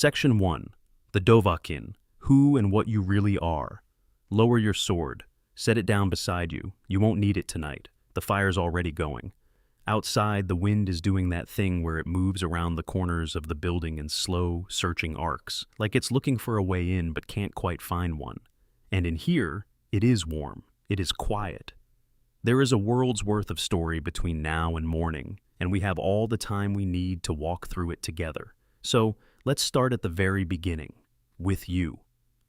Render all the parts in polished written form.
Section 1. The Dovahkiin, who and what you really are. Lower your sword. Set it down beside you. You won't need it tonight. The fire's already going. Outside, the wind is doing that thing where it moves around the corners of the building in slow, searching arcs, like it's looking for a way in but can't quite find one. And in here, it is warm. It is quiet. There is a world's worth of story between now and morning, and we have all the time we need to walk through it together. So, let's start at the very beginning, with you,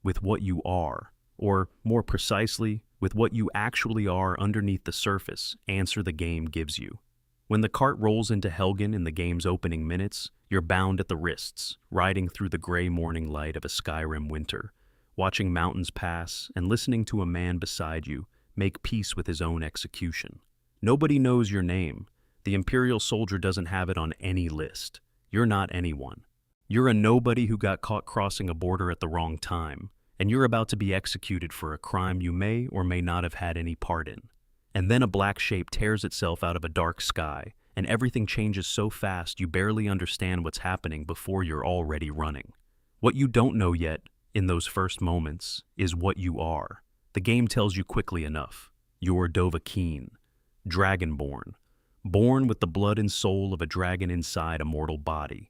with what you are, or more precisely, with what you actually are underneath the surface answer the game gives you. When the cart rolls into Helgen in the game's opening minutes, you're bound at the wrists, riding through the gray morning light of a Skyrim winter, watching mountains pass and listening to a man beside you make peace with his own execution. Nobody knows your name. The Imperial soldier doesn't have it on any list. You're not anyone. You're a nobody who got caught crossing a border at the wrong time, and you're about to be executed for a crime you may or may not have had any part in. And then a black shape tears itself out of a dark sky, and everything changes so fast you barely understand what's happening before you're already running. What you don't know yet, in those first moments, is what you are. The game tells you quickly enough. You're Dovahkiin, Dragonborn, born with the blood and soul of a dragon inside a mortal body.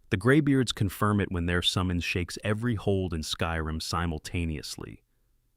The Greybeards confirm it when their summons shakes every hold in Skyrim simultaneously.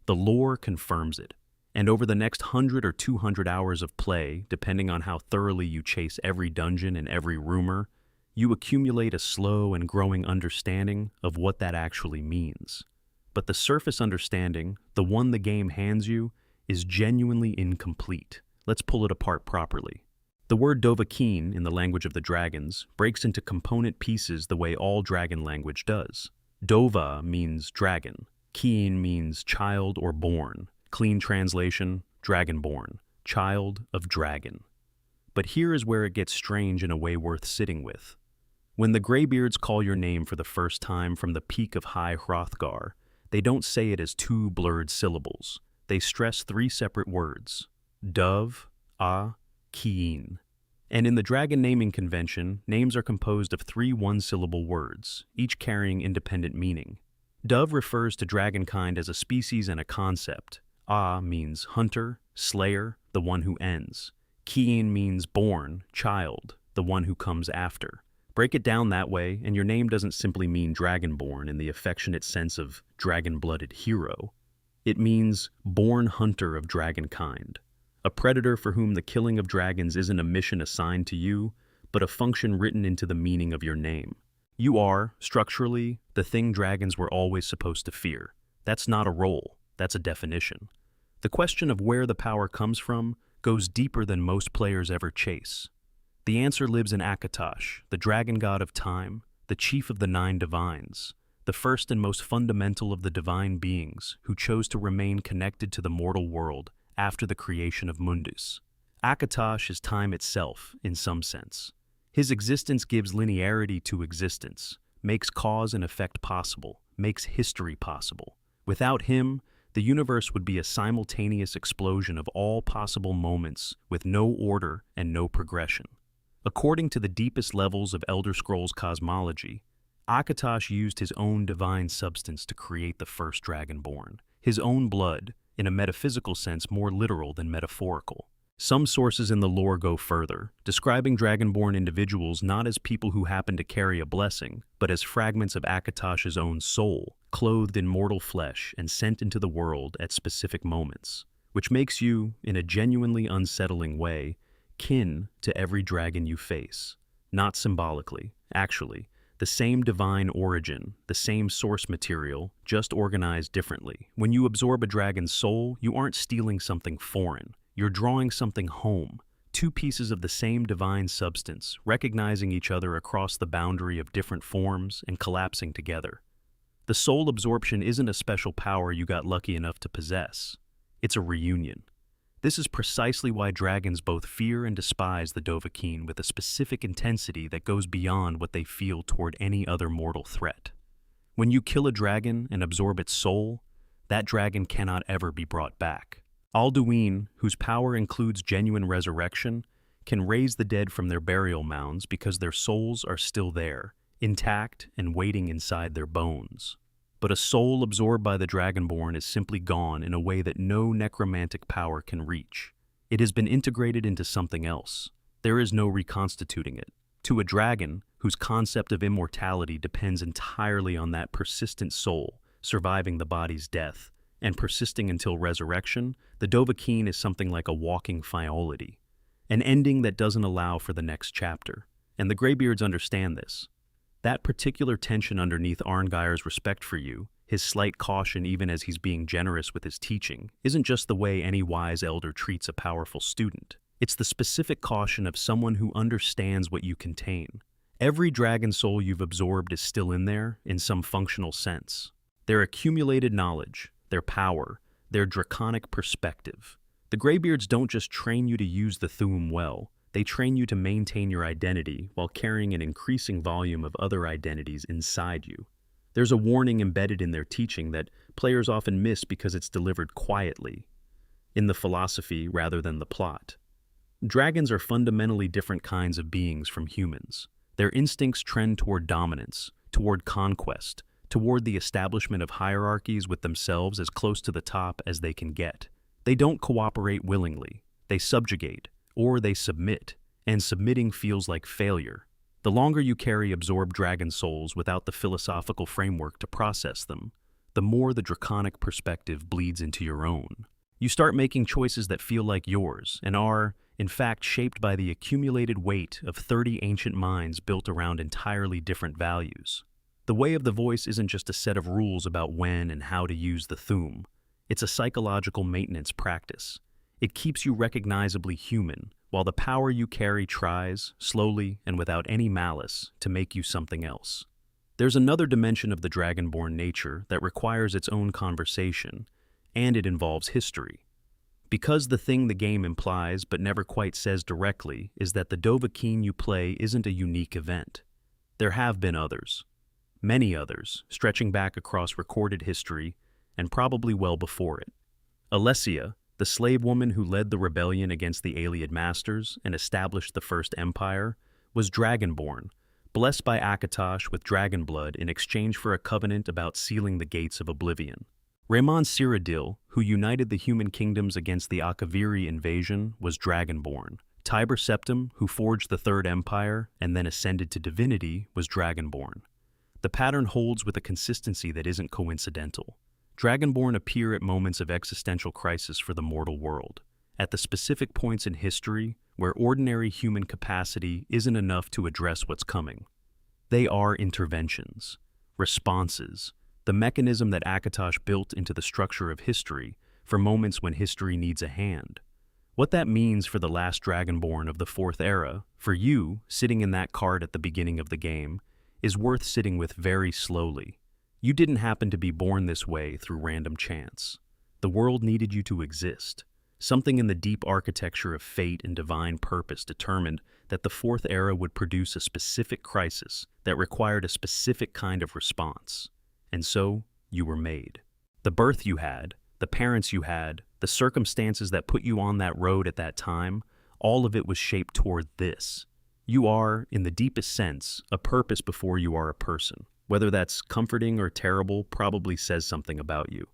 The lore confirms it. And over the next 100 or 200 hours of play, depending on how thoroughly you chase every dungeon and every rumor, you accumulate a slow and growing understanding of what that actually means. But the surface understanding, the one the game hands you, is genuinely incomplete. Let's pull it apart properly. The word Dovahkiin, in the language of the dragons, breaks into component pieces the way all dragon language does. Dova means dragon. Kiin means child or born. Clean translation, dragonborn, child of dragon. But here is where it gets strange in a way worth sitting with. When the Greybeards call your name for the first time from the peak of High Hrothgar, they don't say it as two blurred syllables. They stress three separate words, Dove, Kiin. And in the dragon naming convention, names are composed of three one-syllable words, each carrying independent meaning. Dove refers to dragonkind as a species and a concept. Means hunter, slayer, the one who ends. Kiin means born, child, the one who comes after. Break it down that way, and your name doesn't simply mean dragonborn in the affectionate sense of dragon-blooded hero. It means born hunter of dragonkind, a predator for whom the killing of dragons isn't a mission assigned to you, but a function written into the meaning of your name. You are, structurally, the thing dragons were always supposed to fear. That's not a role. That's a definition. The question of where the power comes from goes deeper than most players ever chase. The answer lives in Akatosh, the dragon god of time, the chief of the 9 divines, the first and most fundamental of the divine beings who chose to remain connected to the mortal world after the creation of Mundus. Akatosh is time itself, in some sense. His existence gives linearity to existence, makes cause and effect possible, makes history possible. Without him, the universe would be a simultaneous explosion of all possible moments with no order and no progression. According to the deepest levels of Elder Scrolls cosmology, Akatosh used his own divine substance to create the first dragonborn, his own blood, in a metaphysical sense more literal than metaphorical. Some sources in the lore go further, describing dragonborn individuals not as people who happen to carry a blessing, but as fragments of Akatosh's own soul, clothed in mortal flesh and sent into the world at specific moments, which makes you, in a genuinely unsettling way, kin to every dragon you face. Not symbolically, actually. The same divine origin, the same source material, just organized differently. When you absorb a dragon's soul, you aren't stealing something foreign. You're drawing something home. Two pieces of the same divine substance, recognizing each other across the boundary of different forms and collapsing together. The soul absorption isn't a special power you got lucky enough to possess. It's a reunion. This is precisely why dragons both fear and despise the Dovahkiin with a specific intensity that goes beyond what they feel toward any other mortal threat. When you kill a dragon and absorb its soul, that dragon cannot ever be brought back. Alduin, whose power includes genuine resurrection, can raise the dead from their burial mounds because their souls are still there, intact and waiting inside their bones. But a soul absorbed by the Dragonborn is simply gone in a way that no necromantic power can reach. It has been integrated into something else. There is no reconstituting it. To a dragon, whose concept of immortality depends entirely on that persistent soul surviving the body's death and persisting until resurrection, the Dovahkiin is something like a walking Phyolity, an ending that doesn't allow for the next chapter. And the Greybeards understand this. That particular tension underneath Arngyr's respect for you, his slight caution even as he's being generous with his teaching, isn't just the way any wise elder treats a powerful student. It's the specific caution of someone who understands what you contain. Every dragon soul you've absorbed is still in there, in some functional sense. Their accumulated knowledge, their power, their draconic perspective. The Greybeards don't just train you to use the Thu'um well, they train you to maintain your identity while carrying an increasing volume of other identities inside you. There's a warning embedded in their teaching that players often miss because it's delivered quietly, in the philosophy rather than the plot. Dragons are fundamentally different kinds of beings from humans. Their instincts trend toward dominance, toward conquest, toward the establishment of hierarchies with themselves as close to the top as they can get. They don't cooperate willingly. They subjugate, or they submit, and submitting feels like failure. The longer you carry absorbed dragon souls without the philosophical framework to process them, the more the draconic perspective bleeds into your own. You start making choices that feel like yours and are, in fact, shaped by the accumulated weight of 30 ancient minds built around entirely different values. The Way of the Voice isn't just a set of rules about when and how to use the Thu'um. It's a psychological maintenance practice. It keeps you recognizably human, while the power you carry tries, slowly and without any malice, to make you something else. There's another dimension of the Dragonborn nature that requires its own conversation, and it involves history. Because the thing the game implies but never quite says directly is that the Dovahkiin you play isn't a unique event. There have been others. Many others, stretching back across recorded history, and probably well before it. Alessia, the slave woman who led the rebellion against the Ayleid masters and established the First Empire, was Dragonborn, blessed by Akatosh with dragon blood in exchange for a covenant about sealing the gates of oblivion. Raymond Cyrodiil, who united the human kingdoms against the Akaviri invasion, was Dragonborn. Tiber Septim, who forged the Third Empire and then ascended to divinity, was Dragonborn. The pattern holds with a consistency that isn't coincidental. Dragonborn appear at moments of existential crisis for the mortal world, at the specific points in history where ordinary human capacity isn't enough to address what's coming. They are interventions, responses, the mechanism that Akatosh built into the structure of history for moments when history needs a hand. What that means for the last Dragonborn of the Fourth Era, for you, sitting in that card at the beginning of the game, is worth sitting with very slowly. You didn't happen to be born this way through random chance. The world needed you to exist. Something in the deep architecture of fate and divine purpose determined that the Fourth Era would produce a specific crisis that required a specific kind of response. And so, you were made. The birth you had, the parents you had, the circumstances that put you on that road at that time, all of it was shaped toward this. You are, in the deepest sense, a purpose before you are a person. Whether that's comforting or terrible probably says something about you.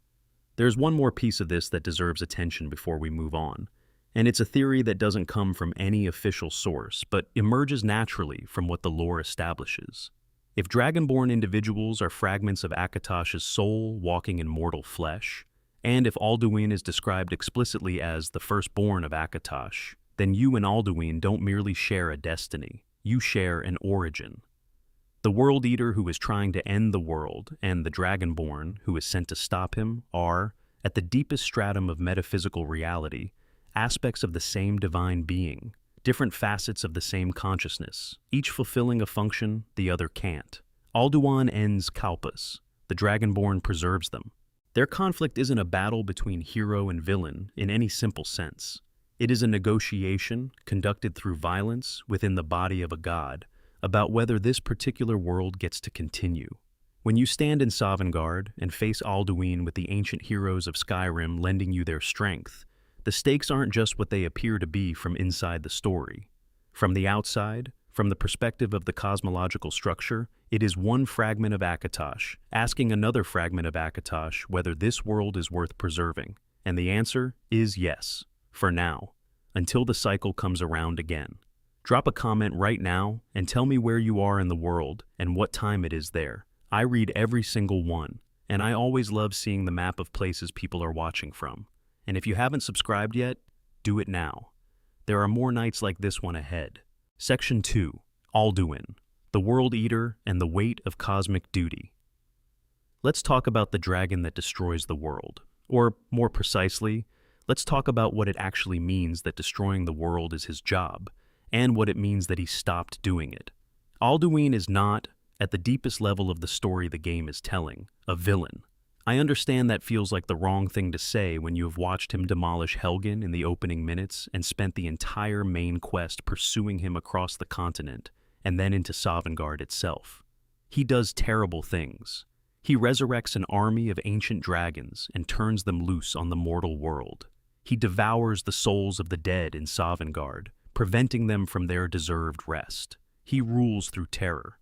There's one more piece of this that deserves attention before we move on, and it's a theory that doesn't come from any official source, but emerges naturally from what the lore establishes. If Dragonborn individuals are fragments of Akatosh's soul walking in mortal flesh, and if Alduin is described explicitly as the firstborn of Akatosh, then you and Alduin don't merely share a destiny, you share an origin. The World Eater who is trying to end the world and the Dragonborn who is sent to stop him are, at the deepest stratum of metaphysical reality, aspects of the same divine being, different facets of the same consciousness, each fulfilling a function the other can't. Alduin ends Kalpas, the Dragonborn preserves them. Their conflict isn't a battle between hero and villain in any simple sense. It is a negotiation conducted through violence within the body of a god, about whether this particular world gets to continue. When you stand in Sovngarde and face Alduin with the ancient heroes of Skyrim lending you their strength, the stakes aren't just what they appear to be from inside the story. From the outside, From the perspective of the cosmological structure, it is one fragment of Akatosh asking another fragment of Akatosh whether this world is worth preserving. And the answer is yes, for now, until the cycle comes around again. Drop a comment right now and tell me where you are in the world and what time it is there. I read every single one, and I always love seeing the map of places people are watching from. And if you haven't subscribed yet, do it now. There are more nights like this one ahead. Section 2, Alduin, the World Eater and the Weight of Cosmic Duty. Let's talk about the dragon that destroys the world. Or, more precisely, let's talk about what it actually means that destroying the world is his job, and what it means that he stopped doing it. Alduin is not, at the deepest level of the story the game is telling, a villain. I understand that feels like the wrong thing to say when you have watched him demolish Helgen in the opening minutes and spent the entire main quest pursuing him across the continent and then into Sovngarde itself. He does terrible things. He resurrects an army of ancient dragons and turns them loose on the mortal world. He devours the souls of the dead in Sovngarde, preventing them from their deserved rest. He rules through terror.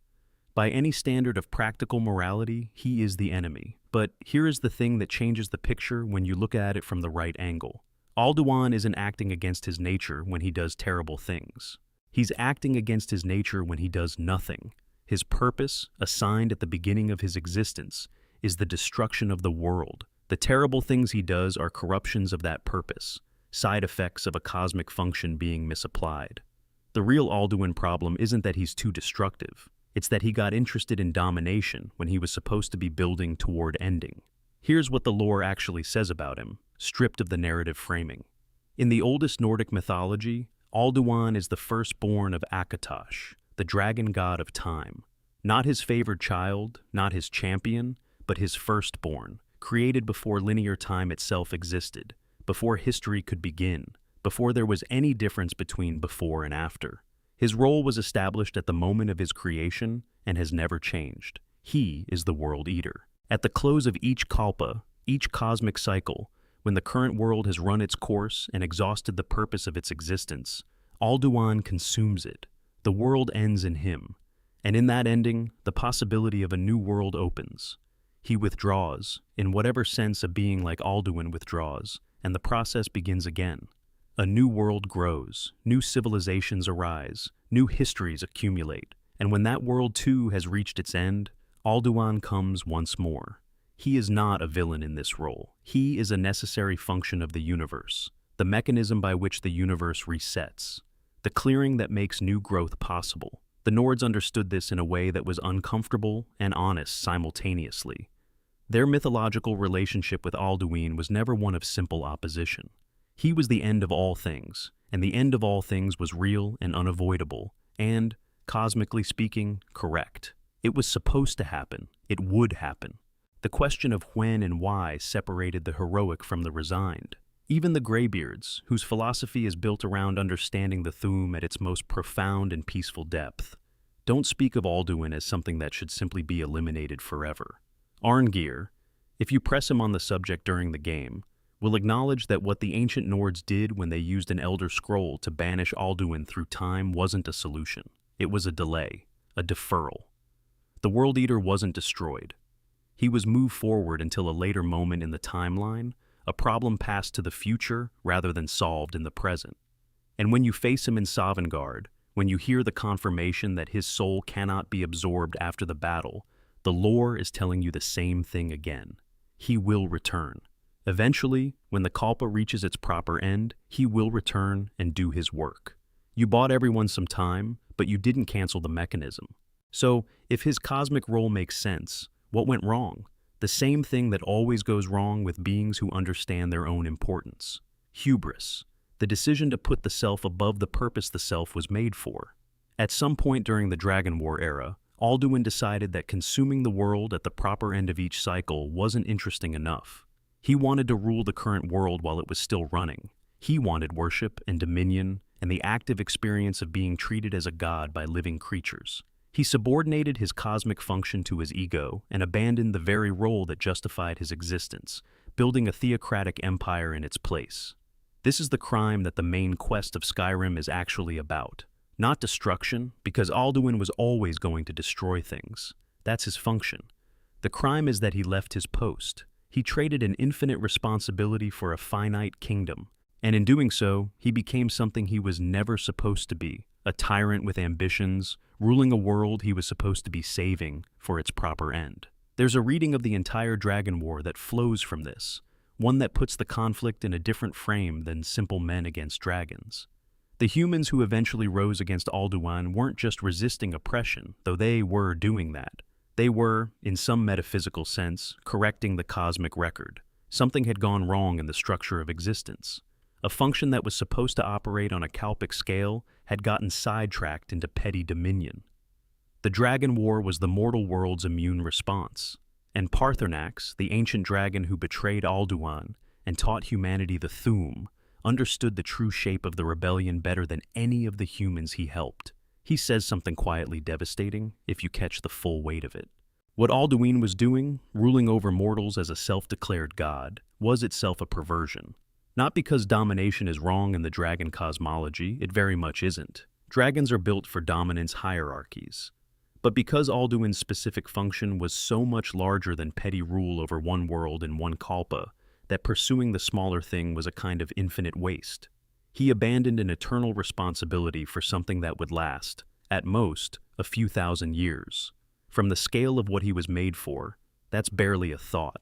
By any standard of practical morality, he is the enemy. But here is the thing that changes the picture when you look at it from the right angle. Alduin isn't acting against his nature when he does terrible things. He's acting against his nature when he does nothing. His purpose, assigned at the beginning of his existence, is the destruction of the world. The terrible things he does are corruptions of that purpose, side effects of a cosmic function being misapplied. The real Alduin problem isn't that he's too destructive. It's that he got interested in domination when he was supposed to be building toward ending. Here's what the lore actually says about him, stripped of the narrative framing. In the oldest Nordic mythology, Alduin is the firstborn of Akatosh, the dragon god of time. Not his favored child, not his champion, but his firstborn, created before linear time itself existed, before history could begin, before there was any difference between before and after. His role was established at the moment of his creation and has never changed. He is the World Eater. At the close of each kalpa, each cosmic cycle, when the current world has run its course and exhausted the purpose of its existence, Alduin consumes it. The world ends in him, and in that ending, the possibility of a new world opens. He withdraws, in whatever sense a being like Alduin withdraws, and the process begins again. A new world grows, new civilizations arise, new histories accumulate, and when that world too has reached its end, Alduin comes once more. He is not a villain in this role. He is a necessary function of the universe, the mechanism by which the universe resets, the clearing that makes new growth possible. The Nords understood this in a way that was uncomfortable and honest simultaneously. Their mythological relationship with Alduin was never one of simple opposition. He was the end of all things, and the end of all things was real and unavoidable, and, cosmically speaking, correct. It was supposed to happen. It would happen. The question of when and why separated the heroic from the resigned. Even the Greybeards, whose philosophy is built around understanding the Thu'um at its most profound and peaceful depth, don't speak of Alduin as something that should simply be eliminated forever. Arngir, if you press him on the subject during the game, will acknowledge that what the ancient Nords did when they used an Elder Scroll to banish Alduin through time wasn't a solution. It was a delay, a deferral. The World Eater wasn't destroyed. He was moved forward until a later moment in the timeline, a problem passed to the future rather than solved in the present. And when you face him in Sovngarde, when you hear the confirmation that his soul cannot be absorbed after the battle, the lore is telling you the same thing again. He will return. Eventually, when the Kalpa reaches its proper end, he will return and do his work. You bought everyone some time, but you didn't cancel the mechanism. So, if his cosmic role makes sense, what went wrong? The same thing that always goes wrong with beings who understand their own importance. Hubris, the decision to put the self above the purpose the self was made for. At some point during the Dragon War era, Alduin decided that consuming the world at the proper end of each cycle wasn't interesting enough. He wanted to rule the current world while it was still running. He wanted worship and dominion and the active experience of being treated as a god by living creatures. He subordinated his cosmic function to his ego and abandoned the very role that justified his existence, building a theocratic empire in its place. This is the crime that the main quest of Skyrim is actually about, Not destruction, because Alduin was always going to destroy things. That's his function. The crime is that he left his post. He traded an infinite responsibility for a finite kingdom. And in doing so, he became something he was never supposed to be, a tyrant with ambitions, ruling a world he was supposed to be saving for its proper end. There's a reading of the entire Dragon War that flows from this, one that puts the conflict in a different frame than simple men against dragons. The humans who eventually rose against Alduin weren't just resisting oppression, though they were doing that. They were, in some metaphysical sense, correcting the cosmic record. Something had gone wrong in the structure of existence. A function that was supposed to operate on a kalpic scale had gotten sidetracked into petty dominion. The Dragon War was the mortal world's immune response, and Parthenax, the ancient dragon who betrayed Alduin and taught humanity the Thu'um, understood the true shape of the rebellion better than any of the humans he helped. He says something quietly devastating if you catch the full weight of it. What Alduin was doing, ruling over mortals as a self-declared god, was itself a perversion. Not because domination is wrong in the dragon cosmology, it very much isn't. Dragons are built for dominance hierarchies. But because Alduin's specific function was so much larger than petty rule over one world and one kalpa, that pursuing the smaller thing was a kind of infinite waste. He abandoned an eternal responsibility for something that would last, at most, a few thousand years. From the scale of what he was made for, that's barely a thought.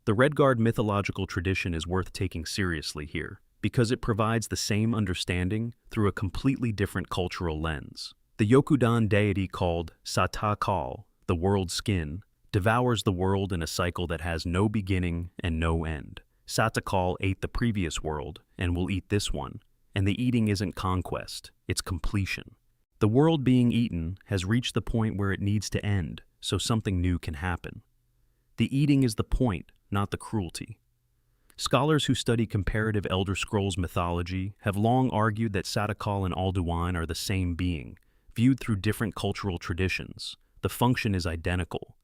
The Redguard mythological tradition is worth taking seriously here, because it provides the same understanding through a completely different cultural lens. The Yokudan deity called Satakal, the world skin, devours the world in a cycle that has no beginning and no end. Satakal ate the previous world and will eat this one, and the eating isn't conquest, it's completion. The world being eaten has reached the point where it needs to end, so something new can happen. The eating is the point, not the cruelty. Scholars who study comparative Elder Scrolls mythology have long argued that Satakal and Alduin are the same being, viewed through different cultural traditions. The function is identical.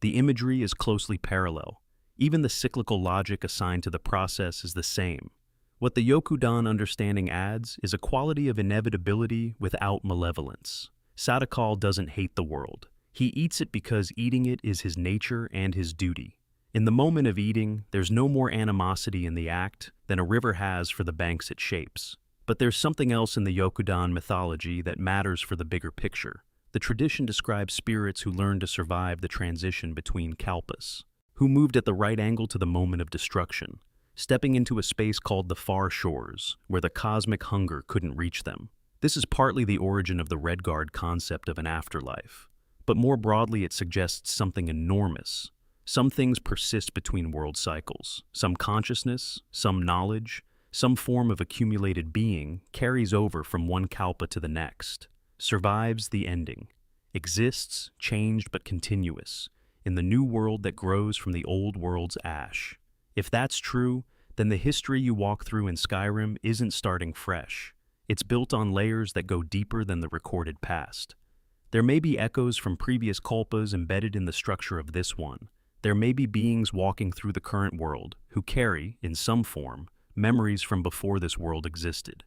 The imagery is closely parallel. Even the cyclical logic assigned to the process is the same. What the Yokudan understanding adds is a quality of inevitability without malevolence. Satakal doesn't hate the world. He eats it because eating it is his nature and his duty. In the moment of eating, there's no more animosity in the act than a river has for the banks it shapes. But there's something else in the Yokudan mythology that matters for the bigger picture. The tradition describes spirits who learned to survive the transition between kalpas, who moved at the right angle to the moment of destruction, stepping into a space called the Far Shores, where the cosmic hunger couldn't reach them. This is partly the origin of the Redguard concept of an afterlife. But more broadly, it suggests something enormous. Some things persist between world cycles. Some consciousness, some knowledge, some form of accumulated being carries over from one kalpa to the next, survives the ending, exists, changed but continuous, in the new world that grows from the old world's ash. If that's true, then the history you walk through in Skyrim isn't starting fresh. It's built on layers that go deeper than the recorded past. There may be echoes from previous kalpas embedded in the structure of this one. There may be beings walking through the current world who carry, in some form, memories from before this world existed.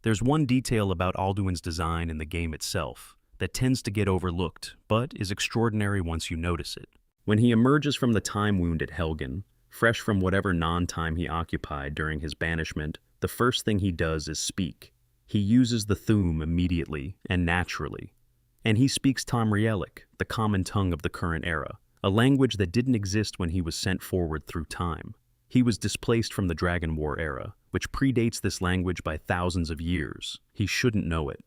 There's one detail about Alduin's design in the game itself that tends to get overlooked, but is extraordinary once you notice it. When he emerges from the time wound at Helgen, fresh from whatever non-time he occupied during his banishment, the first thing he does is speak. He uses the Thu'um immediately and naturally. And he speaks Tamrielic, the common tongue of the current era, a language that didn't exist when he was sent forward through time. He was displaced from the Dragon War era, which predates this language by thousands of years. He shouldn't know it.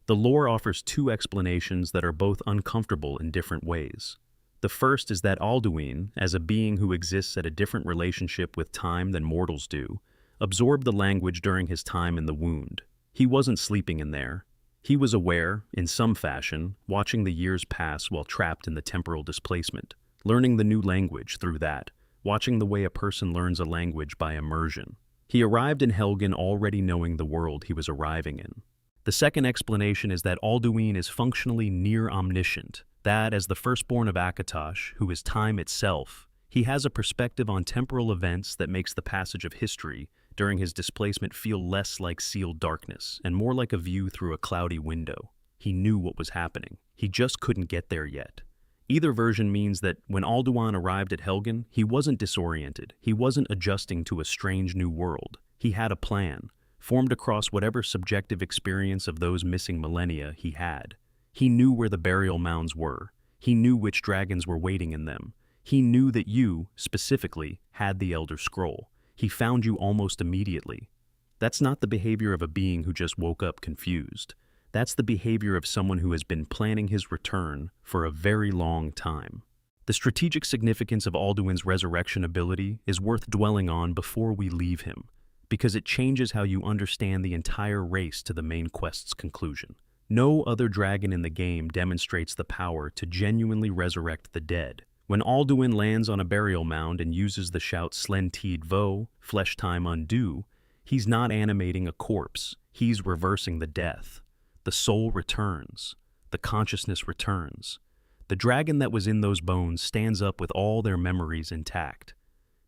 The lore offers two explanations that are both uncomfortable in different ways. The first is that Alduin, as a being who exists at a different relationship with time than mortals do, absorbed the language during his time in the wound. He wasn't sleeping in there. He was aware, in some fashion, watching the years pass while trapped in the temporal displacement, learning the new language through that, watching the way a person learns a language by immersion. He arrived in Helgen already knowing the world he was arriving in. The second explanation is that Alduin is functionally near omniscient, that as the firstborn of Akatosh, who is time itself, he has a perspective on temporal events that makes the passage of history during his displacement feel less like sealed darkness and more like a view through a cloudy window. He knew what was happening. He just couldn't get there yet. Either version means that when Alduin arrived at Helgen, he wasn't disoriented. He wasn't adjusting to a strange new world. He had a plan, formed across whatever subjective experience of those missing millennia he had. He knew where the burial mounds were. He knew which dragons were waiting in them. He knew that you, specifically, had the Elder Scroll. He found you almost immediately. That's not the behavior of a being who just woke up confused. That's the behavior of someone who has been planning his return for a very long time. The strategic significance of Alduin's resurrection ability is worth dwelling on before we leave him, because it changes how you understand the entire race to the main quest's conclusion. No other dragon in the game demonstrates the power to genuinely resurrect the dead. When Alduin lands on a burial mound and uses the shout Slentid Vo, Flesh Time Undo, he's not animating a corpse, he's reversing the death. The soul returns. The consciousness returns. The dragon that was in those bones stands up with all their memories intact.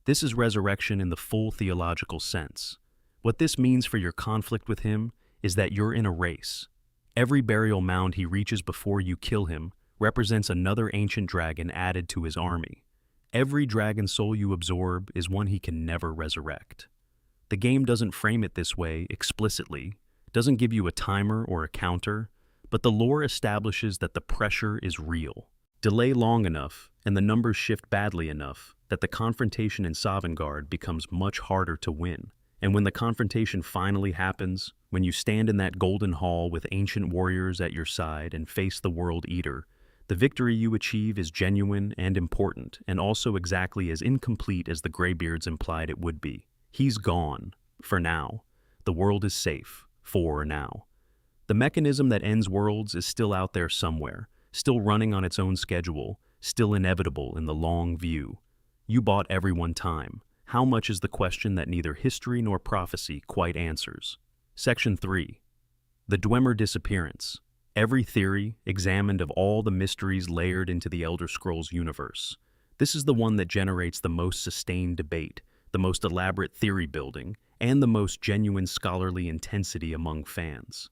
This is resurrection in the full theological sense. What this means for your conflict with him is that you're in a race. Every burial mound he reaches before you kill him represents another ancient dragon added to his army. Every dragon soul you absorb is one he can never resurrect. The game doesn't frame it this way explicitly, doesn't give you a timer or a counter, but the lore establishes that the pressure is real. Delay long enough, and the numbers shift badly enough, that the confrontation in Sovngarde becomes much harder to win. And when the confrontation finally happens, when you stand in that golden hall with ancient warriors at your side and face the World Eater, the victory you achieve is genuine and important, and also exactly as incomplete as the Greybeards implied it would be. He's gone, for now. The world is safe, for now. The mechanism that ends worlds is still out there somewhere, still running on its own schedule, still inevitable in the long view. You bought everyone time. How much is the question that neither history nor prophecy quite answers? Section 3. The Dwemer Disappearance. Every theory examined of all the mysteries layered into the Elder Scrolls universe. This is the one that generates the most sustained debate, the most elaborate theory building, and the most genuine scholarly intensity among fans.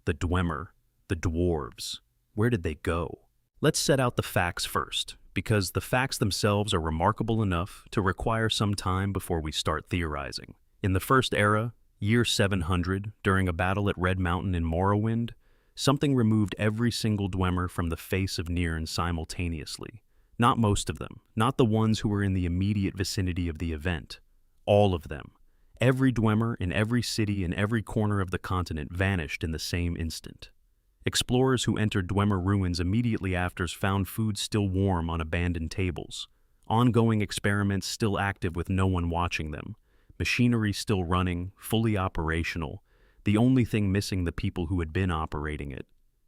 The Dwemer, the dwarves, where did they go? Let's set out the facts first, because the facts themselves are remarkable enough to require some time before we start theorizing. In the First Era, year 700, during a battle at Red Mountain in Morrowind, something removed every single Dwemer from the face of Nirn simultaneously. Not most of them, not the ones who were in the immediate vicinity of the event. All of them. Every Dwemer in every city in every corner of the continent vanished in the same instant. Explorers who entered Dwemer ruins immediately after found food still warm on abandoned tables, ongoing experiments still active with no one watching them, machinery still running, fully operational, the only thing missing the people who had been operating it.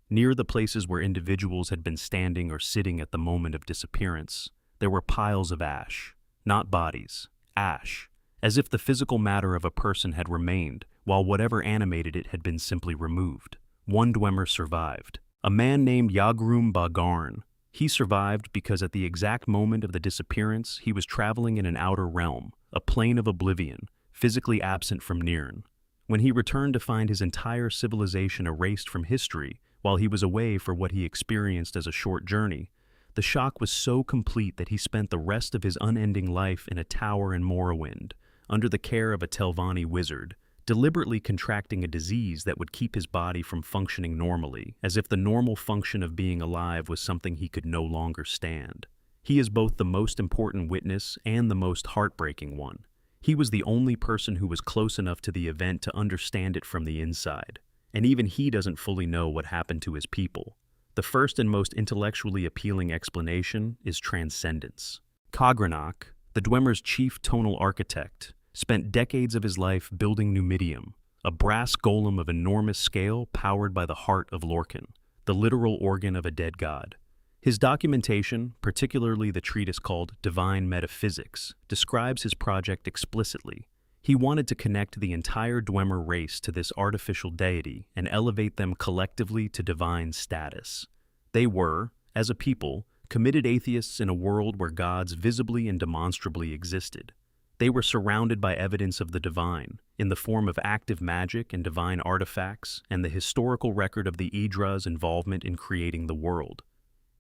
Near the places where individuals had been standing or sitting at the moment of disappearance, there were piles of ash, not bodies, ash, as if the physical matter of a person had remained, while whatever animated it had been simply removed. One Dwemer survived, a man named Yagrum Bagarn. He survived because at the exact moment of the disappearance, he was traveling in an outer realm, a plane of oblivion, physically absent from Nirn. When he returned to find his entire civilization erased from history, while he was away for what he experienced as a short journey, the shock was so complete that he spent the rest of his unending life in a tower in Morrowind, under the care of a Telvanni wizard, deliberately contracting a disease that would keep his body from functioning normally, as if the normal function of being alive was something he could no longer stand. He is both the most important witness and the most heartbreaking one. He was the only person who was close enough to the event to understand it from the inside, and even he doesn't fully know what happened to his people. The first and most intellectually appealing explanation is transcendence. Khagranach, the Dwemer's chief tonal architect, spent decades of his life building Numidium, a brass golem of enormous scale powered by the heart of Lorkhan, the literal organ of a dead god. His documentation, particularly the treatise called Divine Metaphysics, describes his project explicitly. He wanted to connect the entire Dwemer race to this artificial deity and elevate them collectively to divine status. They were, as a people, committed atheists in a world where gods visibly and demonstrably existed. They were surrounded by evidence of the divine, in the form of active magic and divine artifacts, and the historical record of the Idra's involvement in creating the world.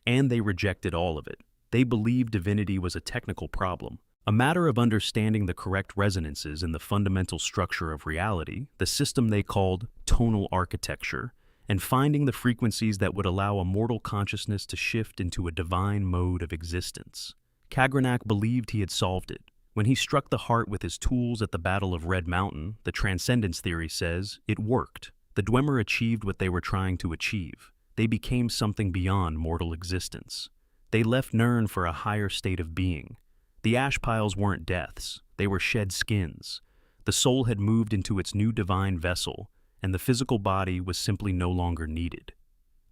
And they rejected all of it. They believed divinity was a technical problem, a matter of understanding the correct resonances in the fundamental structure of reality, the system they called tonal architecture, and finding the frequencies that would allow a mortal consciousness to shift into a divine mode of existence. Kagranak believed he had solved it. When he struck the heart with his tools at the Battle of Red Mountain, the transcendence theory says, it worked. The Dwemer achieved what they were trying to achieve. They became something beyond mortal existence. They left Nirn for a higher state of being. The ash piles weren't deaths, they were shed skins. The soul had moved into its new divine vessel, and the physical body was simply no longer needed.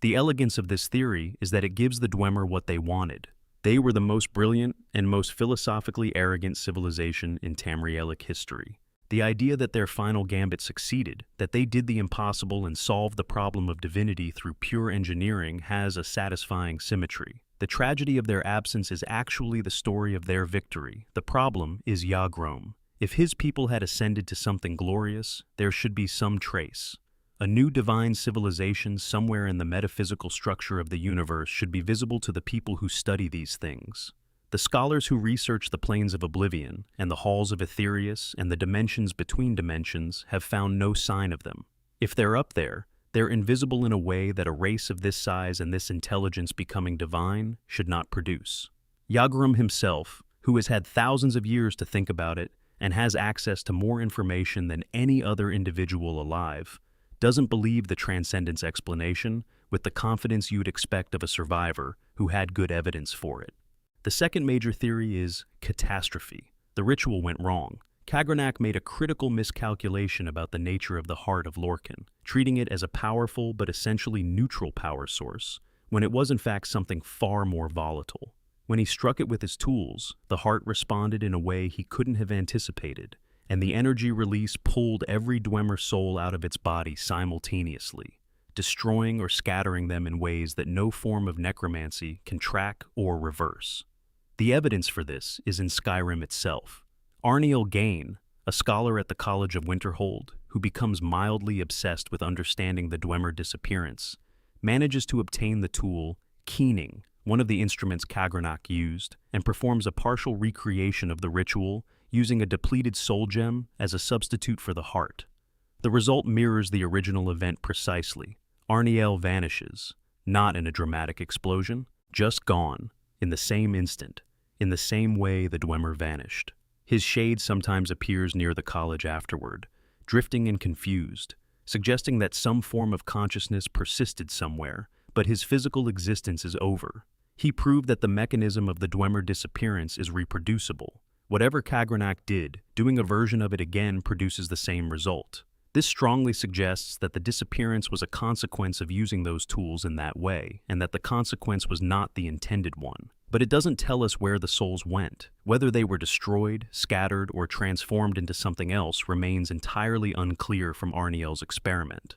The elegance of this theory is that it gives the Dwemer what they wanted. They were the most brilliant and most philosophically arrogant civilization in Tamrielic history. The idea that their final gambit succeeded, that they did the impossible and solved the problem of divinity through pure engineering, has a satisfying symmetry. The tragedy of their absence is actually the story of their victory. The problem is Yagrom. If his people had ascended to something glorious, there should be some trace. A new divine civilization somewhere in the metaphysical structure of the universe should be visible to the people who study these things. The scholars who research the planes of oblivion and the halls of Aetherius and the dimensions between dimensions have found no sign of them. If they're up there, they're invisible in a way that a race of this size and this intelligence becoming divine should not produce. Yagrum himself, who has had thousands of years to think about it and has access to more information than any other individual alive, doesn't believe the transcendence explanation with the confidence you'd expect of a survivor who had good evidence for it. The second major theory is catastrophe. The ritual went wrong. Kagranak made a critical miscalculation about the nature of the heart of Lorcan, treating it as a powerful but essentially neutral power source, when it was in fact something far more volatile. When he struck it with his tools, the heart responded in a way he couldn't have anticipated, and the energy release pulled every Dwemer soul out of its body simultaneously, destroying or scattering them in ways that no form of necromancy can track or reverse. The evidence for this is in Skyrim itself. Arniel Gain, a scholar at the College of Winterhold, who becomes mildly obsessed with understanding the Dwemer disappearance, manages to obtain the tool Keening, one of the instruments Kagranak used, and performs a partial recreation of the ritual using a depleted soul gem as a substitute for the heart. The result mirrors the original event precisely. Arniel vanishes, not in a dramatic explosion, just gone, in the same instant, in the same way the Dwemer vanished. His shade sometimes appears near the college afterward, drifting and confused, suggesting that some form of consciousness persisted somewhere, but his physical existence is over. He proved that the mechanism of the Dwemer disappearance is reproducible. Whatever Kagranak did, doing a version of it again produces the same result. This strongly suggests that the disappearance was a consequence of using those tools in that way, and that the consequence was not the intended one. But it doesn't tell us where the souls went. Whether they were destroyed, scattered, or transformed into something else remains entirely unclear from Arniel's experiment.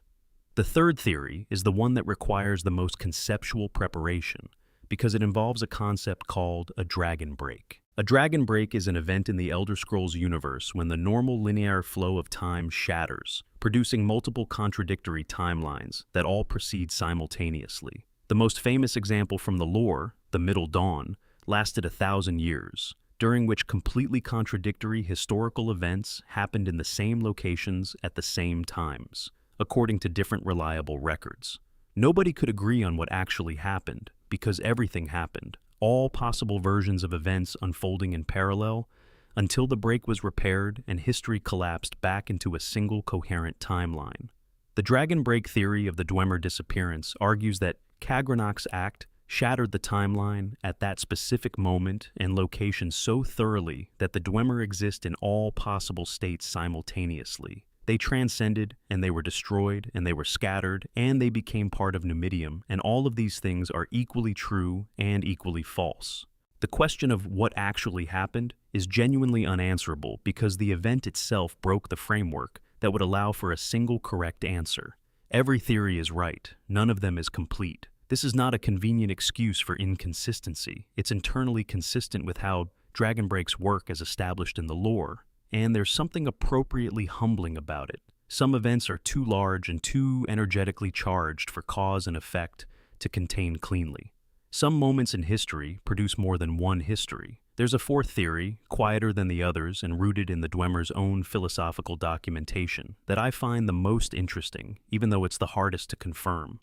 The third theory is the one that requires the most conceptual preparation, because it involves a concept called a dragon break. A dragon break is an event in the Elder Scrolls universe when the normal linear flow of time shatters, producing multiple contradictory timelines that all proceed simultaneously. The most famous example from the lore, the Middle Dawn, lasted 1,000 years, during which completely contradictory historical events happened in the same locations at the same times, according to different reliable records. Nobody could agree on what actually happened, because everything happened, all possible versions of events unfolding in parallel, until the break was repaired and history collapsed back into a single coherent timeline. The dragon break theory of the Dwemer disappearance argues that Kagranak's act shattered the timeline at that specific moment and location so thoroughly that the Dwemer exist in all possible states simultaneously. They transcended, and they were destroyed, and they were scattered, and they became part of Numidium, and all of these things are equally true and equally false. The question of what actually happened is genuinely unanswerable because the event itself broke the framework that would allow for a single correct answer. Every theory is right, none of them is complete. This is not a convenient excuse for inconsistency. It's internally consistent with how Dragon Break's work as established in the lore, and there's something appropriately humbling about it. Some events are too large and too energetically charged for cause and effect to contain cleanly. Some moments in history produce more than one history. There's a fourth theory, quieter than the others and rooted in the Dwemer's own philosophical documentation, that I find the most interesting, even though it's the hardest to confirm.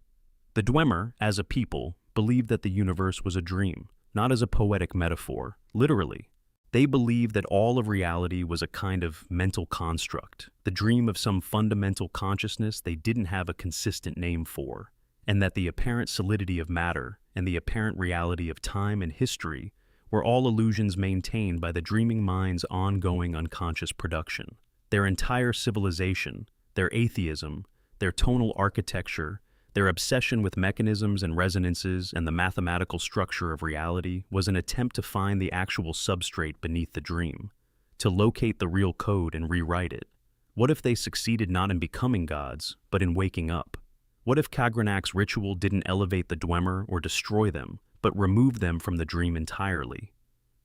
The Dwemer, as a people, believed that the universe was a dream, not as a poetic metaphor, literally. They believed that all of reality was a kind of mental construct, the dream of some fundamental consciousness they didn't have a consistent name for, and that the apparent solidity of matter and the apparent reality of time and history were all illusions maintained by the dreaming mind's ongoing unconscious production. Their entire civilization, their atheism, their tonal architecture, their obsession with mechanisms and resonances and the mathematical structure of reality was an attempt to find the actual substrate beneath the dream, to locate the real code and rewrite it. What if they succeeded not in becoming gods, but in waking up? What if Kagranak's ritual didn't elevate the Dwemer or destroy them, but removed them from the dream entirely?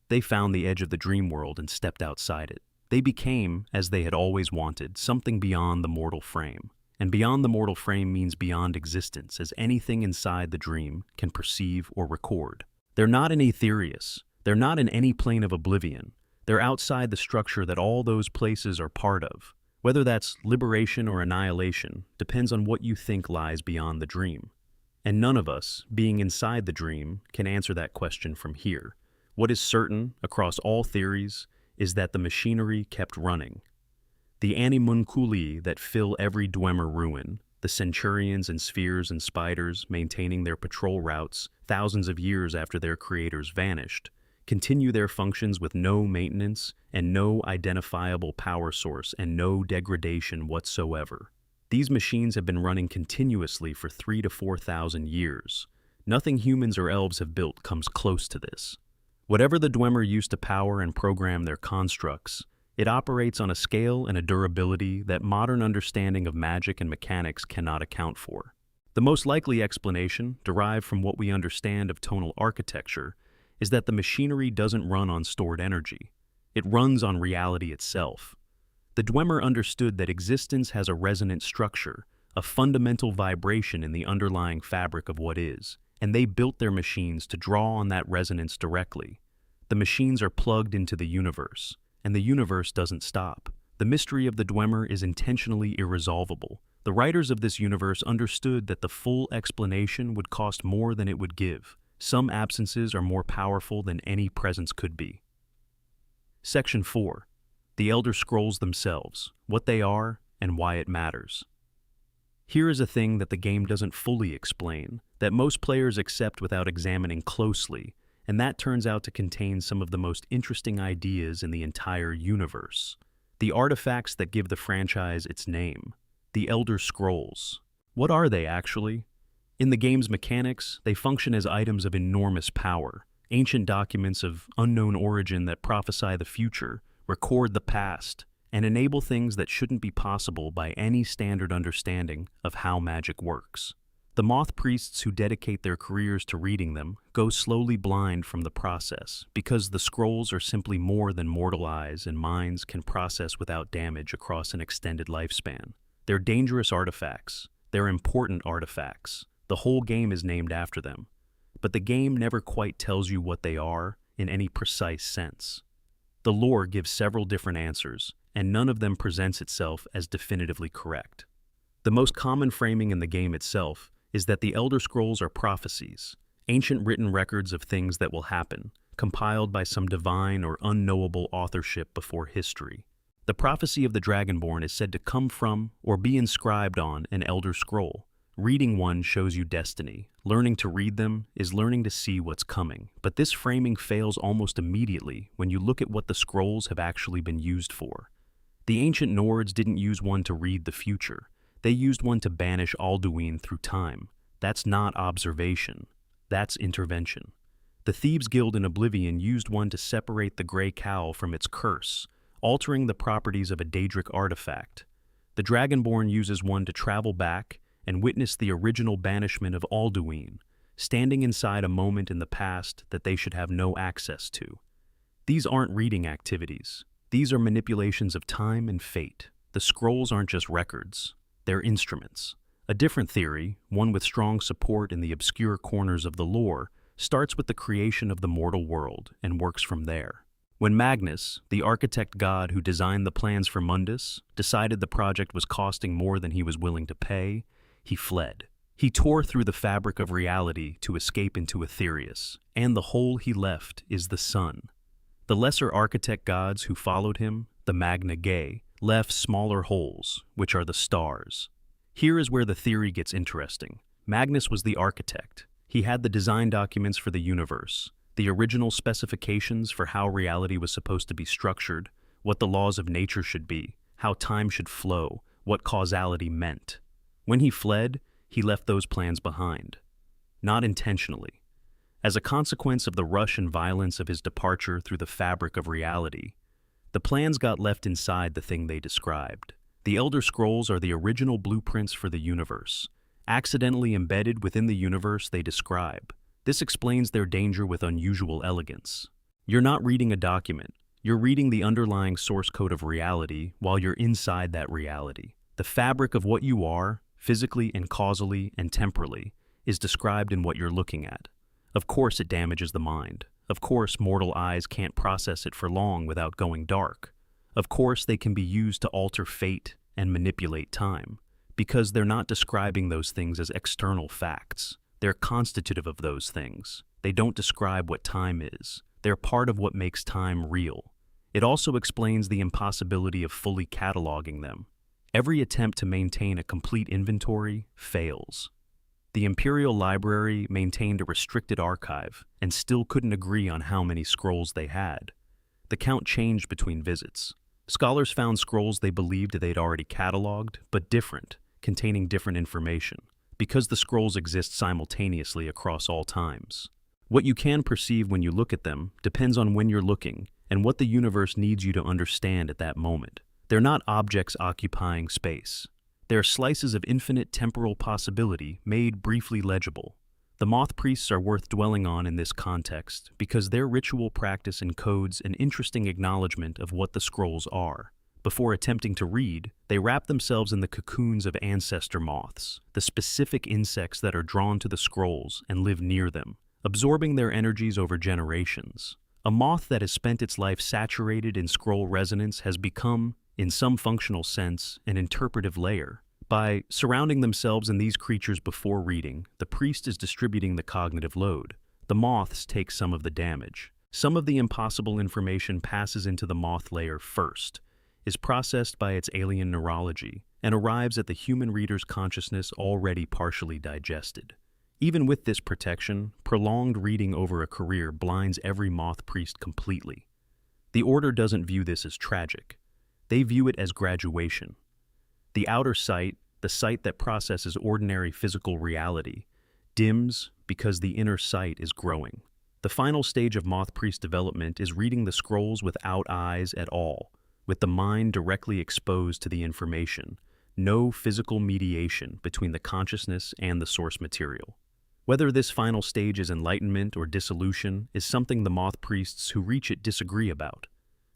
They found the edge of the dream world and stepped outside it. They became, as they had always wanted, something beyond the mortal frame. And beyond the mortal frame means beyond existence, as anything inside the dream can perceive or record. They're not an Aetherius. They're not in any plane of oblivion. They're outside the structure that all those places are part of. Whether that's liberation or annihilation depends on what you think lies beyond the dream. And none of us, being inside the dream, can answer that question from here. What is certain, across all theories, is that the machinery kept running. The animunculi that fill every Dwemer ruin, the centurions and spheres and spiders maintaining their patrol routes thousands of years after their creators vanished, continue their functions with no maintenance and no identifiable power source and no degradation whatsoever. These machines have been running continuously for 3,000 to 4,000 years. Nothing humans or elves have built comes close to this. Whatever the Dwemer used to power and program their constructs, it operates on a scale and a durability that modern understanding of magic and mechanics cannot account for. The most likely explanation, derived from what we understand of tonal architecture, is that the machinery doesn't run on stored energy. It runs on reality itself. The Dwemer understood that existence has a resonant structure, a fundamental vibration in the underlying fabric of what is, and they built their machines to draw on that resonance directly. The machines are plugged into the universe, and the universe doesn't stop. The mystery of the Dwemer is intentionally irresolvable. The writers of this universe understood that the full explanation would cost more than it would give. Some absences are more powerful than any presence could be. Section 4. The Elder Scrolls themselves, what they are, and why it matters. Here is a thing that the game doesn't fully explain, that most players accept without examining closely, and that turns out to contain some of the most interesting ideas in the entire universe. The artifacts that give the franchise its name. The Elder Scrolls. What are they, actually? In the game's mechanics, they function as items of enormous power, ancient documents of unknown origin that prophesy the future, record the past, and enable things that shouldn't be possible by any standard understanding of how magic works. The moth priests who dedicate their careers to reading them go slowly blind from the process because the scrolls are simply more than mortal eyes and minds can process without damage across an extended lifespan. They're dangerous artifacts. They're important artifacts. The whole game is named after them. But the game never quite tells you what they are in any precise sense. The lore gives several different answers, and none of them presents itself as definitively correct. The most common framing in the game itself is that the Elder Scrolls are prophecies, ancient written records of things that will happen, compiled by some divine or unknowable authorship before history. The prophecy of the Dragonborn is said to come from or be inscribed on an Elder Scroll. Reading one shows you destiny. Learning to read them is learning to see what's coming. But this framing fails almost immediately when you look at what the scrolls have actually been used for. The ancient Nords didn't use one to read the future. They used one to banish Alduin through time. That's not observation. That's intervention. The Thieves' Guild in Oblivion used one to separate the Grey Cowl from its curse, altering the properties of a Daedric artifact. The Dragonborn uses one to travel back and witness the original banishment of Alduin, standing inside a moment in the past that they should have no access to. These aren't reading activities. These are manipulations of time and fate. The scrolls aren't just records, they're instruments. A different theory, one with strong support in the obscure corners of the lore, starts with the creation of the mortal world and works from there. When Magnus, the architect god who designed the plans for Mundus, decided the project was costing more than he was willing to pay, he fled. He tore through the fabric of reality to escape into Aetherius, and the hole he left is the sun. The lesser architect gods who followed him, the Magna Gae, left smaller holes, which are the stars. Here is where the theory gets interesting. Magnus was the architect. He had the design documents for the universe, the original specifications for how reality was supposed to be structured, what the laws of nature should be, how time should flow, what causality meant. When he fled, he left those plans behind. Not intentionally. As a consequence of the rush and violence of his departure through the fabric of reality, the plans got left inside the thing they described. The Elder Scrolls are the original blueprints for the universe, accidentally embedded within the universe they describe. This explains their danger with unusual elegance. You're not reading a document. You're reading the underlying source code of reality while you're inside that reality. The fabric of what you are, physically and causally and temporally, is described in what you're looking at. Of course it damages the mind. Of course mortal eyes can't process it for long without going dark. Of course they can be used to alter fate and manipulate time, because they're not describing those things as external facts. They're constitutive of those things. They don't describe what time is. They're part of what makes time real. It also explains the impossibility of fully cataloging them. Every attempt to maintain a complete inventory fails. The Imperial Library maintained a restricted archive and still couldn't agree on how many scrolls they had. The count changed between visits. Scholars found scrolls they believed they'd already cataloged, but different, containing different information, because the scrolls exist simultaneously across all times. What you can perceive when you look at them depends on when you're looking and what the universe needs you to understand at that moment. They're not objects occupying space. They're slices of infinite temporal possibility made briefly legible. The moth priests are worth dwelling on in this context because their ritual practice encodes an interesting acknowledgement of what the scrolls are. Before attempting to read, they wrap themselves in the cocoons of ancestor moths, the specific insects that are drawn to the scrolls and live near them, absorbing their energies over generations. A moth that has spent its life saturated in scroll resonance has become, in some functional sense, an interpretive layer. By surrounding themselves in these creatures before reading, the priest is distributing the cognitive load. The moths take some of the damage. Some of the impossible information passes into the moth layer first, is processed by its alien neurology, and arrives at the human reader's consciousness already partially digested. Even with this protection, prolonged reading over a career blinds every moth priest completely. The Order doesn't view this as tragic. They view it as graduation. The outer sight, the sight that processes ordinary physical reality, dims because the inner sight is growing. The final stage of moth priest development is reading the scrolls without eyes at all, with the mind directly exposed to the information, no physical mediation between the consciousness and the source material. Whether this final stage is enlightenment or dissolution is something the moth priests who reach it disagree about.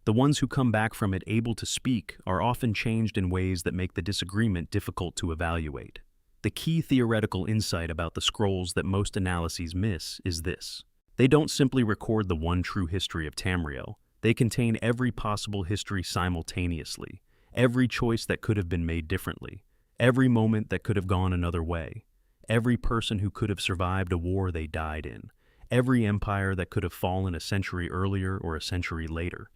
The ones who come back from it able to speak are often changed in ways that make the disagreement difficult to evaluate. The key theoretical insight about the scrolls that most analyses miss is this. They don't simply record the one true history of Tamriel. They contain every possible history simultaneously, every choice that could have been made differently, every moment that could have gone another way, every person who could have survived a war they died in, every empire that could have fallen a century earlier or a century later.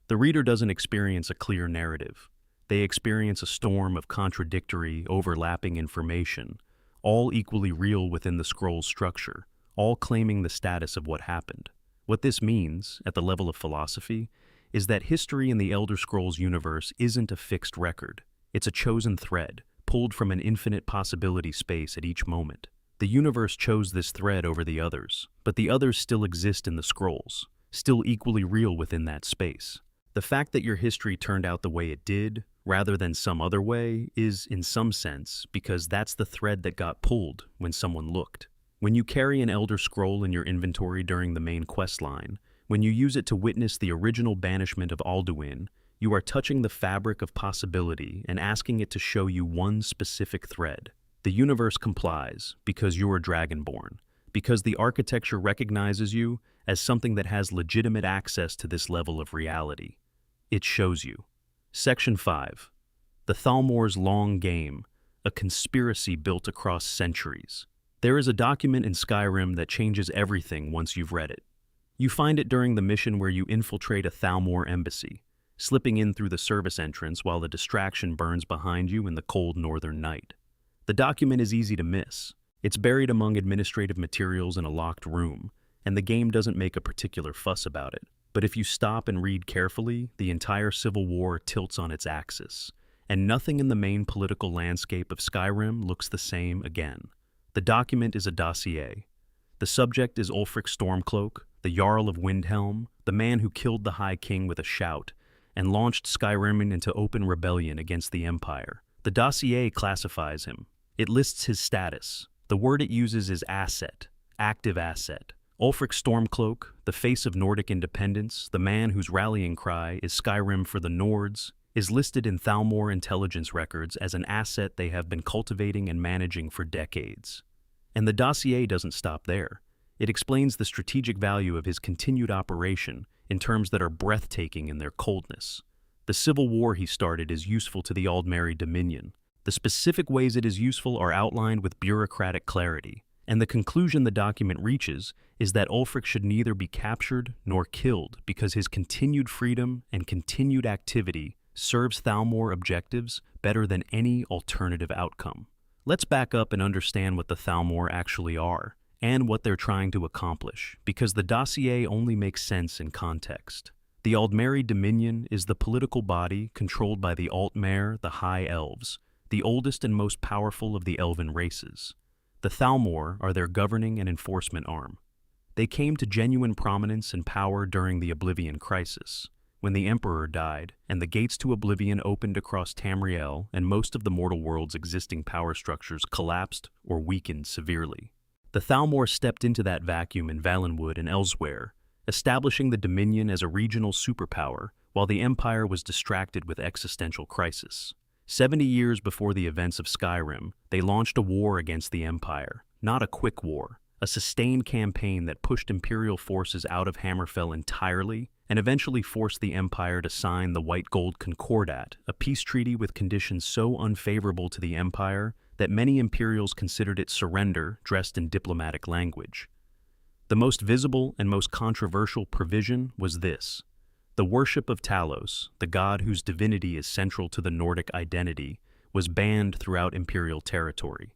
The reader doesn't experience a clear narrative. They experience a storm of contradictory, overlapping information, all equally real within the scroll's structure, all claiming the status of what happened. What this means, at the level of philosophy, is that history in the Elder Scrolls universe isn't a fixed record. It's a chosen thread, pulled from an infinite possibility space at each moment. The universe chose this thread over the others, but the others still exist in the scrolls, still equally real within that space. The fact that your history turned out the way it did, rather than some other way, is, in some sense, because that's the thread that got pulled when someone looked. When you carry an Elder Scroll in your inventory during the main quest line, When you use it to witness the original banishment of Alduin, you are touching the fabric of possibility and asking it to show you one specific thread. The universe complies because you're Dragonborn, because the architecture recognizes you as something that has legitimate access to this level of reality. It shows you. Section 5. The Thalmor's Long Game, a conspiracy built across centuries. There is a document in Skyrim that changes everything once you've read it. You find it during the mission where you infiltrate a Thalmor embassy, slipping in through the service entrance while the distraction burns behind you in the cold northern night. The document is easy to miss. It's buried among administrative materials in a locked room, and the game doesn't make a particular fuss about it. But if you stop and read carefully, the entire civil war tilts on its axis, and nothing in the main political landscape of Skyrim looks the same again. The document is a dossier. The subject is Ulfric Stormcloak, the Jarl of Windhelm, the man who killed the High King with a shout, and launched Skyrim into open rebellion against the Empire. The dossier classifies him. It lists his status. The word it uses is asset, active asset. Ulfric Stormcloak, the face of Nordic independence, the man whose rallying cry is Skyrim for the Nords, is listed in Thalmor intelligence records as an asset they have been cultivating and managing for decades. And the dossier doesn't stop there. It explains the strategic value of his continued operation in terms that are breathtaking in their coldness. The civil war he started is useful to the Aldmeri Dominion. The specific ways it is useful are outlined with bureaucratic clarity, and the conclusion the document reaches is that Ulfric should neither be captured nor killed because his continued freedom and continued activity serves Thalmor objectives better than any alternative outcome. Let's back up and understand what the Thalmor actually are and what they're trying to accomplish, because the dossier only makes sense in context. The Aldmeri Dominion is the political body controlled by the Altmer, the High Elves, the oldest and most powerful of the elven races. The Thalmor are their governing and enforcement arm. They came to genuine prominence and power during the Oblivion Crisis, when the Emperor died and the gates to Oblivion opened across Tamriel and most of the mortal world's existing power structures collapsed or weakened severely. The Thalmor stepped into that vacuum in Valenwood and elsewhere, establishing the Dominion as a regional superpower while the Empire was distracted with existential crisis. 70 years before the events of Skyrim, they launched a war against the Empire. Not a quick war, a sustained campaign that pushed Imperial forces out of Hammerfell entirely and eventually forced the Empire to sign the White Gold Concordat, a peace treaty with conditions so unfavorable to the Empire that many Imperials considered it surrender dressed in diplomatic language. The most visible and most controversial provision was this: the worship of Talos, the god whose divinity is central to the Nordic identity, was banned throughout Imperial territory.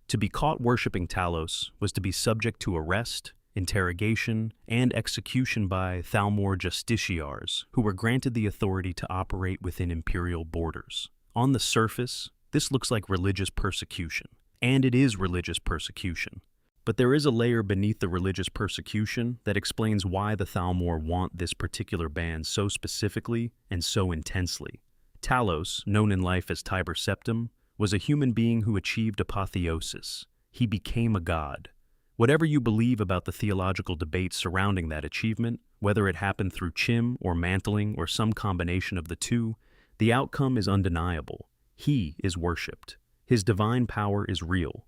To be caught worshipping Talos was to be subject to arrest, interrogation, and execution by Thalmor justiciars, who were granted the authority to operate within Imperial borders. On the surface, this looks like religious persecution, and it is religious persecution. But there is a layer beneath the religious persecution that explains why the Thalmor want this particular ban so specifically and so intensely. Talos, known in life as Tiber Septim, was a human being who achieved apotheosis. He became a god. Whatever you believe about the theological debates surrounding that achievement, whether it happened through chim or mantling or some combination of the two, the outcome is undeniable. He is worshipped. His divine power is real.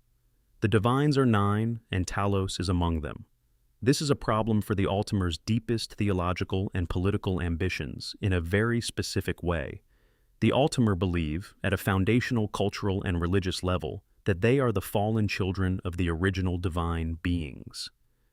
The divines are 9, and Talos is among them. This is a problem for the Altimer's deepest theological and political ambitions in a very specific way. The Altimer believe, at a foundational cultural and religious level, that they are the fallen children of the original divine beings.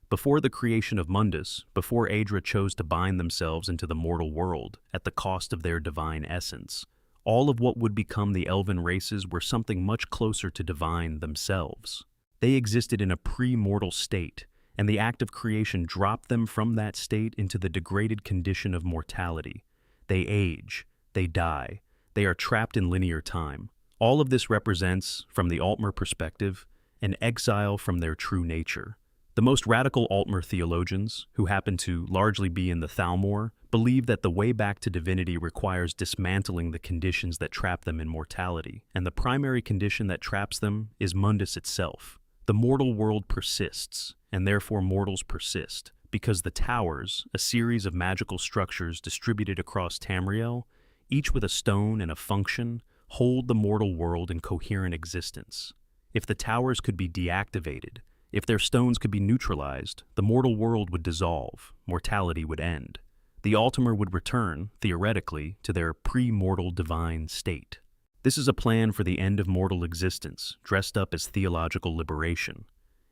Before the creation of Mundus, before Aedra chose to bind themselves into the mortal world at the cost of their divine essence, all of what would become the elven races were something much closer to divine themselves. They existed in a pre-mortal state, and the act of creation dropped them from that state into the degraded condition of mortality. They age, they die, they are trapped in linear time. All of this represents, from the Altmer perspective, an exile from their true nature. The most radical Altmer theologians, who happen to largely be in the Thalmor, believe that the way back to divinity requires dismantling the conditions that trap them in mortality, and the primary condition that traps them is Mundus itself. The mortal world persists, and therefore mortals persist, Because the towers, a series of magical structures distributed across Tamriel, each with a stone and a function, hold the mortal world in coherent existence. If the towers could be deactivated, if their stones could be neutralized, the mortal world would dissolve, mortality would end. The Altamir would return, theoretically, to their pre-mortal divine state. This is a plan for the end of mortal existence, dressed up as theological liberation.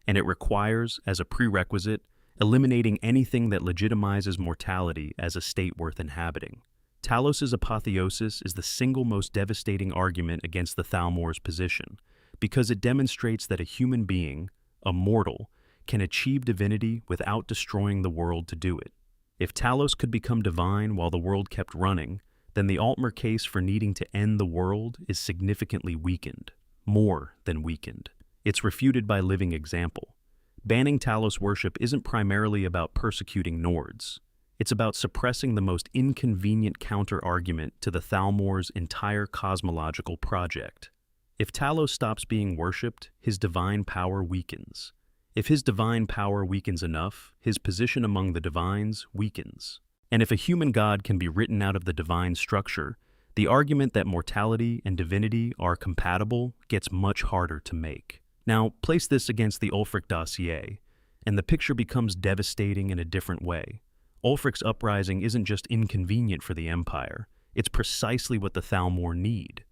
And it requires, as a prerequisite, eliminating anything that legitimizes mortality as a state worth inhabiting. Talos's apotheosis is the single most devastating argument against the Thalmor's position, because it demonstrates that a human being, a mortal, can achieve divinity without destroying the world to do it. If Talos could become divine while the world kept running, then the Altmer case for needing to end the world is significantly weakened, more than weakened. It's refuted by living example. Banning Talos worship isn't primarily about persecuting Nords. It's about suppressing the most inconvenient counter-argument to the Thalmor's entire cosmological project. If Talos stops being worshipped, his divine power weakens. If his divine power weakens enough, his position among the divines weakens. And if a human god can be written out of the divine structure, the argument that mortality and divinity are compatible gets much harder to make. Now, place this against the Ulfric dossier, and the picture becomes devastating in a different way. Ulfric's uprising isn't just inconvenient for the Empire, it's precisely what the Thalmor need.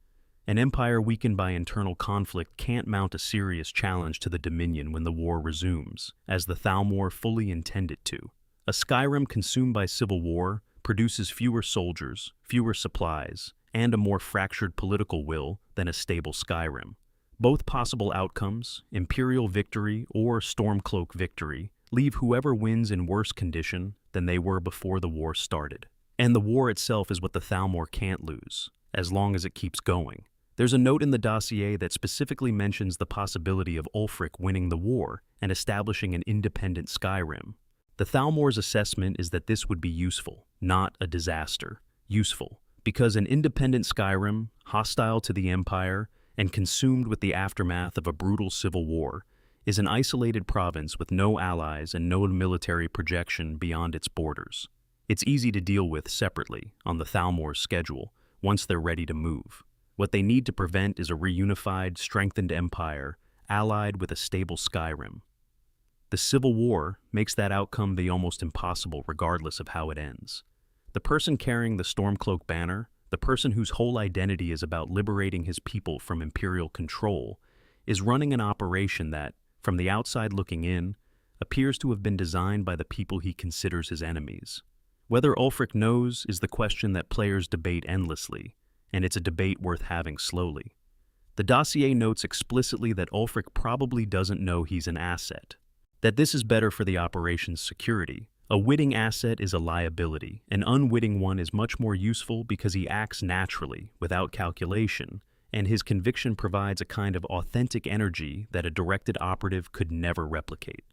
An empire weakened by internal conflict can't mount a serious challenge to the Dominion when the war resumes, as the Thalmor fully intend it to. A Skyrim consumed by civil war produces fewer soldiers, fewer supplies, and a more fractured political will than a stable Skyrim. Both possible outcomes, Imperial victory or Stormcloak victory, leave whoever wins in worse condition than they were before the war started. And the war itself is what the Thalmor can't lose, as long as it keeps going. There's a note in the dossier that specifically mentions the possibility of Ulfric winning the war and establishing an independent Skyrim. The Thalmor's assessment is that this would be useful, not a disaster. Useful, because an independent Skyrim, hostile to the Empire, and consumed with the aftermath of a brutal civil war, is an isolated province with no allies and no military projection beyond its borders. It's easy to deal with separately, on the Thalmor's schedule, once they're ready to move. What they need to prevent is a reunified, strengthened empire, allied with a stable Skyrim. The Civil War makes that outcome the almost impossible regardless of how it ends. The person carrying the Stormcloak banner, the person whose whole identity is about liberating his people from imperial control, is running an operation that, from the outside looking in, appears to have been designed by the people he considers his enemies. Whether Ulfric knows is the question that players debate endlessly, and it's a debate worth having slowly. The dossier notes explicitly that Ulfric probably doesn't know he's an asset, that this is better for the operation's security. A witting asset is a liability. An unwitting one is much more useful because he acts naturally, without calculation, and his conviction provides a kind of authentic energy that a directed operative could never replicate.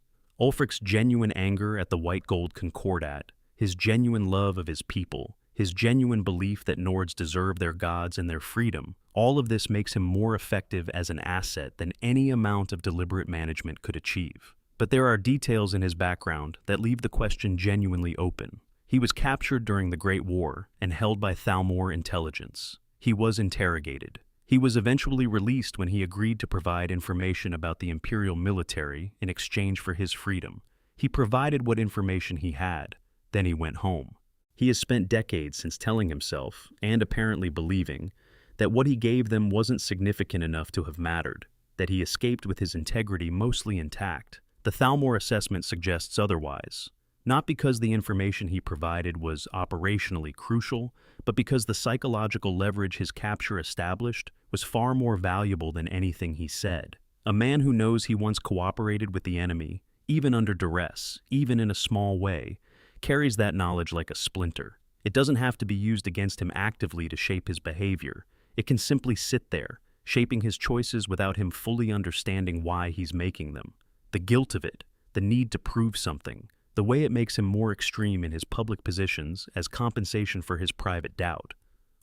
Ulfric's genuine anger at the White Gold Concordat, his genuine love of his people, his genuine belief that Nords deserve their gods and their freedom, all of this makes him more effective as an asset than any amount of deliberate management could achieve. But there are details in his background that leave the question genuinely open. He was captured during the Great War and held by Thalmor intelligence. He was interrogated. He was eventually released when he agreed to provide information about the Imperial military in exchange for his freedom. He provided what information he had, then he went home. He has spent decades since telling himself, and apparently believing, that what he gave them wasn't significant enough to have mattered, that he escaped with his integrity mostly intact. The Thalmor assessment suggests otherwise, not because the information he provided was operationally crucial, but because the psychological leverage his capture established was far more valuable than anything he said. A man who knows he once cooperated with the enemy, even under duress, even in a small way, carries that knowledge like a splinter. It doesn't have to be used against him actively to shape his behavior. It can simply sit there, shaping his choices without him fully understanding why he's making them. The guilt of it, the need to prove something, the way it makes him more extreme in his public positions as compensation for his private doubt.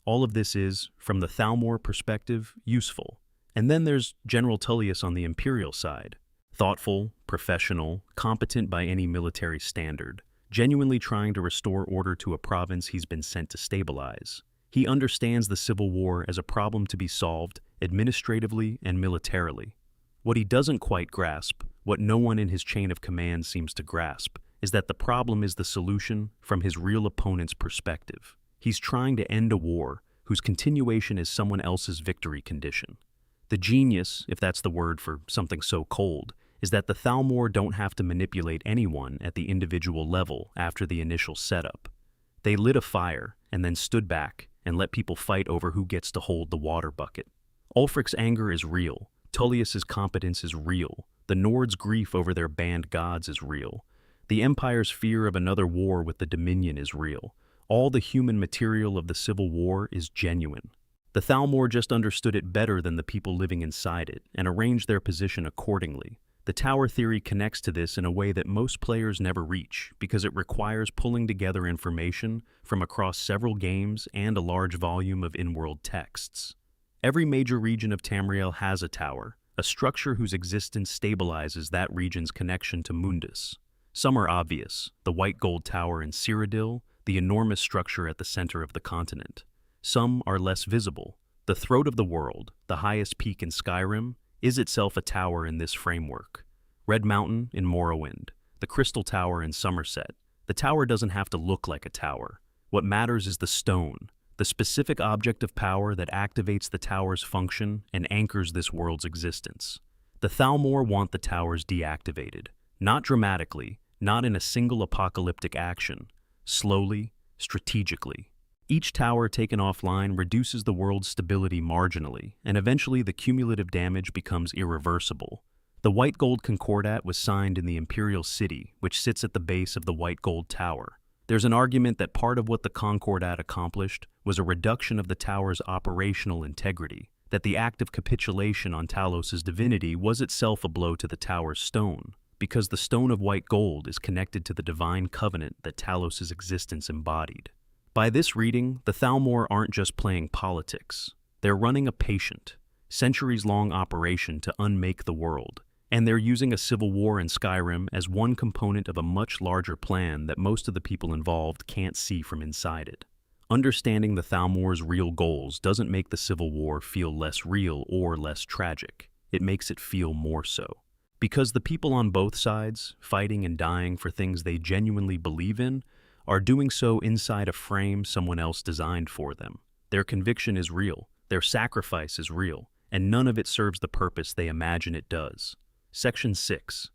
All of this is, from the Thalmor perspective, useful. And then there's General Tullius on the Imperial side. Thoughtful, professional, competent by any military standard, genuinely trying to restore order to a province he's been sent to stabilize. He understands the Civil War as a problem to be solved administratively and militarily. What he doesn't quite grasp, what no one in his chain of command seems to grasp, is that the problem is the solution from his real opponent's perspective. He's trying to end a war whose continuation is someone else's victory condition. The genius, if that's the word for something so cold, is that the Thalmor don't have to manipulate anyone at the individual level after the initial setup. They lit a fire and then stood back and let people fight over who gets to hold the water bucket. Ulfric's anger is real. Tullius's competence is real. The Nords' grief over their banned gods is real. The Empire's fear of another war with the Dominion is real. All the human material of the Civil War is genuine. The Thalmor just understood it better than the people living inside it and arranged their position accordingly. The tower theory connects to this in a way that most players never reach because it requires pulling together information from across several games and a large volume of in-world texts. Every major region of Tamriel has a tower, a structure whose existence stabilizes that region's connection to Mundus. Some are obvious: the white gold tower in Cyrodiil, the enormous structure at the center of the continent. Some are less visible. The Throat of the World, the highest peak in Skyrim, is itself a tower in this framework. Red Mountain in Morrowind, the Crystal Tower in Somerset. The tower doesn't have to look like a tower. What matters is the stone, the specific object of power that activates the tower's function and anchors this world's existence. The Thalmor want the towers deactivated, not dramatically, not in a single apocalyptic action, slowly, strategically. Each tower taken offline reduces the world's stability marginally, and eventually the cumulative damage becomes irreversible. The White Gold Concordat was signed in the Imperial City, which sits at the base of the White Gold Tower. There's an argument that part of what the Concordat accomplished was a reduction of the tower's operational integrity, that the act of capitulation on Talos's divinity was itself a blow to the tower's stone, because the Stone of White Gold is connected to the divine covenant that Talos's existence embodied. By this reading, the Thalmor aren't just playing politics. They're running a patient, centuries-long operation to unmake the world, and they're using a civil war in Skyrim as one component of a much larger plan that most of the people involved can't see from inside it. Understanding the Thalmor's real goals doesn't make the civil war feel less real or less tragic. It makes it feel more so. Because the people on both sides, fighting and dying for things they genuinely believe in, are doing so inside a frame someone else designed for them. Their conviction is real, their sacrifice is real, and none of it serves the purpose they imagine it does. Section 6.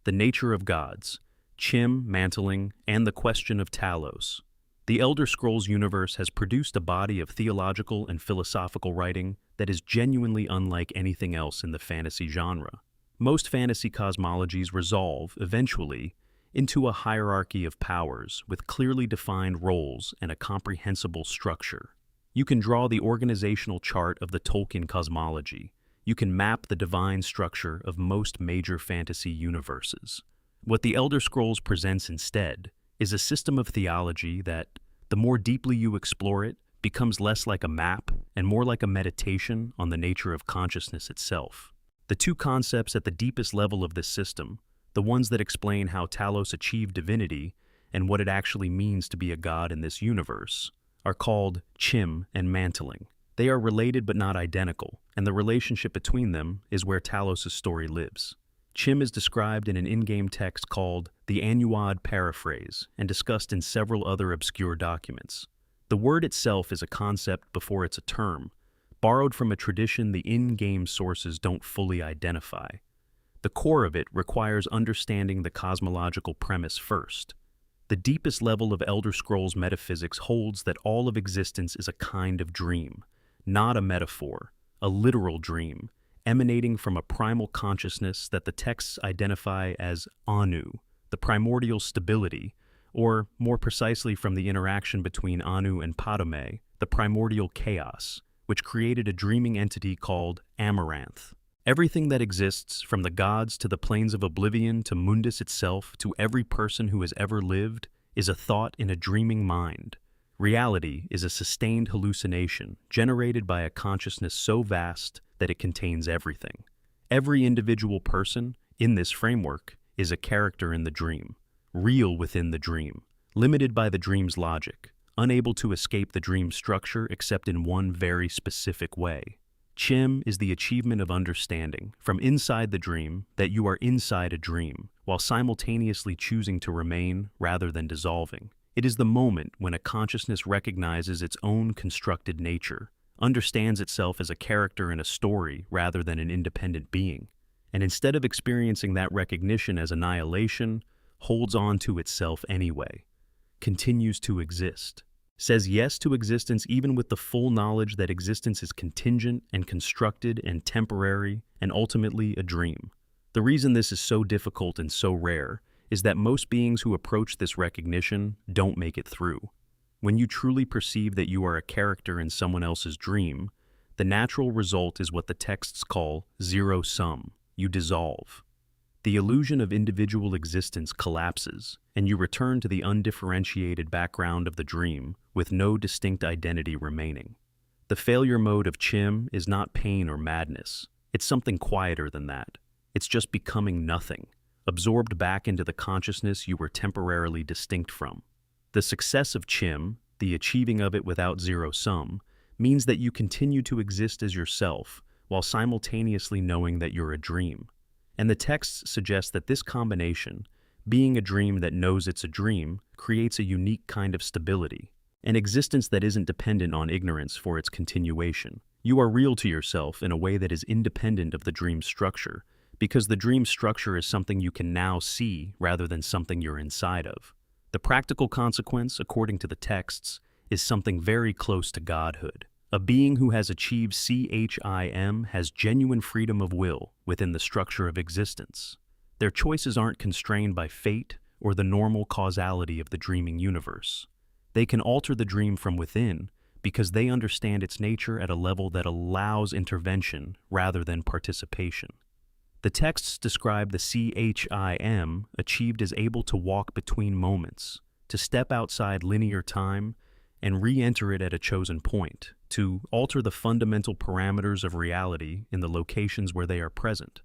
The Nature of Gods, Chim, Mantling, and the Question of Talos. The Elder Scrolls universe has produced a body of theological and philosophical writing that is genuinely unlike anything else in the fantasy genre. Most fantasy cosmologies resolve, eventually, into a hierarchy of powers with clearly defined roles and a comprehensible structure. You can draw the organizational chart of the Tolkien cosmology. You can map the divine structure of most major fantasy universes. What the Elder Scrolls presents instead is a system of theology that, the more deeply you explore it, becomes less like a map and more like a meditation on the nature of consciousness itself. The two concepts at the deepest level of this system, the ones that explain how Talos achieved divinity and what it actually means to be a god in this universe, are called Chim and Mantling. They are related but not identical, and the relationship between them is where Talos' story lives. Chim is described in an in-game text called the Annuad Paraphrase and discussed in several other obscure documents. The word itself is a concept before it's a term, borrowed from a tradition the in-game sources don't fully identify. The core of it requires understanding the cosmological premise first. The deepest level of Elder Scrolls metaphysics holds that all of existence is a kind of dream, not a metaphor, a literal dream, emanating from a primal consciousness that the texts identify as Anu, the primordial stability, or more precisely from the interaction between Anu and Padome, the primordial chaos, which created a dreaming entity called Amaranth. Everything that exists, from the gods to the plains of oblivion to Mundus itself to every person who has ever lived, is a thought in a dreaming mind. Reality is a sustained hallucination generated by a consciousness so vast that it contains everything. Every individual person in this framework, is a character in the dream, real within the dream, limited by the dream's logic, unable to escape the dream's structure except in one very specific way. Chim is the achievement of understanding, from inside the dream, that you are inside a dream, while simultaneously choosing to remain rather than dissolving. It is the moment when a consciousness recognizes its own constructed nature, understands itself as a character in a story rather than an independent being, and instead of experiencing that recognition as annihilation, holds on to itself anyway, continues to exist, says yes to existence even with the full knowledge that existence is contingent and constructed and temporary and ultimately a dream. The reason this is so difficult and so rare is that most beings who approach this recognition don't make it through. When you truly perceive that you are a character in someone else's dream, the natural result is what the texts call zero sum. You dissolve. The illusion of individual existence collapses, and you return to the undifferentiated background of the dream with no distinct identity remaining. The failure mode of Chim is not pain or madness. It's something quieter than that. It's just becoming nothing, absorbed back into the consciousness you were temporarily distinct from. The success of Chim, the achieving of it without zero sum, means that you continue to exist as yourself while simultaneously knowing that you're a dream. And the texts suggest that this combination, being a dream that knows it's a dream, creates a unique kind of stability, an existence that isn't dependent on ignorance for its continuation. You are real to yourself in a way that is independent of the dream's structure, because the dream structure is something you can now see rather than something you're inside of. The practical consequence, according to the texts, is something very close to godhood. A being who has achieved CHIM has genuine freedom of will within the structure of existence. Their choices aren't constrained by fate or the normal causality of the dreaming universe. They can alter the dream from within because they understand its nature at a level that allows intervention rather than participation. The texts describe the CHIM achieved as able to walk between moments, to step outside linear time and re-enter it at a chosen point, to alter the fundamental parameters of reality in the locations where they are present.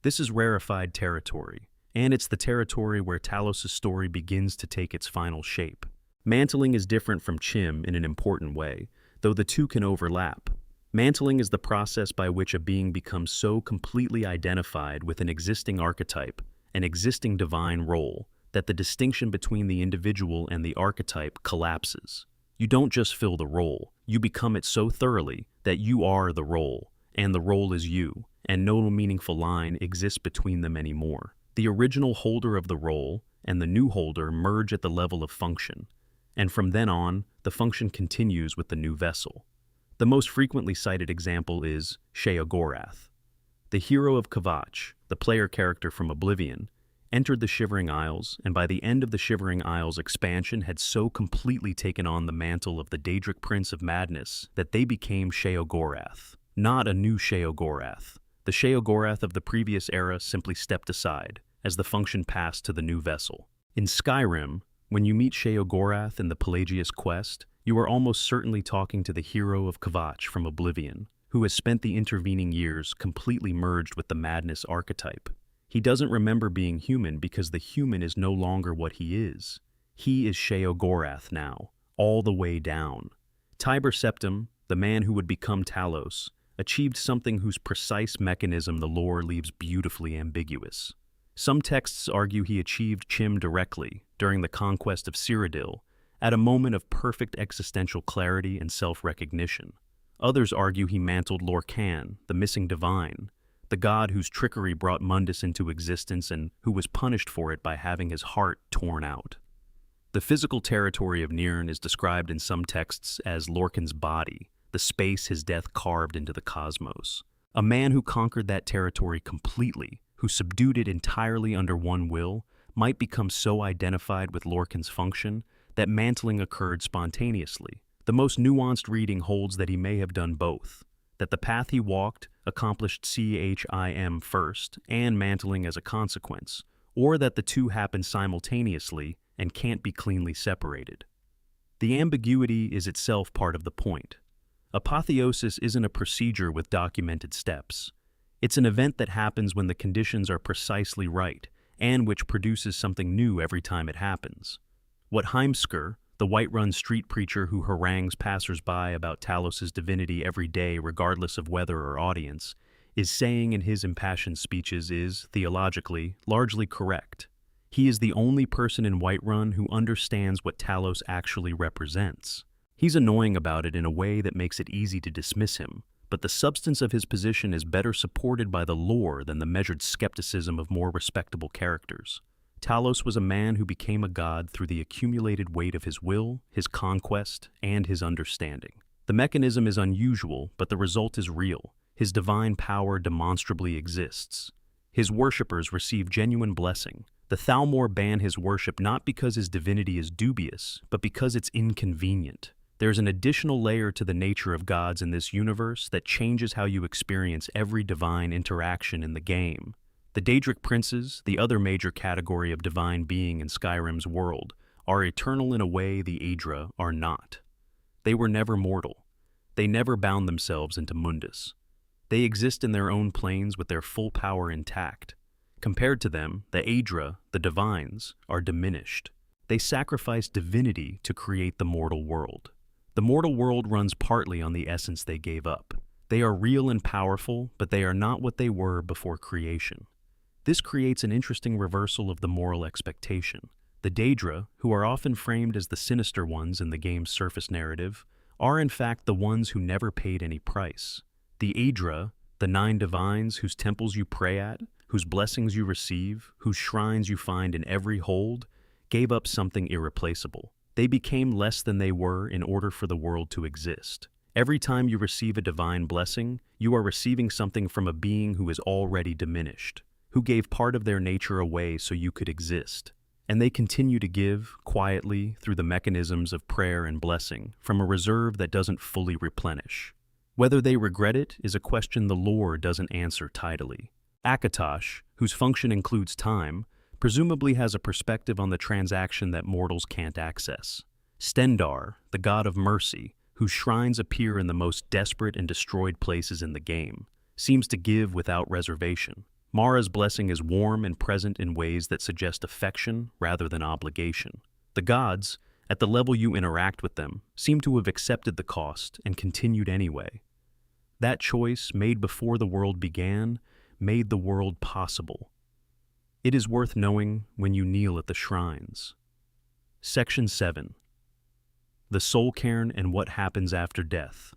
This is rarefied territory, and it's the territory where Talos' story begins to take its final shape. Mantling is different from Chim in an important way, though the two can overlap. Mantling is the process by which a being becomes so completely identified with an existing archetype, an existing divine role, that the distinction between the individual and the archetype collapses. You don't just fill the role, you become it so thoroughly that you are the role, and the role is you, and no meaningful line exists between them anymore. The original holder of the role and the new holder merge at the level of function, and from then on, the function continues with the new vessel. The most frequently cited example is Sheogorath. The hero of Kvatch, the player character from Oblivion, entered the Shivering Isles, and by the end of the Shivering Isles expansion had so completely taken on the mantle of the Daedric Prince of Madness that they became Sheogorath. Not a new Sheogorath. The Sheogorath of the previous era simply stepped aside, as the function passed to the new vessel. In Skyrim, when you meet Sheogorath in the Pelagius quest, you are almost certainly talking to the hero of Kvatch from Oblivion, who has spent the intervening years completely merged with the Madness archetype. He doesn't remember being human because the human is no longer what he is. He is Sheogorath now, all the way down. Tiber Septim, the man who would become Talos, achieved something whose precise mechanism the lore leaves beautifully ambiguous. Some texts argue he achieved Chim directly, during the conquest of Cyrodiil, at a moment of perfect existential clarity and self-recognition. Others argue he mantled Lorcan, the missing divine, the god whose trickery brought Mundus into existence and who was punished for it by having his heart torn out. The physical territory of Nirn is described in some texts as Lorcan's body, the space his death carved into the cosmos. A man who conquered that territory completely, who subdued it entirely under one will, might become so identified with Lorcan's function that mantling occurred spontaneously. The most nuanced reading holds that he may have done both, that the path he walked accomplished CHIM first and mantling as a consequence, or that the two happen simultaneously and can't be cleanly separated. The ambiguity is itself part of the point. Apotheosis isn't a procedure with documented steps. It's an event that happens when the conditions are precisely right, and which produces something new every time it happens. What Heimskr, the Whiterun street preacher who harangues passers-by about Talos's divinity every day regardless of weather or audience, is saying in his impassioned speeches is, theologically, largely correct. He is the only person in Whiterun who understands what Talos actually represents. He's annoying about it in a way that makes it easy to dismiss him, but the substance of his position is better supported by the lore than the measured skepticism of more respectable characters. Talos was a man who became a god through the accumulated weight of his will, his conquest, and his understanding. The mechanism is unusual, but the result is real. His divine power demonstrably exists. His worshippers receive genuine blessing. The Thalmor ban his worship not because his divinity is dubious, but because it's inconvenient. There's an additional layer to the nature of gods in this universe that changes how you experience every divine interaction in the game. The Daedric princes, the other major category of divine being in Skyrim's world, are eternal in a way the Aedra are not. They were never mortal. They never bound themselves into Mundus. They exist in their own planes with their full power intact. Compared to them, the Aedra, the divines, are diminished. They sacrifice divinity to create the mortal world. The mortal world runs partly on the essence they gave up. They are real and powerful, but they are not what they were before creation. This creates an interesting reversal of the moral expectation. The Daedra, who are often framed as the sinister ones in the game's surface narrative, are in fact the ones who never paid any price. The Aedra, the 9 divines whose temples you pray at, whose blessings you receive, whose shrines you find in every hold, gave up something irreplaceable. They became less than they were in order for the world to exist. Every time you receive a divine blessing, you are receiving something from a being who is already diminished, who gave part of their nature away so you could exist. And they continue to give, quietly, through the mechanisms of prayer and blessing, from a reserve that doesn't fully replenish. Whether they regret it is a question the lore doesn't answer tidily. Akatosh, whose function includes time, presumably has a perspective on the transaction that mortals can't access. Stendar, the god of mercy, whose shrines appear in the most desperate and destroyed places in the game, seems to give without reservation. Mara's blessing is warm and present in ways that suggest affection rather than obligation. The gods, at the level you interact with them, seem to have accepted the cost and continued anyway. That choice, made before the world began, made the world possible. It is worth knowing when you kneel at the shrines. Section 7. The Soul Cairn and what happens after death.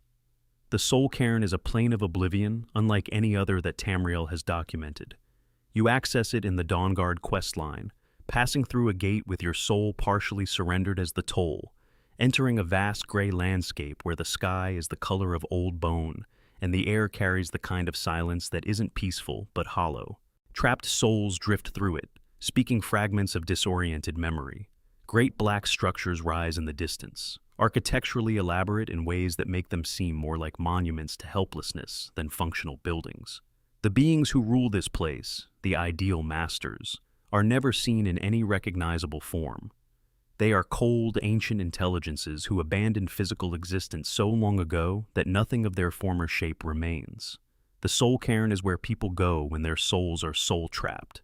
The Soul Cairn is a plane of oblivion, unlike any other that Tamriel has documented. You access it in the Dawnguard questline, passing through a gate with your soul partially surrendered as the toll, entering a vast gray landscape where the sky is the color of old bone, and the air carries the kind of silence that isn't peaceful but hollow. Trapped souls drift through it, speaking fragments of disoriented memory. Great black structures rise in the distance, architecturally elaborate in ways that make them seem more like monuments to helplessness than functional buildings. The beings who rule this place, the ideal masters, are never seen in any recognizable form. They are cold, ancient intelligences who abandoned physical existence so long ago that nothing of their former shape remains. The Soul Cairn is where people go when their souls are soul-trapped.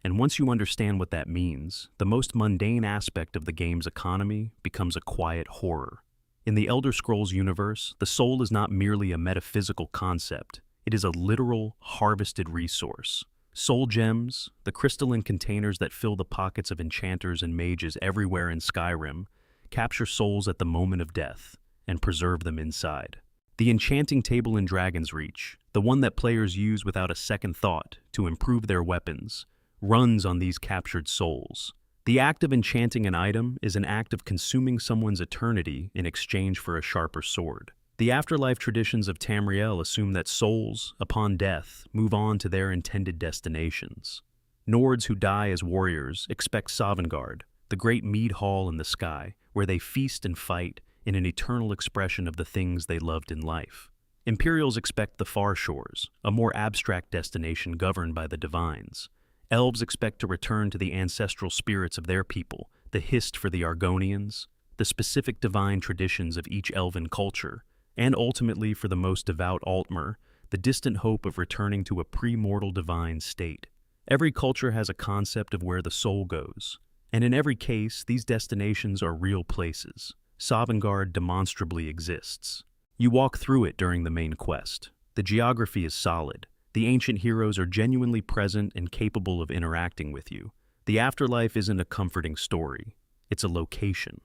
And once you understand what that means, the most mundane aspect of the game's economy becomes a quiet horror. In the Elder Scrolls universe, the soul is not merely a metaphysical concept, it is a literal, harvested resource. Soul gems, the crystalline containers that fill the pockets of enchanters and mages everywhere in Skyrim, capture souls at the moment of death and preserve them inside. The enchanting table in Dragon's Reach, the one that players use without a second thought to improve their weapons, runs on these captured souls. The act of enchanting an item is an act of consuming someone's eternity in exchange for a sharper sword. The afterlife traditions of Tamriel assume that souls, upon death, move on to their intended destinations. Nords who die as warriors expect Sovngarde, the great mead hall in the sky, where they feast and fight in an eternal expression of the things they loved in life. Imperials expect the Far Shores, a more abstract destination governed by the divines. Elves expect to return to the ancestral spirits of their people, the Hist for the Argonians, the specific divine traditions of each elven culture, and ultimately for the most devout Altmer, the distant hope of returning to a pre-mortal divine state. Every culture has a concept of where the soul goes, and in every case, these destinations are real places. Sovngarde demonstrably exists. You walk through it during the main quest. The geography is solid. The ancient heroes are genuinely present and capable of interacting with you. The afterlife isn't a comforting story. It's a location.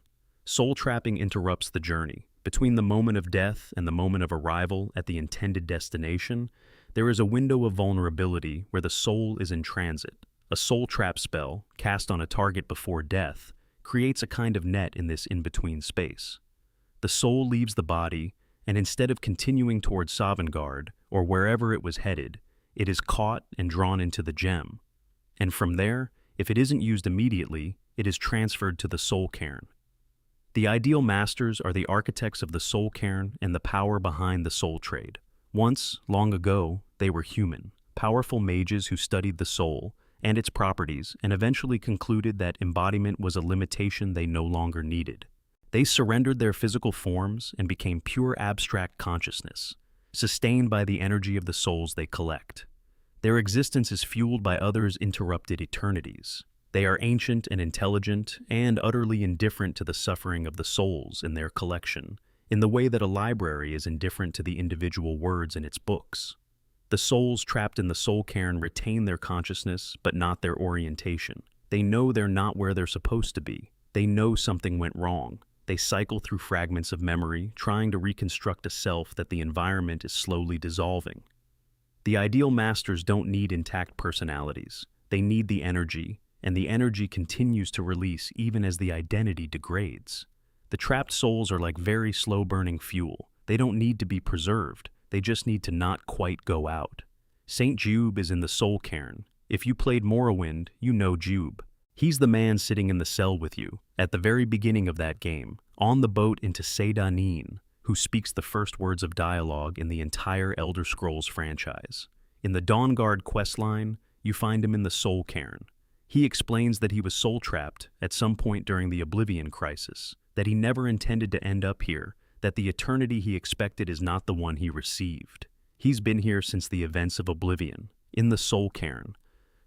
Soul trapping interrupts the journey. Between the moment of death and the moment of arrival at the intended destination, there is a window of vulnerability where the soul is in transit. A soul trap spell, cast on a target before death, creates a kind of net in this in-between space. The soul leaves the body, and instead of continuing towards Sovngarde, or wherever it was headed, it is caught and drawn into the gem. And from there, if it isn't used immediately, it is transferred to the soul cairn. The ideal masters are the architects of the soul cairn and the power behind the soul trade. Once, long ago, they were human, powerful mages who studied the soul and its properties and eventually concluded that embodiment was a limitation they no longer needed. They surrendered their physical forms and became pure abstract consciousness, sustained by the energy of the souls they collect. Their existence is fueled by others' interrupted eternities. They are ancient and intelligent and utterly indifferent to the suffering of the souls in their collection, in the way that a library is indifferent to the individual words in its books. The souls trapped in the soul cairn retain their consciousness, but not their orientation. They know they're not where they're supposed to be. They know something went wrong. They cycle through fragments of memory, trying to reconstruct a self that the environment is slowly dissolving. The ideal masters don't need intact personalities. They need the energy, and the energy continues to release even as the identity degrades. The trapped souls are like very slow-burning fuel. They don't need to be preserved. They just need to not quite go out. Saint Jube is in the soul cairn. If you played Morrowind, you know Jube. He's the man sitting in the cell with you, at the very beginning of that game, on the boat into Seyda-Neen, who speaks the first words of dialogue in the entire Elder Scrolls franchise. In the Dawnguard questline, you find him in the soul cairn. He explains that he was soul-trapped at some point during the Oblivion Crisis, that he never intended to end up here, that the eternity he expected is not the one he received. He's been here since the events of Oblivion, in the soul cairn,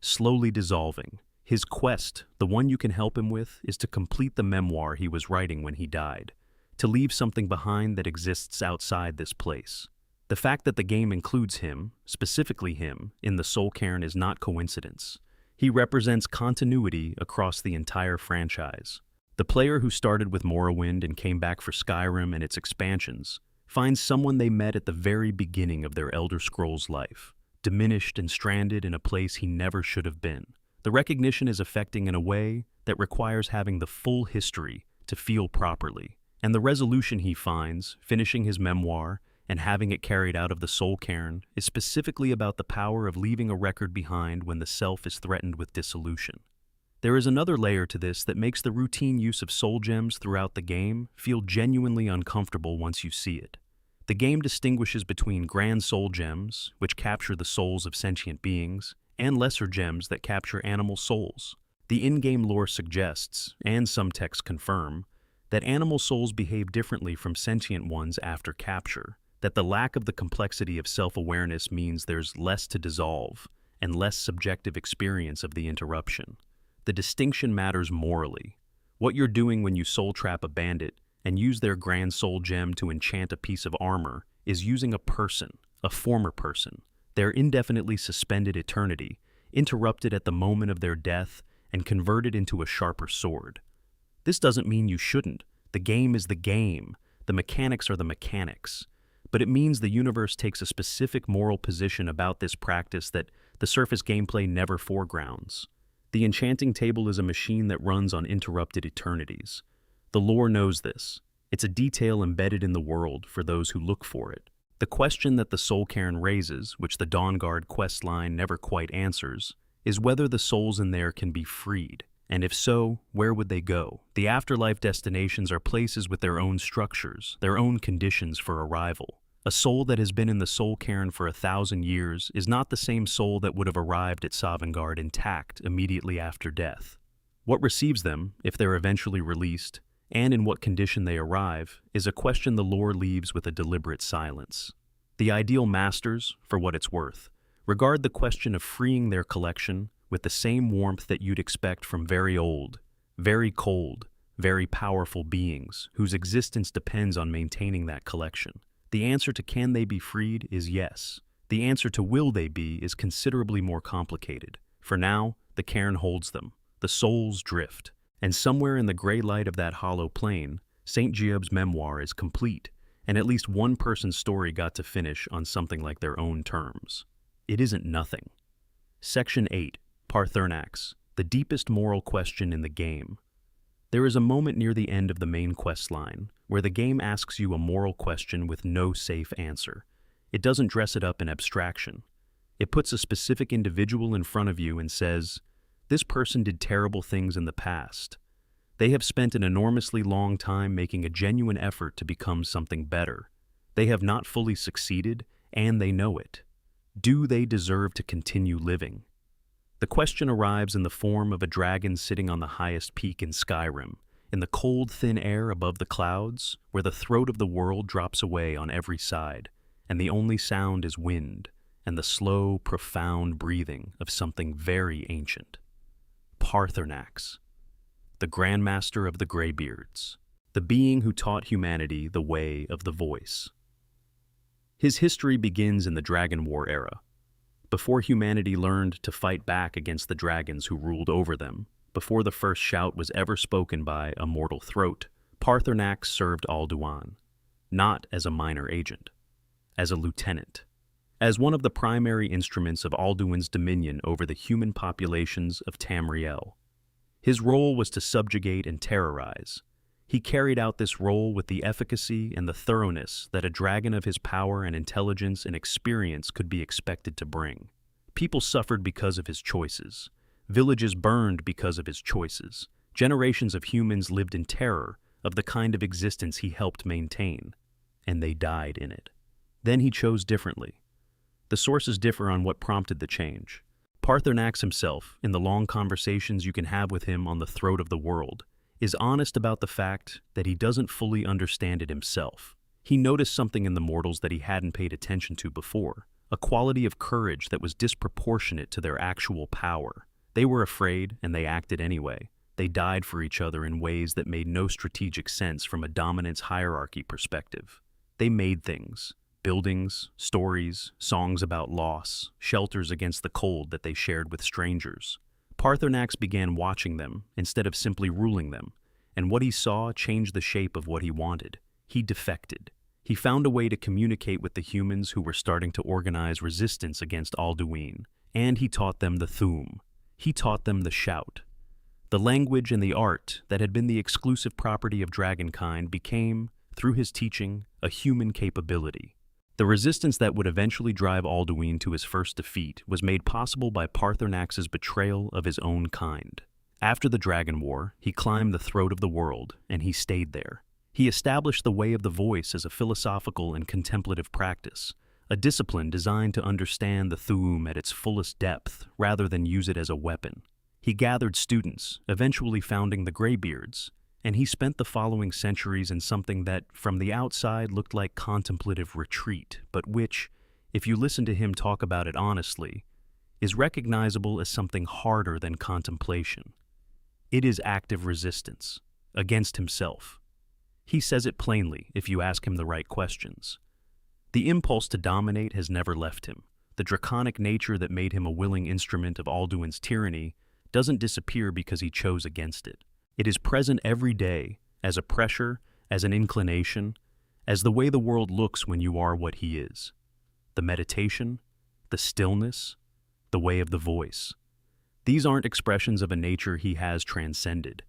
slowly dissolving. His quest, the one you can help him with, is to complete the memoir he was writing when he died, to leave something behind that exists outside this place. The fact that the game includes him, specifically him, in the soul cairn is not coincidence. He represents continuity across the entire franchise. The player who started with Morrowind and came back for Skyrim and its expansions finds someone they met at the very beginning of their Elder Scrolls life, diminished and stranded in a place he never should have been. The recognition is affecting in a way that requires having the full history to feel properly, and the resolution he finds, finishing his memoir and having it carried out of the soul cairn, is specifically about the power of leaving a record behind when the self is threatened with dissolution. There is another layer to this that makes the routine use of soul gems throughout the game feel genuinely uncomfortable once you see it. The game distinguishes between grand soul gems, which capture the souls of sentient beings, and lesser gems that capture animal souls. The in-game lore suggests, and some texts confirm, that animal souls behave differently from sentient ones after capture, that the lack of the complexity of self-awareness means there's less to dissolve and less subjective experience of the interruption. The distinction matters morally. What you're doing when you soul trap a bandit and use their grand soul gem to enchant a piece of armor is using a person, a former person, their indefinitely suspended eternity, interrupted at the moment of their death and converted into a sharper sword. This doesn't mean you shouldn't. The game is the game. The mechanics are the mechanics. But it means the universe takes a specific moral position about this practice that the surface gameplay never foregrounds. The enchanting table is a machine that runs on interrupted eternities. The lore knows this. It's a detail embedded in the world for those who look for it. The question that the soul cairn raises, which the Dawnguard questline never quite answers, is whether the souls in there can be freed. And if so, where would they go? The afterlife destinations are places with their own structures, their own conditions for arrival. A soul that has been in the soul cairn for 1,000 years is not the same soul that would have arrived at Sovngarde intact immediately after death. What receives them, if they're eventually released, and in what condition they arrive, is a question the lore leaves with a deliberate silence. The ideal masters, for what it's worth, regard the question of freeing their collection with the same warmth that you'd expect from very old, very cold, very powerful beings whose existence depends on maintaining that collection. The answer to can they be freed is yes. The answer to will they be is considerably more complicated. For now, the cairn holds them. The souls drift. And somewhere in the gray light of that hollow plain, St. Giob's memoir is complete, and at least one person's story got to finish on something like their own terms. It isn't nothing. Section 8, Parthernax, the deepest moral question in the game. There is a moment near the end of the main quest line where the game asks you a moral question with no safe answer. It doesn't dress it up in abstraction. It puts a specific individual in front of you and says, this person did terrible things in the past. They have spent an enormously long time making a genuine effort to become something better. They have not fully succeeded, and they know it. Do they deserve to continue living? The question arrives in the form of a dragon sitting on the highest peak in Skyrim, in the cold, thin air above the clouds, where the throat of the world drops away on every side, and the only sound is wind and the slow, profound breathing of something very ancient. Parthernax, the Grandmaster of the Greybeards, the being who taught humanity the way of the voice. His history begins in the Dragon War era, before humanity learned to fight back against the dragons who ruled over them. Before the first shout was ever spoken by a mortal throat, Parthernax served Alduin, not as a minor agent, as a lieutenant, as one of the primary instruments of Alduin's dominion over the human populations of Tamriel. His role was to subjugate and terrorize. He carried out this role with the efficacy and the thoroughness that a dragon of his power and intelligence and experience could be expected to bring. People suffered because of his choices. Villages burned because of his choices. Generations of humans lived in terror of the kind of existence he helped maintain, and they died in it. Then he chose differently. The sources differ on what prompted the change. Parthernax himself, in the long conversations you can have with him on the throat of the world, is honest about the fact that he doesn't fully understand it himself. He noticed something in the mortals that he hadn't paid attention to before, a quality of courage that was disproportionate to their actual power. They were afraid, and they acted anyway. They died for each other in ways that made no strategic sense from a dominance hierarchy perspective. They made things, buildings, stories, songs about loss, shelters against the cold that they shared with strangers. Parthernax began watching them instead of simply ruling them, and what he saw changed the shape of what he wanted. He defected. He found a way to communicate with the humans who were starting to organize resistance against Alduin, and he taught them the Thu'um. He taught them the shout. The language and the art that had been the exclusive property of dragonkind became, through his teaching, a human capability. The resistance that would eventually drive Alduin to his first defeat was made possible by Parthernax's betrayal of his own kind. After the Dragon War, he climbed the throat of the world, and he stayed there. He established the way of the voice as a philosophical and contemplative practice, a discipline designed to understand the Thu'um at its fullest depth rather than use it as a weapon. He gathered students, eventually founding the Greybeards, and he spent the following centuries in something that, from the outside, looked like contemplative retreat, but which, if you listen to him talk about it honestly, is recognizable as something harder than contemplation. It is active resistance, against himself. He says it plainly if you ask him the right questions. The impulse to dominate has never left him. The draconic nature that made him a willing instrument of Alduin's tyranny doesn't disappear because he chose against it. It is present every day, as a pressure, as an inclination, as the way the world looks when you are what he is. The meditation, the stillness, the way of the voice. These aren't expressions of a nature he has transcended.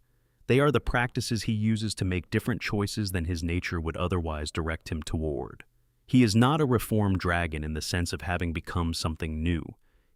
They are the practices he uses to make different choices than his nature would otherwise direct him toward. He is not a reformed dragon in the sense of having become something new.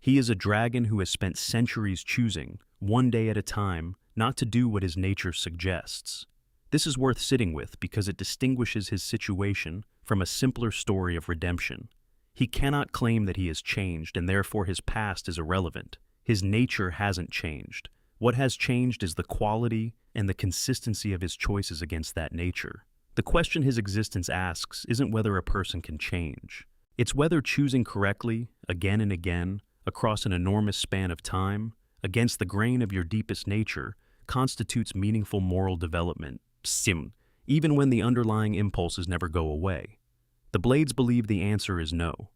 He is a dragon who has spent centuries choosing, one day at a time, not to do what his nature suggests. This is worth sitting with because it distinguishes his situation from a simpler story of redemption. He cannot claim that he has changed and therefore his past is irrelevant. His nature hasn't changed. What has changed is the quality and the consistency of his choices against that nature. The question his existence asks isn't whether a person can change. It's whether choosing correctly, again and again, across an enormous span of time, against the grain of your deepest nature, constitutes meaningful moral development, even when the underlying impulses never go away. The Blades believe the answer is no.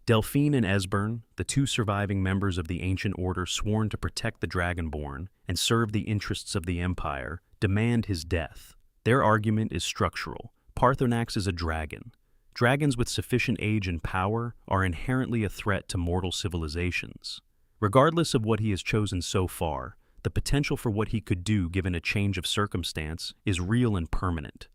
Delphine and Esbern, the two surviving members of the ancient order sworn to protect the Dragonborn and serve the interests of the Empire, demand his death. Their argument is structural. Paarthurnax is a dragon. Dragons with sufficient age and power are inherently a threat to mortal civilizations. Regardless of what he has chosen so far, the potential for what he could do given a change of circumstance is real and permanent.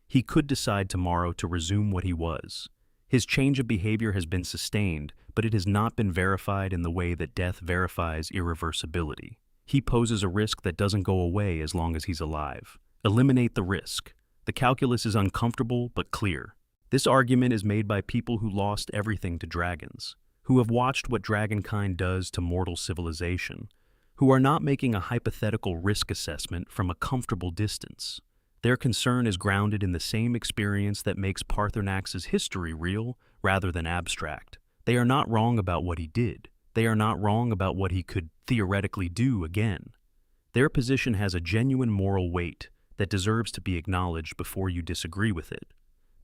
He could decide tomorrow to resume what he was. His change of behavior has been sustained, but it has not been verified in the way that death verifies irreversibility. He poses a risk that doesn't go away as long as he's alive. Eliminate the risk. The calculus is uncomfortable but clear. This argument is made by people who lost everything to dragons, who have watched what dragonkind does to mortal civilization, who are not making a hypothetical risk assessment from a comfortable distance. Their concern is grounded in the same experience that makes Paarthurnax's history real rather than abstract. They are not wrong about what he did. They are not wrong about what he could theoretically do again. Their position has a genuine moral weight that deserves to be acknowledged before you disagree with it.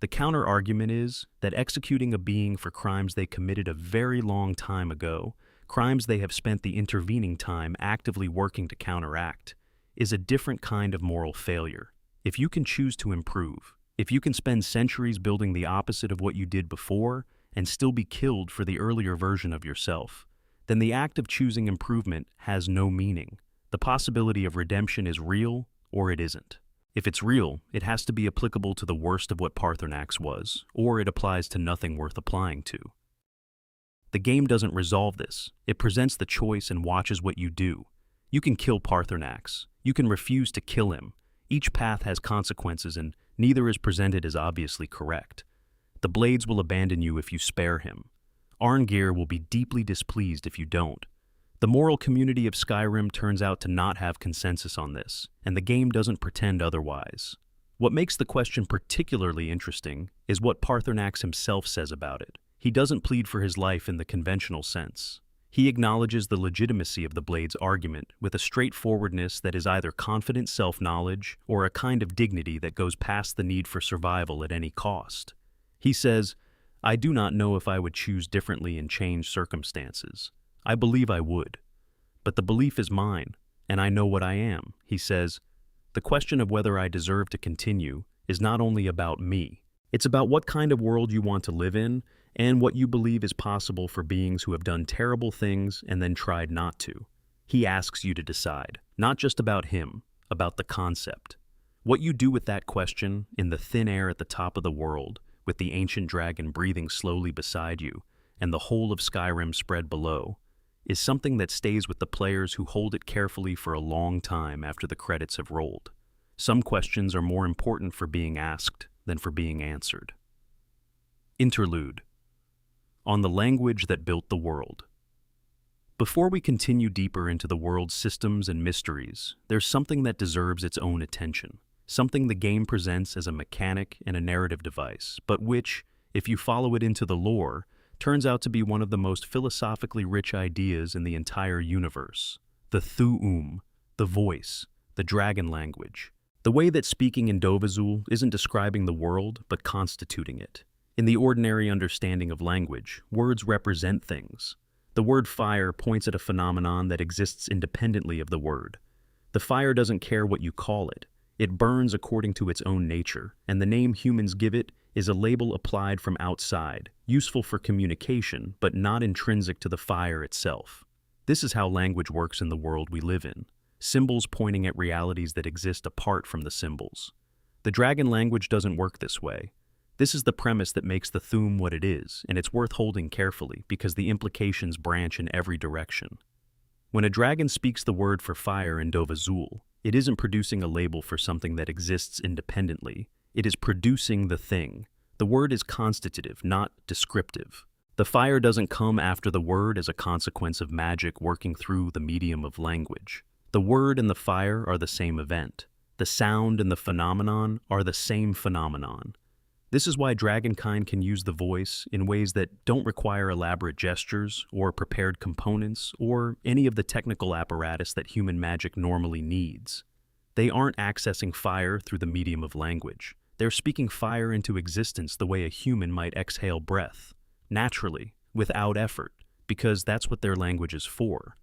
The counter-argument is that executing a being for crimes they committed a very long time ago, crimes they have spent the intervening time actively working to counteract, is a different kind of moral failure. If you can choose to improve, if you can spend centuries building the opposite of what you did before and still be killed for the earlier version of yourself, then the act of choosing improvement has no meaning. The possibility of redemption is real or it isn't. If it's real, it has to be applicable to the worst of what Paarthurnax was, or it applies to nothing worth applying to. The game doesn't resolve this. It presents the choice and watches what you do. You can kill Paarthurnax. You can refuse to kill him. Each path has consequences and neither is presented as obviously correct. The Blades will abandon you if you spare him. Arngeir will be deeply displeased if you don't. The moral community of Skyrim turns out to not have consensus on this, and the game doesn't pretend otherwise. What makes the question particularly interesting is what Paarthurnax himself says about it. He doesn't plead for his life in the conventional sense. He acknowledges the legitimacy of the Blades' argument with a straightforwardness that is either confident self-knowledge or a kind of dignity that goes past the need for survival at any cost. He says, "I do not know if I would choose differently in changed circumstances. I believe I would. But the belief is mine, and I know what I am." He says, "The question of whether I deserve to continue is not only about me. It's about what kind of world you want to live in and what you believe is possible for beings who have done terrible things and then tried not to." He asks you to decide, not just about him, about the concept. What you do with that question, in the thin air at the top of the world, with the ancient dragon breathing slowly beside you, and the whole of Skyrim spread below, is something that stays with the players who hold it carefully for a long time after the credits have rolled. Some questions are more important for being asked than for being answered. Interlude. On the language that built the world. Before we continue deeper into the world's systems and mysteries, there's something that deserves its own attention. Something the game presents as a mechanic and a narrative device, but which, if you follow it into the lore, turns out to be one of the most philosophically rich ideas in the entire universe. The Thu'um, the voice, the dragon language. The way that speaking in Dovazul isn't describing the world, but constituting it. In the ordinary understanding of language, words represent things. The word fire points at a phenomenon that exists independently of the word. The fire doesn't care what you call it. It burns according to its own nature, and the name humans give it is a label applied from outside, useful for communication, but not intrinsic to the fire itself. This is how language works in the world we live in. Symbols pointing at realities that exist apart from the symbols. The dragon language doesn't work this way. This is the premise that makes the Thu'um what it is, and it's worth holding carefully because the implications branch in every direction. When a dragon speaks the word for fire in Dovazul, it isn't producing a label for something that exists independently. It is producing the thing. The word is constitutive, not descriptive. The fire doesn't come after the word as a consequence of magic working through the medium of language. The word and the fire are the same event. The sound and the phenomenon are the same phenomenon. This is why dragonkind can use the voice in ways that don't require elaborate gestures or prepared components or any of the technical apparatus that human magic normally needs. They aren't accessing fire through the medium of language. They're speaking fire into existence the way a human might exhale breath, naturally, without effort, because that's what their language is for.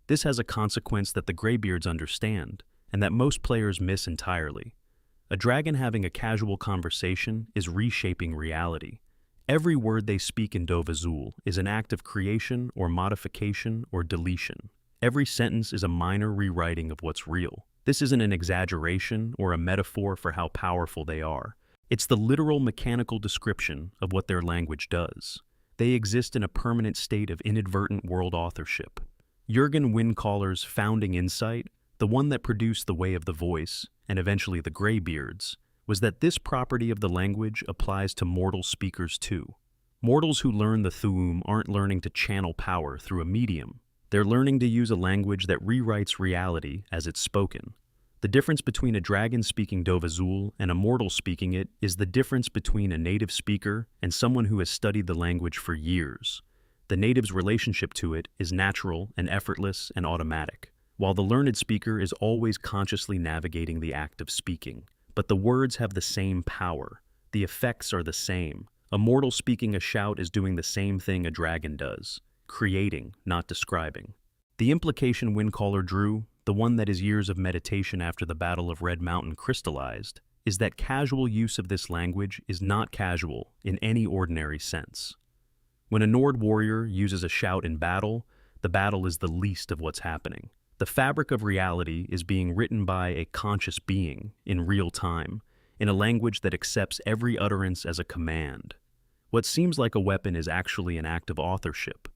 This has a consequence that the Greybeards understand, and that most players miss entirely. A dragon having a casual conversation is reshaping reality. Every word they speak in Dovazul is an act of creation or modification or deletion. Every sentence is a minor rewriting of what's real. This isn't an exaggeration or a metaphor for how powerful they are. It's the literal mechanical description of what their language does. They exist in a permanent state of inadvertent world authorship. Jürgen Windcaller's founding insight, the one that produced the Way of the Voice, and eventually the Greybeards, was that this property of the language applies to mortal speakers too. Mortals who learn the Thu'um aren't learning to channel power through a medium. They're learning to use a language that rewrites reality as it's spoken. The difference between a dragon speaking Dovazul and a mortal speaking it is the difference between a native speaker and someone who has studied the language for years. The native's relationship to it is natural and effortless and automatic, while the learned speaker is always consciously navigating the act of speaking. But the words have the same power. The effects are the same. A mortal speaking a shout is doing the same thing a dragon does, creating, not describing. The implication Windcaller drew, the one that his years of meditation after the Battle of Red Mountain crystallized, is that casual use of this language is not casual in any ordinary sense. When a Nord warrior uses a shout in battle, the battle is the least of what's happening. The fabric of reality is being written by a conscious being in real time, in a language that accepts every utterance as a command. What seems like a weapon is actually an act of authorship.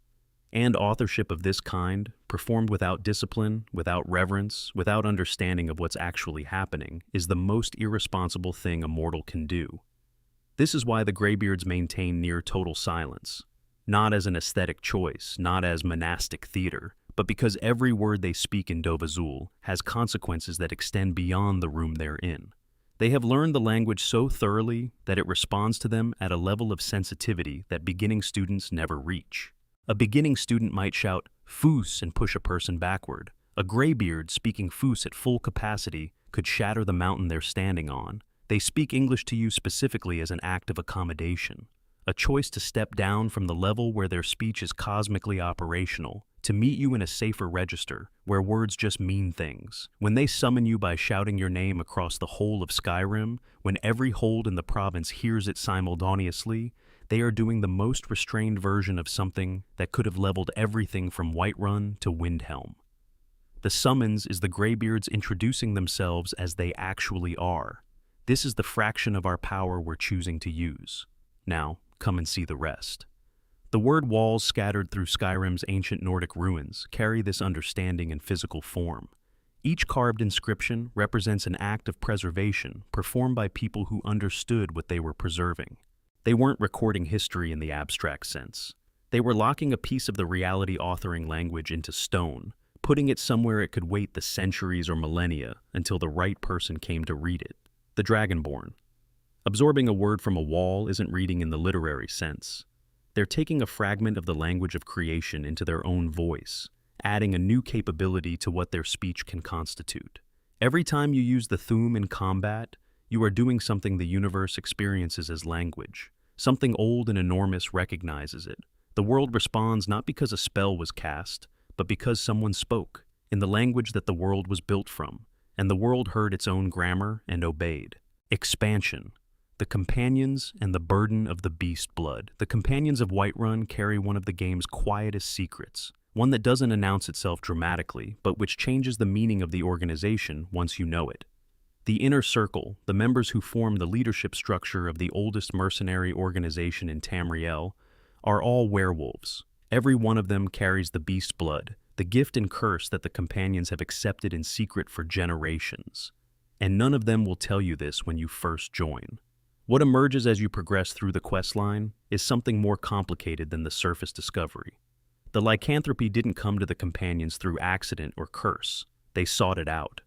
And authorship of this kind, performed without discipline, without reverence, without understanding of what's actually happening, is the most irresponsible thing a mortal can do. This is why the Greybeards maintain near total silence, not as an aesthetic choice, not as monastic theater, but because every word they speak in Dovazul has consequences that extend beyond the room they're in. They have learned the language so thoroughly that it responds to them at a level of sensitivity that beginning students never reach. A beginning student might shout, "Foos," and push a person backward. A Greybeard speaking Foos at full capacity could shatter the mountain they're standing on. They speak English to you specifically as an act of accommodation, a choice to step down from the level where their speech is cosmically operational, to meet you in a safer register, where words just mean things. When they summon you by shouting your name across the whole of Skyrim, when every hold in the province hears it simultaneously, they are doing the most restrained version of something that could have leveled everything from Whiterun to Windhelm. The summons is the Greybeards introducing themselves as they actually are. This is the fraction of our power we're choosing to use. Now, come and see the rest. The word walls scattered through Skyrim's ancient Nordic ruins carry this understanding in physical form. Each carved inscription represents an act of preservation performed by people who understood what they were preserving. They weren't recording history in the abstract sense. They were locking a piece of the reality authoring language into stone, putting it somewhere it could wait the centuries or millennia until the right person came to read it. The Dragonborn. Absorbing a word from a wall isn't reading in the literary sense. They're taking a fragment of the language of creation into their own voice, adding a new capability to what their speech can constitute. Every time you use the Thu'um in combat, you are doing something the universe experiences as language. Something old and enormous recognizes it. The world responds not because a spell was cast, but because someone spoke, in the language that the world was built from, and the world heard its own grammar and obeyed. Expansion. The companions and the burden of the beast blood. The companions of Whiterun carry one of the game's quietest secrets, one that doesn't announce itself dramatically, but which changes the meaning of the organization once you know it. The Inner Circle, the members who form the leadership structure of the oldest mercenary organization in Tamriel, are all werewolves. Every one of them carries the beast blood, the gift and curse that the companions have accepted in secret for generations. And none of them will tell you this when you first join. What emerges as you progress through the questline is something more complicated than the surface discovery. The lycanthropy didn't come to the companions through accident or curse. They sought it out.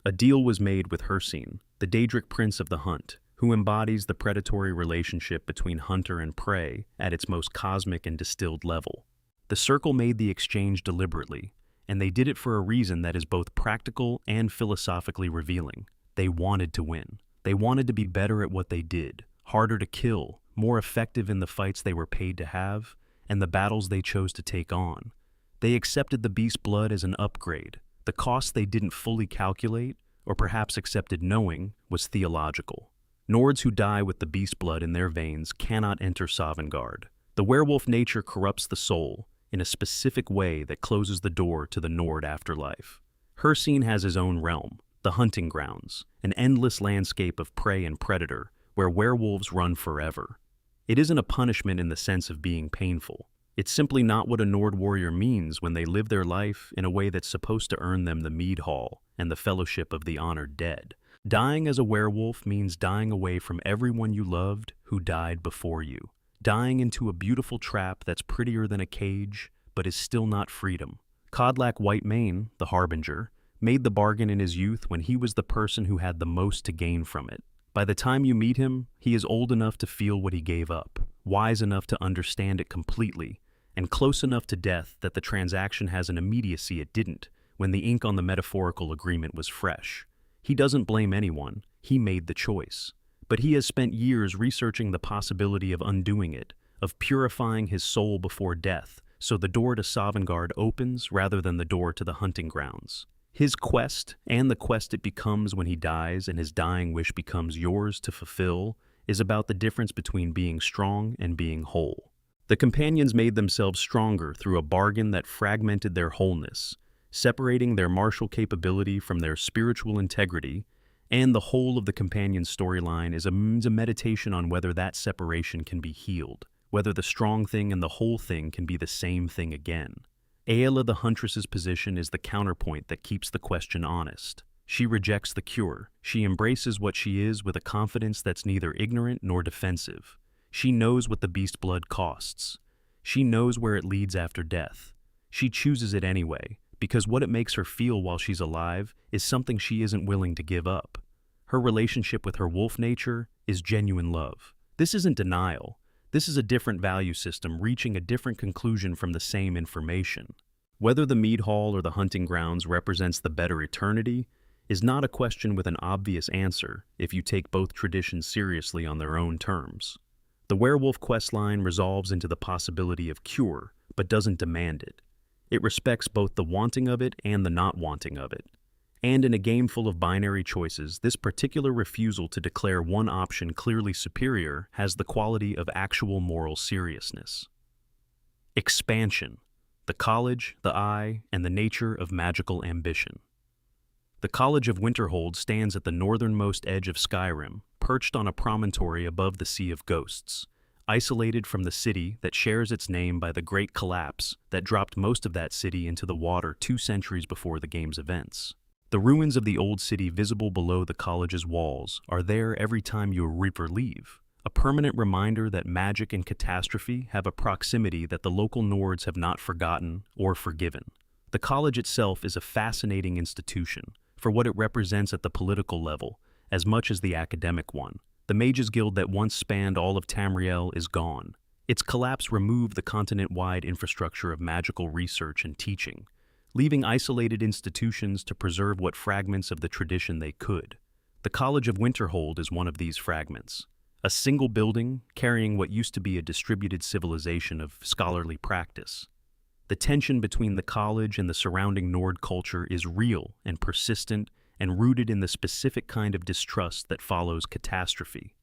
A deal was made with Hircine, the Daedric prince of the Hunt, who embodies the predatory relationship between hunter and prey at its most cosmic and distilled level. The circle made the exchange deliberately, and they did it for a reason that is both practical and philosophically revealing. They wanted to win. They wanted to be better at what they did, harder to kill, more effective in the fights they were paid to have, and the battles they chose to take on. They accepted the beast blood as an upgrade. The cost they didn't fully calculate, or perhaps accepted knowing, was theological. Nords who die with the beast blood in their veins cannot enter Sovngarde. The werewolf nature corrupts the soul in a specific way that closes the door to the Nord afterlife. Hircine has his own realm, the hunting grounds, an endless landscape of prey and predator where werewolves run forever. It isn't a punishment in the sense of being painful. It's simply not what a Nord warrior means when they live their life in a way that's supposed to earn them the mead hall and the fellowship of the honored dead. Dying as a werewolf means dying away from everyone you loved who died before you. Dying into a beautiful trap that's prettier than a cage, but is still not freedom. Codlac Whitemane, the Harbinger, made the bargain in his youth when he was the person who had the most to gain from it. By the time you meet him, he is old enough to feel what he gave up, wise enough to understand it completely, and close enough to death that the transaction has an immediacy it didn't when the ink on the metaphorical agreement was fresh. He doesn't blame anyone, he made the choice. But he has spent years researching the possibility of undoing it, of purifying his soul before death, so the door to Sovngarde opens rather than the door to the hunting grounds. His quest, and the quest it becomes when he dies and his dying wish becomes yours to fulfill, is about the difference between being strong and being whole. The companions made themselves stronger through a bargain that fragmented their wholeness, separating their martial capability from their spiritual integrity, and the whole of the companion's storyline is a meditation on whether that separation can be healed, whether the strong thing and the whole thing can be the same thing again. Aela the Huntress's position is the counterpoint that keeps the question honest. She rejects the cure. She embraces what she is with a confidence that's neither ignorant nor defensive. She knows what the beast blood costs. She knows where it leads after death. She chooses it anyway, because what it makes her feel while she's alive is something she isn't willing to give up. Her relationship with her wolf nature is genuine love. This isn't denial. This is a different value system reaching a different conclusion from the same information. Whether the mead hall or the hunting grounds represents the better eternity is not a question with an obvious answer if you take both traditions seriously on their own terms. The werewolf questline resolves into the possibility of cure, but doesn't demand it. It respects both the wanting of it and the not wanting of it. And in a game full of binary choices, this particular refusal to declare one option clearly superior has the quality of actual moral seriousness. Expansion: the college, the eye, and the nature of magical ambition. The College of Winterhold stands at the northernmost edge of Skyrim, perched on a promontory above the Sea of Ghosts, isolated from the city that shares its name by the Great Collapse that dropped most of that city into the water 2 centuries before the game's events. The ruins of the old city visible below the college's walls are there every time you arrive or leave, a permanent reminder that magic and catastrophe have a proximity that the local Nords have not forgotten or forgiven. The college itself is a fascinating institution for what it represents at the political level, as much as the academic one. The Mages Guild that once spanned all of Tamriel is gone. Its collapse removed the continent-wide infrastructure of magical research and teaching, leaving isolated institutions to preserve what fragments of the tradition they could. The College of Winterhold is one of these fragments, a single building carrying what used to be a distributed civilization of scholarly practice. The tension between the college and the surrounding Nord culture is real and persistent and rooted in the specific kind of distrust that follows catastrophe.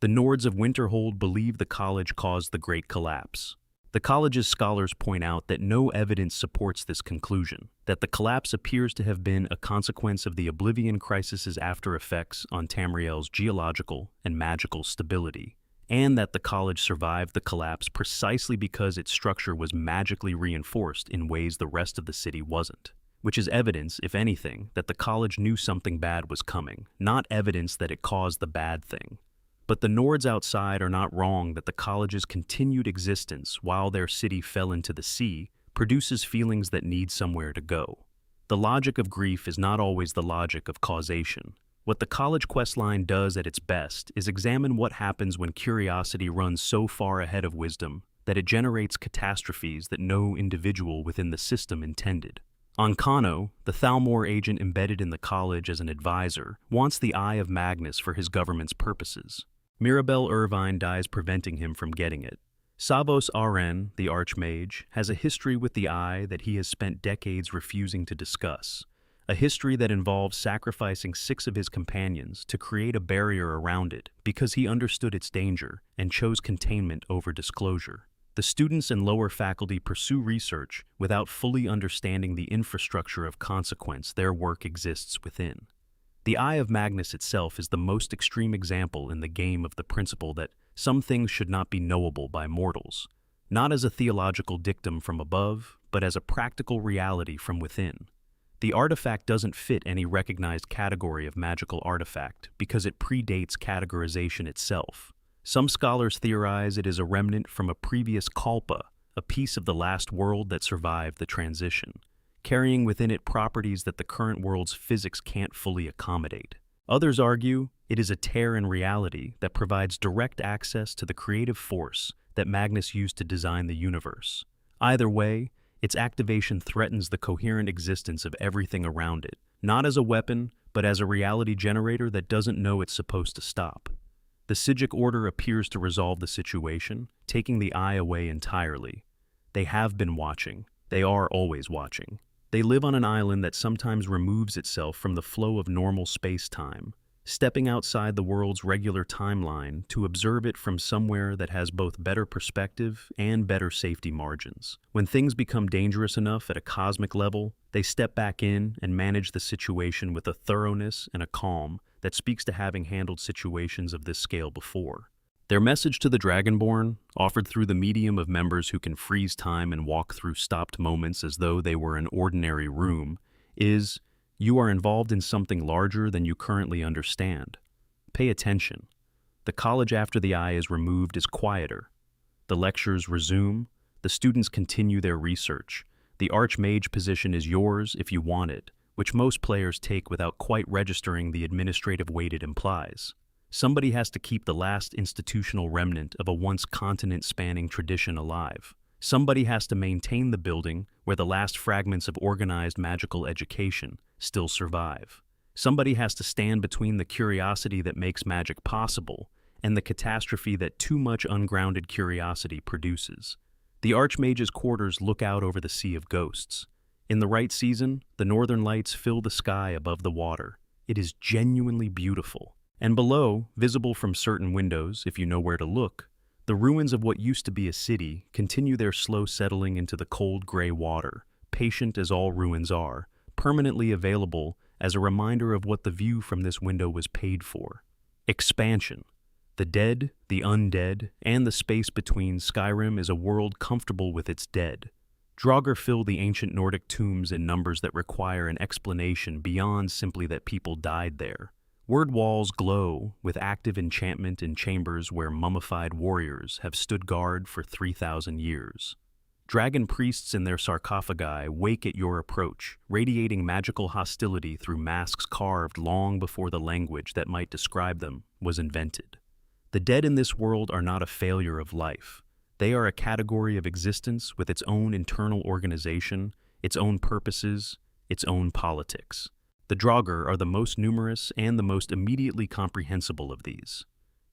The Nords of Winterhold believe the college caused the Great Collapse. The college's scholars point out that no evidence supports this conclusion, that the collapse appears to have been a consequence of the Oblivion Crisis's after effects on Tamriel's geological and magical stability, and that the college survived the collapse precisely because its structure was magically reinforced in ways the rest of the city wasn't, which is evidence, if anything, that the college knew something bad was coming, not evidence that it caused the bad thing. But the Nords outside are not wrong that the college's continued existence while their city fell into the sea produces feelings that need somewhere to go. The logic of grief is not always the logic of causation. What the college questline does at its best is examine what happens when curiosity runs so far ahead of wisdom that it generates catastrophes that no individual within the system intended. On Kano, the Thalmor agent embedded in the college as an advisor, wants the Eye of Magnus for his government's purposes. Mirabelle Irvine dies preventing him from getting it. Savos Aren, the Archmage, has a history with the Eye that he has spent decades refusing to discuss. A history that involves sacrificing 6 of his companions to create a barrier around it because he understood its danger and chose containment over disclosure. The students and lower faculty pursue research without fully understanding the infrastructure of consequence their work exists within. The Eye of Magnus itself is the most extreme example in the game of the principle that some things should not be knowable by mortals, not as a theological dictum from above, but as a practical reality from within. The artifact doesn't fit any recognized category of magical artifact because it predates categorization itself. Some scholars theorize it is a remnant from a previous kalpa, a piece of the last world that survived the transition, carrying within it properties that the current world's physics can't fully accommodate. Others argue it is a tear in reality that provides direct access to the creative force that Magnus used to design the universe. Either way, its activation threatens the coherent existence of everything around it, not as a weapon, but as a reality generator that doesn't know it's supposed to stop. The Psijic Order appears to resolve the situation, taking the Eye away entirely. They have been watching. They are always watching. They live on an island that sometimes removes itself from the flow of normal space-time, stepping outside the world's regular timeline to observe it from somewhere that has both better perspective and better safety margins. When things become dangerous enough at a cosmic level, they step back in and manage the situation with a thoroughness and a calm that speaks to having handled situations of this scale before. Their message to the Dragonborn, offered through the medium of members who can freeze time and walk through stopped moments as though they were an ordinary room, is, you are involved in something larger than you currently understand. Pay attention. The college after the Eye is removed is quieter. The lectures resume. The students continue their research. The Archmage position is yours if you want it, which most players take without quite registering the administrative weight it implies. Somebody has to keep the last institutional remnant of a once continent-spanning tradition alive. Somebody has to maintain the building where the last fragments of organized magical education still survive. Somebody has to stand between the curiosity that makes magic possible and the catastrophe that too much ungrounded curiosity produces. The Archmage's quarters look out over the Sea of Ghosts. In the right season, the northern lights fill the sky above the water. It is genuinely beautiful. And below, visible from certain windows, if you know where to look, the ruins of what used to be a city continue their slow settling into the cold gray water, patient as all ruins are, permanently available as a reminder of what the view from this window was paid for. Expansion. The dead, the undead, and the space between Skyrim is a world comfortable with its dead. Draugr fill the ancient Nordic tombs in numbers that require an explanation beyond simply that people died there. Word walls glow with active enchantment in chambers where mummified warriors have stood guard for 3,000 years. Dragon priests in their sarcophagi wake at your approach, radiating magical hostility through masks carved long before the language that might describe them was invented. The dead in this world are not a failure of life. They are a category of existence with its own internal organization, its own purposes, its own politics. The Draugr are the most numerous and the most immediately comprehensible of these.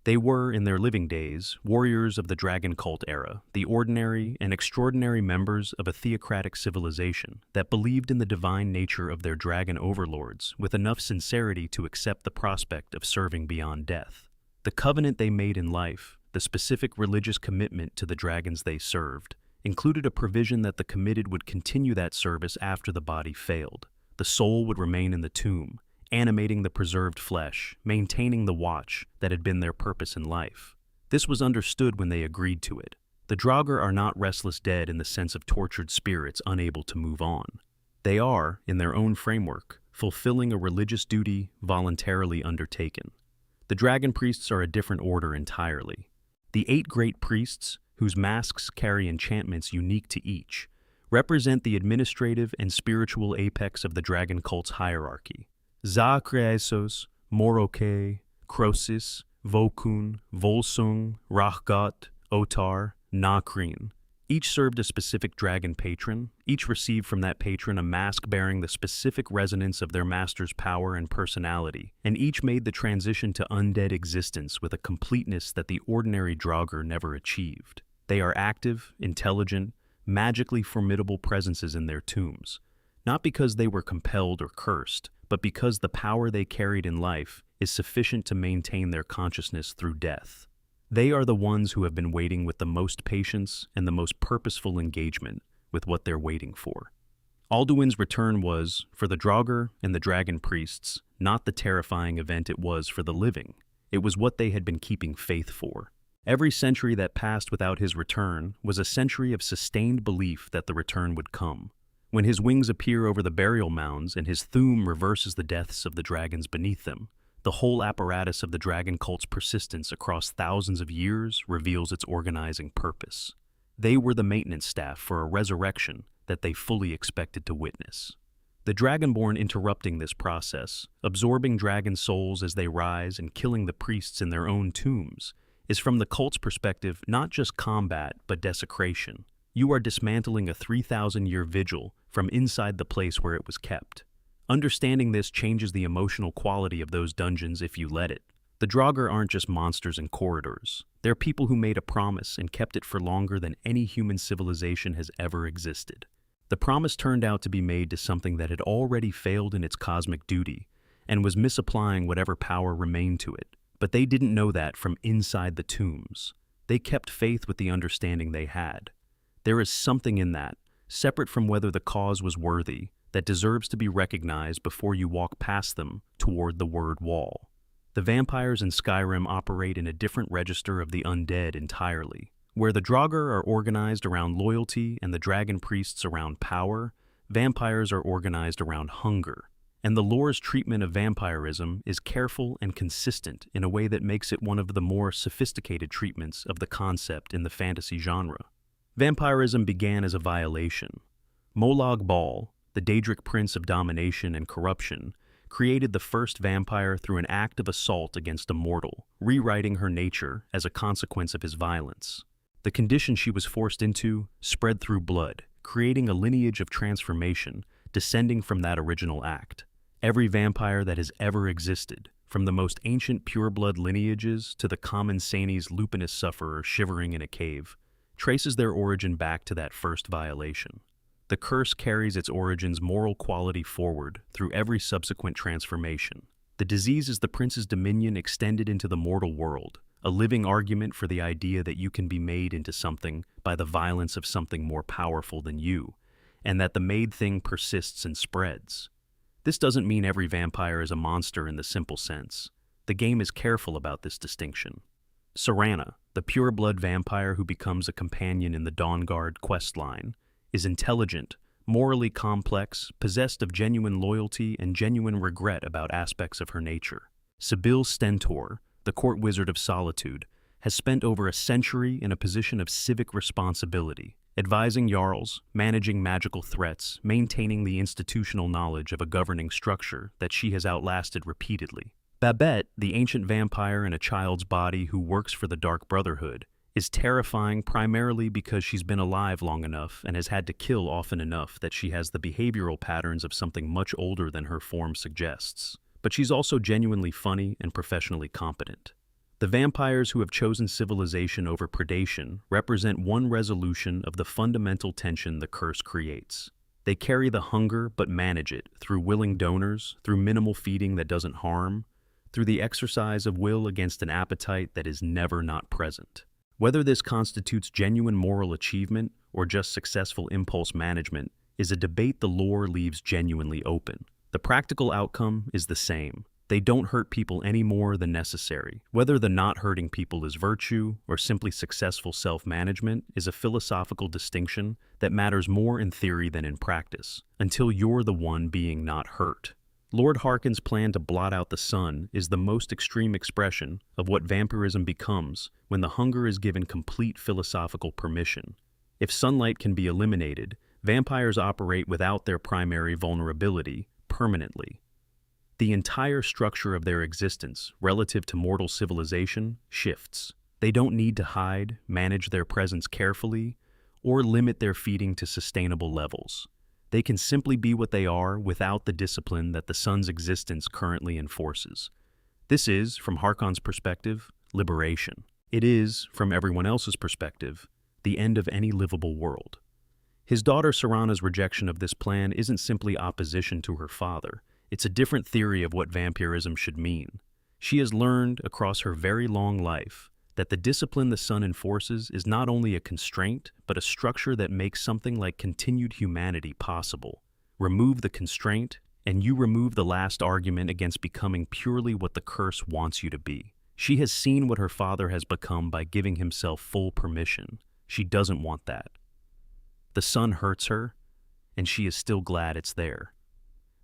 They were, in their living days, warriors of the dragon cult era, the ordinary and extraordinary members of a theocratic civilization that believed in the divine nature of their dragon overlords with enough sincerity to accept the prospect of serving beyond death. The covenant they made in life, the specific religious commitment to the dragons they served, included a provision that the committed would continue that service after the body failed. The soul would remain in the tomb, animating the preserved flesh, maintaining the watch that had been their purpose in life. This was understood when they agreed to it. The Draugr are not restless dead in the sense of tortured spirits unable to move on. They are, in their own framework, fulfilling a religious duty voluntarily undertaken. The dragon priests are a different order entirely. The 8 great priests, whose masks carry enchantments unique to each, represent the administrative and spiritual apex of the dragon cult's hierarchy. Za Kreasos, Moroke, Croesus, Vokun, Volsung, Rachgot, Otar, Nakrin. Each served a specific dragon patron, each received from that patron a mask bearing the specific resonance of their master's power and personality, and each made the transition to undead existence with a completeness that the ordinary Draugr never achieved. They are active, intelligent, magically formidable presences in their tombs, not because they were compelled or cursed, but because the power they carried in life is sufficient to maintain their consciousness through death. They are the ones who have been waiting with the most patience and the most purposeful engagement with what they're waiting for. Alduin's return was, for the Draugr and the dragon priests, not the terrifying event it was for the living. It was what they had been keeping faith for. Every century that passed without his return was a century of sustained belief that the return would come. When his wings appear over the burial mounds and his Thuum reverses the deaths of the dragons beneath them, the whole apparatus of the dragon cult's persistence across thousands of years reveals its organizing purpose. They were the maintenance staff for a resurrection that they fully expected to witness. The Dragonborn interrupting this process, absorbing dragon souls as they rise and killing the priests in their own tombs, is from the cult's perspective not just combat but desecration. You are dismantling a 3,000-year vigil from inside the place where it was kept. Understanding this changes the emotional quality of those dungeons if you let it. The Draugr aren't just monsters in corridors. They're people who made a promise and kept it for longer than any human civilization has ever existed. The promise turned out to be made to something that had already failed in its cosmic duty and was misapplying whatever power remained to it. But they didn't know that from inside the tombs. They kept faith with the understanding they had. There is something in that, separate from whether the cause was worthy, that deserves to be recognized before you walk past them toward the word wall. The vampires in Skyrim operate in a different register of the undead entirely. Where the Draugr are organized around loyalty and the dragon priests around power, vampires are organized around hunger. And the lore's treatment of vampirism is careful and consistent in a way that makes it one of the more sophisticated treatments of the concept in the fantasy genre. Vampirism began as a violation. Molag Bal, the Daedric prince of domination and corruption, created the first vampire through an act of assault against a mortal, rewriting her nature as a consequence of his violence. The condition she was forced into spread through blood, creating a lineage of transformation descending from that original act. Every vampire that has ever existed, from the most ancient pureblood lineages to the common Sani's lupinous sufferer shivering in a cave, traces their origin back to that first violation. The curse carries its origin's moral quality forward through every subsequent transformation. The disease is the prince's dominion extended into the mortal world, a living argument for the idea that you can be made into something by the violence of something more powerful than you, and that the made thing persists and spreads. This doesn't mean every vampire is a monster in the simple sense. The game is careful about this distinction. Serana, the pure-blood vampire who becomes a companion in the Dawnguard questline, is intelligent, morally complex, possessed of genuine loyalty and genuine regret about aspects of her nature. Sibyl Stentor, the court wizard of solitude, has spent over a century in a position of civic responsibility, advising jarls, managing magical threats, maintaining the institutional knowledge of a governing structure that she has outlasted repeatedly. Babette, the ancient vampire in a child's body who works for the Dark Brotherhood, is terrifying primarily because she's been alive long enough and has had to kill often enough that she has the behavioral patterns of something much older than her form suggests. But she's also genuinely funny and professionally competent. The vampires who have chosen civilization over predation represent one resolution of the fundamental tension the curse creates. They carry the hunger but manage it through willing donors, through minimal feeding that doesn't harm, through the exercise of will against an appetite that is never not present. Whether this constitutes genuine moral achievement or just successful impulse management is a debate the lore leaves genuinely open. The practical outcome is the same. They don't hurt people any more than necessary. Whether the not hurting people is virtue or simply successful self-management is a philosophical distinction that matters more in theory than in practice, until you're the one being not hurt. Lord Harkon's plan to blot out the sun is the most extreme expression of what vampirism becomes when the hunger is given complete philosophical permission. If sunlight can be eliminated, vampires operate without their primary vulnerability permanently. The entire structure of their existence, relative to mortal civilization, shifts. They don't need to hide, manage their presence carefully, or limit their feeding to sustainable levels. They can simply be what they are without the discipline that the sun's existence currently enforces. This is, from Harkon's perspective, liberation. It is, from everyone else's perspective, the end of any livable world. His daughter Serana's rejection of this plan isn't simply opposition to her father. It's a different theory of what vampirism should mean. She has learned, across her very long life, that the discipline the sun enforces is not only a constraint, but a structure that makes something like continued humanity possible. Remove the constraint, and you remove the last argument against becoming purely what the curse wants you to be. She has seen what her father has become by giving himself full permission. She doesn't want that. The sun hurts her, and she is still glad it's there.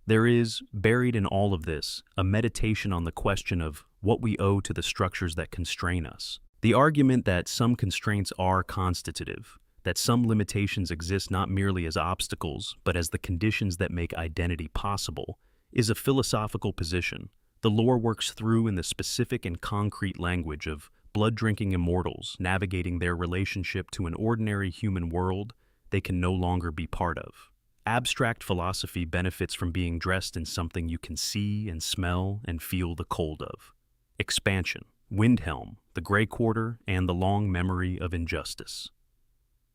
There is, buried in all of this, a meditation on the question of what we owe to the structures that constrain us. The argument that some constraints are constitutive, that some limitations exist not merely as obstacles, but as the conditions that make identity possible, is a philosophical position. The lore works through in the specific and concrete language of blood-drinking immortals navigating their relationship to an ordinary human world they can no longer be part of. Abstract philosophy benefits from being dressed in something you can see and smell and feel the cold of. Expansion, Windhelm, the Grey Quarter, and the long memory of injustice.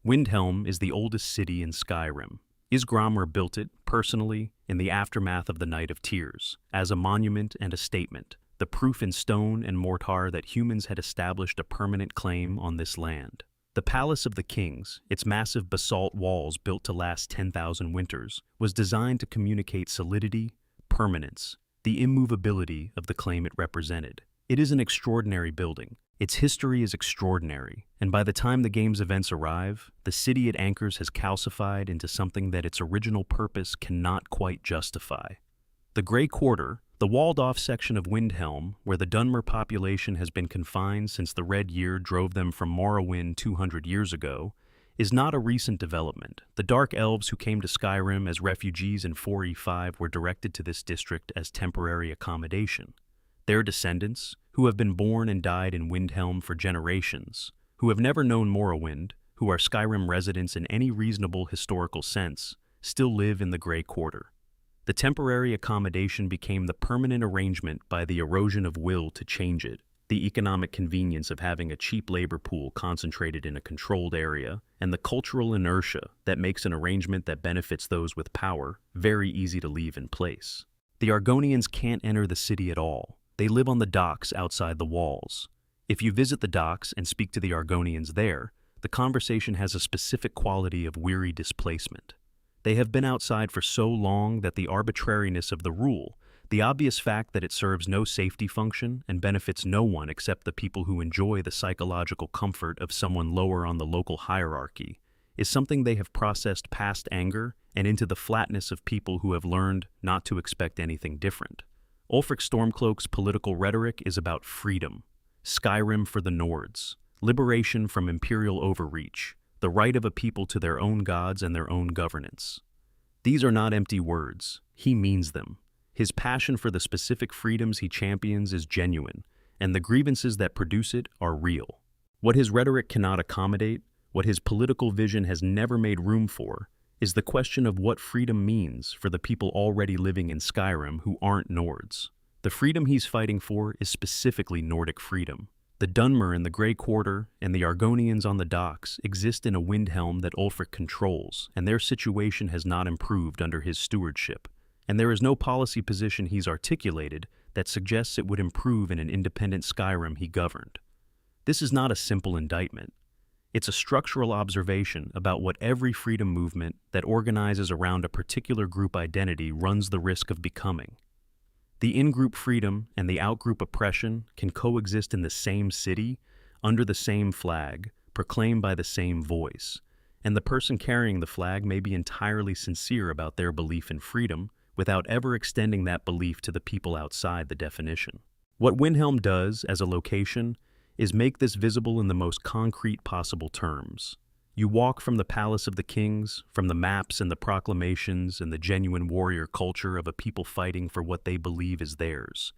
Windhelm is the oldest city in Skyrim. Isgramr built it, personally, in the aftermath of the Night of Tears, as a monument and a statement, the proof in stone and mortar that humans had established a permanent claim on this land. The Palace of the Kings, its massive basalt walls built to last 10,000 winters, was designed to communicate solidity, permanence, the immovability of the claim it represented. It is an extraordinary building. Its history is extraordinary, and by the time the game's events arrive, the city it anchors has calcified into something that its original purpose cannot quite justify. The Grey Quarter, the walled-off section of Windhelm, where the Dunmer population has been confined since the Red Year drove them from Morrowind 200 years ago, is not a recent development. The Dark Elves who came to Skyrim as refugees in 4E5 were directed to this district as temporary accommodation. Their descendants, who have been born and died in Windhelm for generations, who have never known Morrowind, who are Skyrim residents in any reasonable historical sense, still live in the Grey Quarter. The temporary accommodation became the permanent arrangement by the erosion of will to change it, the economic convenience of having a cheap labor pool concentrated in a controlled area, and the cultural inertia that makes an arrangement that benefits those with power very easy to leave in place. The Argonians can't enter the city at all. They live on the docks outside the walls. If you visit the docks and speak to the Argonians there, the conversation has a specific quality of weary displacement. They have been outside for so long that the arbitrariness of the rule, the obvious fact that it serves no safety function and benefits no one except the people who enjoy the psychological comfort of someone lower on the local hierarchy, is something they have processed past anger and into the flatness of people who have learned not to expect anything different. Ulfric Stormcloak's political rhetoric is about freedom, Skyrim for the Nords, liberation from imperial overreach, the right of a people to their own gods and their own governance. These are not empty words. He means them. His passion for the specific freedoms he champions is genuine, and the grievances that produce it are real. What his rhetoric cannot accommodate, what his political vision has never made room for, is the question of what freedom means for the people already living in Skyrim who aren't Nords. The freedom he's fighting for is specifically Nordic freedom. The Dunmer in the Grey Quarter and the Argonians on the docks exist in a Windhelm that Ulfric controls, and their situation has not improved under his stewardship. And there is no policy position he's articulated that suggests it would improve in an independent Skyrim he governed. This is not a simple indictment. It's a structural observation about what every freedom movement that organizes around a particular group identity runs the risk of becoming. The in-group freedom and the out-group oppression can coexist in the same city, under the same flag, proclaimed by the same voice, and the person carrying the flag may be entirely sincere about their belief in freedom without ever extending that belief to the people outside the definition. What Windhelm does as a location is make this visible in the most concrete possible terms. You walk from the palace of the kings, from the maps and the proclamations and the genuine warrior culture of a people fighting for what they believe is theirs.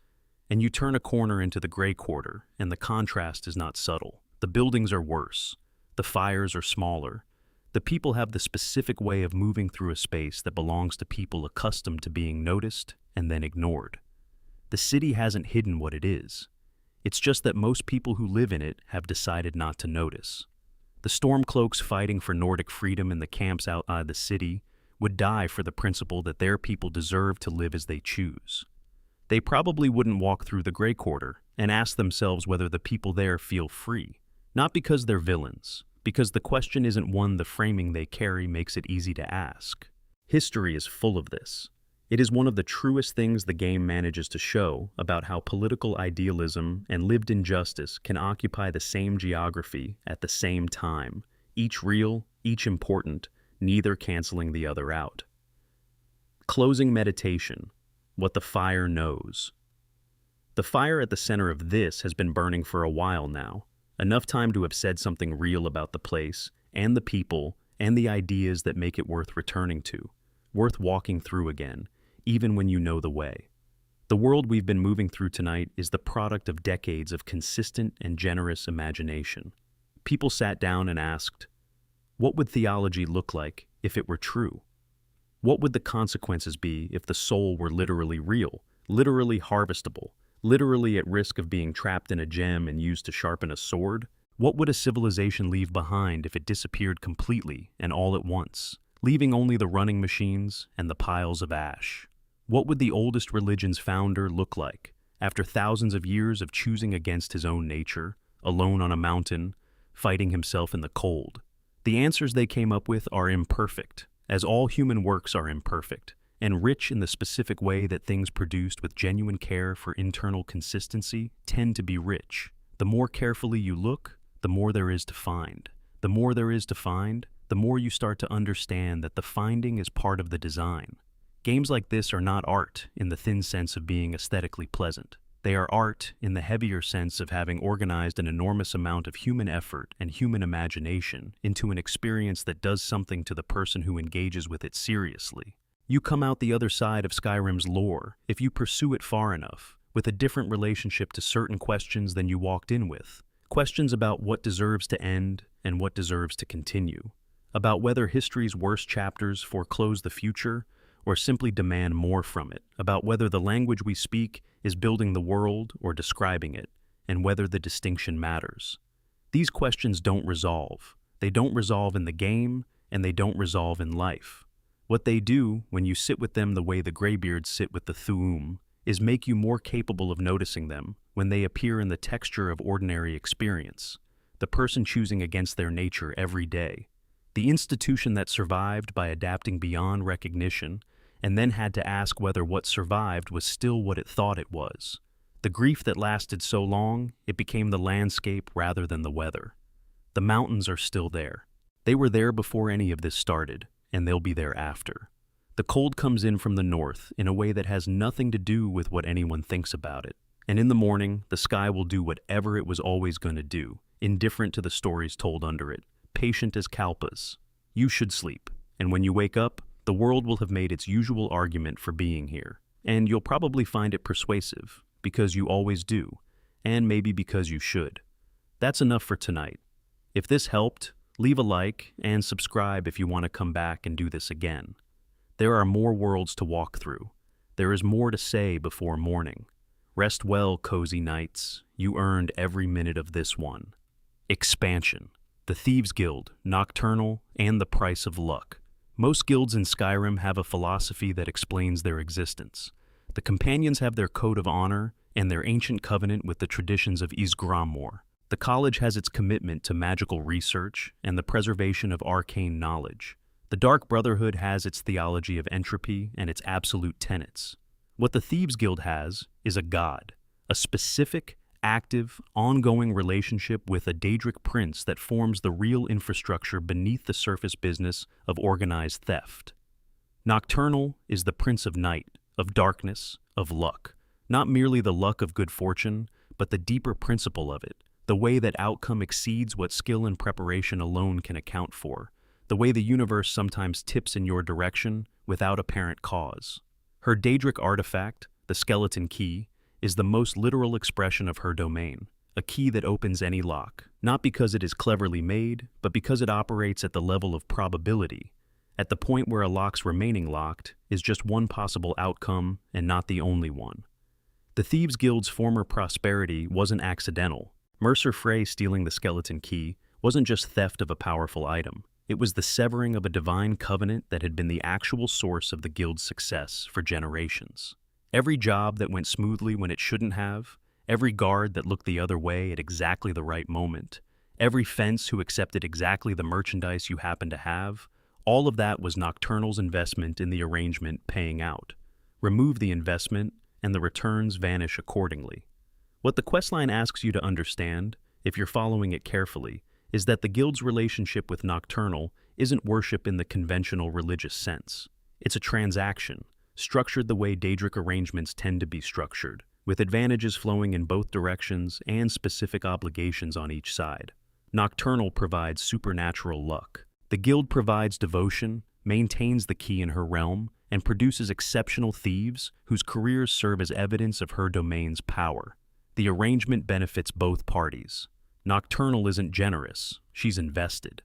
And you turn a corner into the gray quarter, and the contrast is not subtle. The buildings are worse. The fires are smaller. The people have the specific way of moving through a space that belongs to people accustomed to being noticed and then ignored. The city hasn't hidden what it is. It's just that most people who live in it have decided not to notice. The Stormcloaks fighting for Nordic freedom in the camps outside the city would die for the principle that their people deserve to live as they choose. They probably wouldn't walk through the Grey Quarter and ask themselves whether the people there feel free, not because they're villains, because the question isn't one the framing they carry makes it easy to ask. History is full of this. It is one of the truest things the game manages to show about how political idealism and lived injustice can occupy the same geography at the same time, each real, each important, neither canceling the other out. Closing meditation, what the fire knows. The fire at the center of this has been burning for a while now, enough time to have said something real about the place and the people and the ideas that make it worth returning to, worth walking through again, even when you know the way. The world we've been moving through tonight is the product of decades of consistent and generous imagination. People sat down and asked, what would theology look like if it were true? What would the consequences be if the soul were literally real, literally harvestable, literally at risk of being trapped in a gem and used to sharpen a sword? What would a civilization leave behind if it disappeared completely and all at once, leaving only the running machines and the piles of ash? What would the oldest religion's founder look like after thousands of years of choosing against his own nature, alone on a mountain, fighting himself in the cold? The answers they came up with are imperfect, as all human works are imperfect, and rich in the specific way that things produced with genuine care for internal consistency tend to be rich. The more carefully you look, the more there is to find. The more there is to find, the more you start to understand that the finding is part of the design. Games like this are not art in the thin sense of being aesthetically pleasant. They are art in the heavier sense of having organized an enormous amount of human effort and human imagination into an experience that does something to the person who engages with it seriously. You come out the other side of Skyrim's lore if you pursue it far enough, with a different relationship to certain questions than you walked in with. Questions about what deserves to end and what deserves to continue. About whether history's worst chapters foreclose the future or simply demand more from it, about whether the language we speak is building the world or describing it, and whether the distinction matters. These questions don't resolve. They don't resolve in the game, and they don't resolve in life. What they do, when you sit with them the way the Greybeards sit with the Thu'um, is make you more capable of noticing them when they appear in the texture of ordinary experience, the person choosing against their nature every day, the institution that survived by adapting beyond recognition and then had to ask whether what survived was still what it thought it was. The grief that lasted so long, it became the landscape rather than the weather. The mountains are still there. They were there before any of this started, and they'll be there after. The cold comes in from the north in a way that has nothing to do with what anyone thinks about it. And in the morning, the sky will do whatever it was always going to do, indifferent to the stories told under it, patient as kalpas. You should sleep, and when you wake up, the world will have made its usual argument for being here, and you'll probably find it persuasive, because you always do, and maybe because you should. That's enough for tonight. If this helped, leave a like and subscribe if you want to come back and do this again. There are more worlds to walk through. There is more to say before morning. Rest well, cozy nights. You earned every minute of this one. Expansion. The Thieves Guild, Nocturnal, and the Price of Luck. Most guilds in Skyrim have a philosophy that explains their existence. The companions have their code of honor and their ancient covenant with the traditions of Ysgramor. The college has its commitment to magical research and the preservation of arcane knowledge. The Dark Brotherhood has its theology of entropy and its absolute tenets. What the Thieves Guild has is a god, a specific, active, ongoing relationship with a Daedric prince that forms the real infrastructure beneath the surface business of organized theft. Nocturnal is the prince of night, of darkness, of luck. Not merely the luck of good fortune, but the deeper principle of it, the way that outcome exceeds what skill and preparation alone can account for, the way the universe sometimes tips in your direction without apparent cause. Her Daedric artifact, the skeleton key, is the most literal expression of her domain, a key that opens any lock, not because it is cleverly made, but because it operates at the level of probability, at the point where a lock's remaining locked is just one possible outcome and not the only one. The Thieves Guild's former prosperity wasn't accidental. Mercer Frey stealing the skeleton key wasn't just theft of a powerful item. It was the severing of a divine covenant that had been the actual source of the guild's success for generations. Every job that went smoothly when it shouldn't have, every guard that looked the other way at exactly the right moment, every fence who accepted exactly the merchandise you happened to have, all of that was Nocturnal's investment in the arrangement paying out. Remove the investment, and the returns vanish accordingly. What the questline asks you to understand, if you're following it carefully, is that the guild's relationship with Nocturnal isn't worship in the conventional religious sense. It's a transaction, structured the way Daedric arrangements tend to be structured, with advantages flowing in both directions and specific obligations on each side. Nocturnal provides supernatural luck. The guild provides devotion, maintains the key in her realm, and produces exceptional thieves whose careers serve as evidence of her domain's power. The arrangement benefits both parties. Nocturnal isn't generous, she's invested.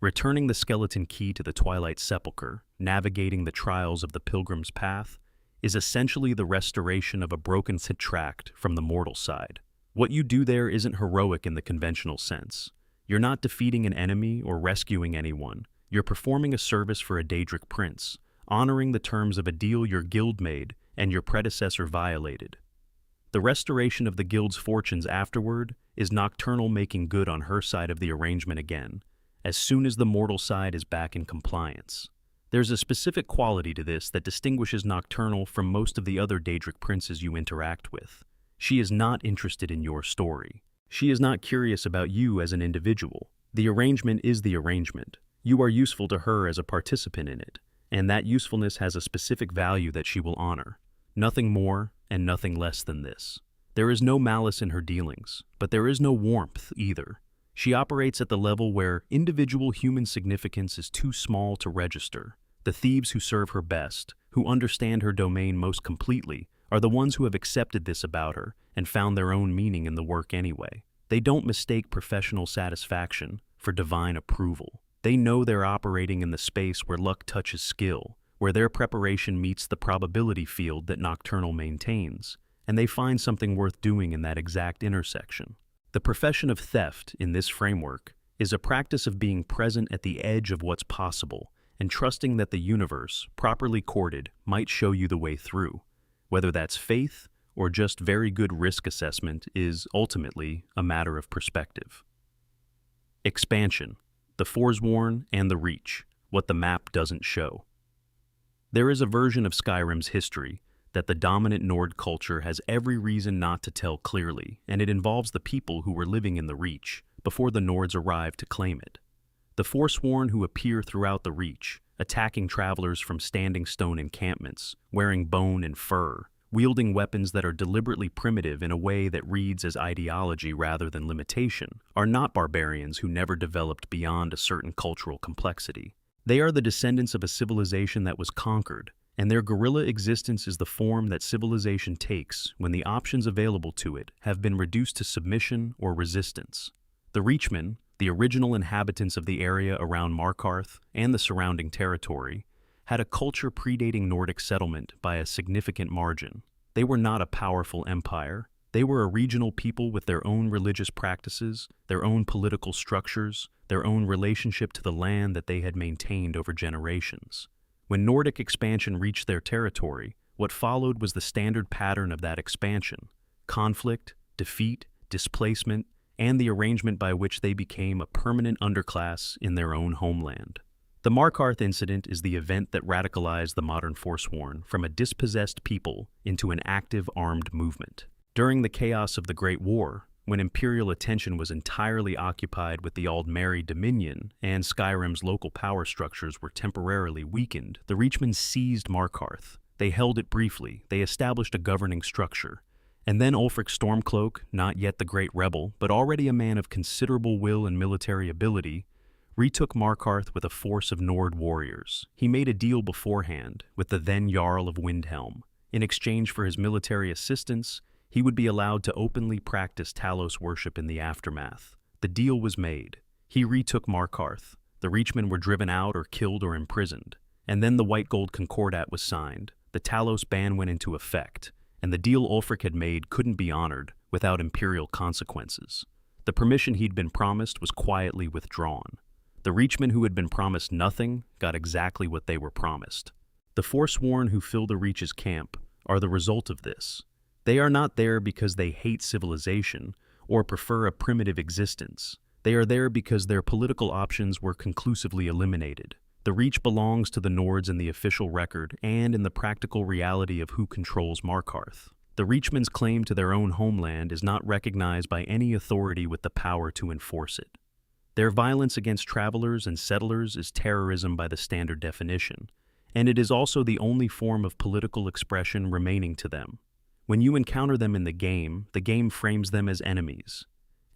Returning the skeleton key to the Twilight Sepulchre, navigating the trials of the Pilgrim's Path, is essentially the restoration of a broken tract from the mortal side. What you do there isn't heroic in the conventional sense. You're not defeating an enemy or rescuing anyone. You're performing a service for a Daedric prince, honoring the terms of a deal your guild made and your predecessor violated. The restoration of the guild's fortunes afterward is Nocturnal making good on her side of the arrangement again, as soon as the mortal side is back in compliance. There's a specific quality to this that distinguishes Nocturnal from most of the other Daedric princes you interact with. She is not interested in your story. She is not curious about you as an individual. The arrangement is the arrangement. You are useful to her as a participant in it, and that usefulness has a specific value that she will honor. Nothing more and nothing less than this. There is no malice in her dealings, but there is no warmth either. She operates at the level where individual human significance is too small to register. The thieves who serve her best, who understand her domain most completely, are the ones who have accepted this about her and found their own meaning in the work anyway. They don't mistake professional satisfaction for divine approval. They know they're operating in the space where luck touches skill, where their preparation meets the probability field that Nocturnal maintains, and they find something worth doing in that exact intersection. The profession of theft, in this framework, is a practice of being present at the edge of what's possible and trusting that the universe, properly courted, might show you the way through. Whether that's faith or just very good risk assessment is ultimately a matter of perspective. Expansion, the Forsworn and the Reach, what the map doesn't show. There is a version of Skyrim's history that the dominant Nord culture has every reason not to tell clearly, and it involves the people who were living in the Reach before the Nords arrived to claim it. The Forsworn who appear throughout the Reach, attacking travelers from standing stone encampments, wearing bone and fur, wielding weapons that are deliberately primitive in a way that reads as ideology rather than limitation, are not barbarians who never developed beyond a certain cultural complexity. They are the descendants of a civilization that was conquered, and their guerrilla existence is the form that civilization takes when the options available to it have been reduced to submission or resistance. The Reachmen, the original inhabitants of the area around Markarth and the surrounding territory, had a culture predating Nordic settlement by a significant margin. They were not a powerful empire. They were a regional people with their own religious practices, their own political structures, their own relationship to the land that they had maintained over generations. When Nordic expansion reached their territory, what followed was the standard pattern of that expansion: conflict, defeat, displacement, and the arrangement by which they became a permanent underclass in their own homeland. The Markarth incident is the event that radicalized the modern Forsworn from a dispossessed people into an active armed movement. During the chaos of the Great War, when Imperial attention was entirely occupied with the Aldmeri Dominion and Skyrim's local power structures were temporarily weakened, the Reachmen seized Markarth. They held it briefly, they established a governing structure, And then Ulfric Stormcloak, not yet the great rebel, but already a man of considerable will and military ability, retook Markarth with a force of Nord warriors. He made a deal beforehand with the then Jarl of Windhelm. In exchange for his military assistance, he would be allowed to openly practice Talos worship in the aftermath. The deal was made. He retook Markarth. The Reachmen were driven out or killed or imprisoned. And then the White Gold Concordat was signed. The Talos ban went into effect, and the deal Ulfric had made couldn't be honored without imperial consequences. The permission he'd been promised was quietly withdrawn. The Reachmen who had been promised nothing got exactly what they were promised. The Forsworn who fill the Reach's camp are the result of this. They are not there because they hate civilization or prefer a primitive existence. They are there because their political options were conclusively eliminated. The Reach belongs to the Nords in the official record and in the practical reality of who controls Markarth. The Reachmen's claim to their own homeland is not recognized by any authority with the power to enforce it. Their violence against travelers and settlers is terrorism by the standard definition, and it is also the only form of political expression remaining to them. When you encounter them in the game frames them as enemies.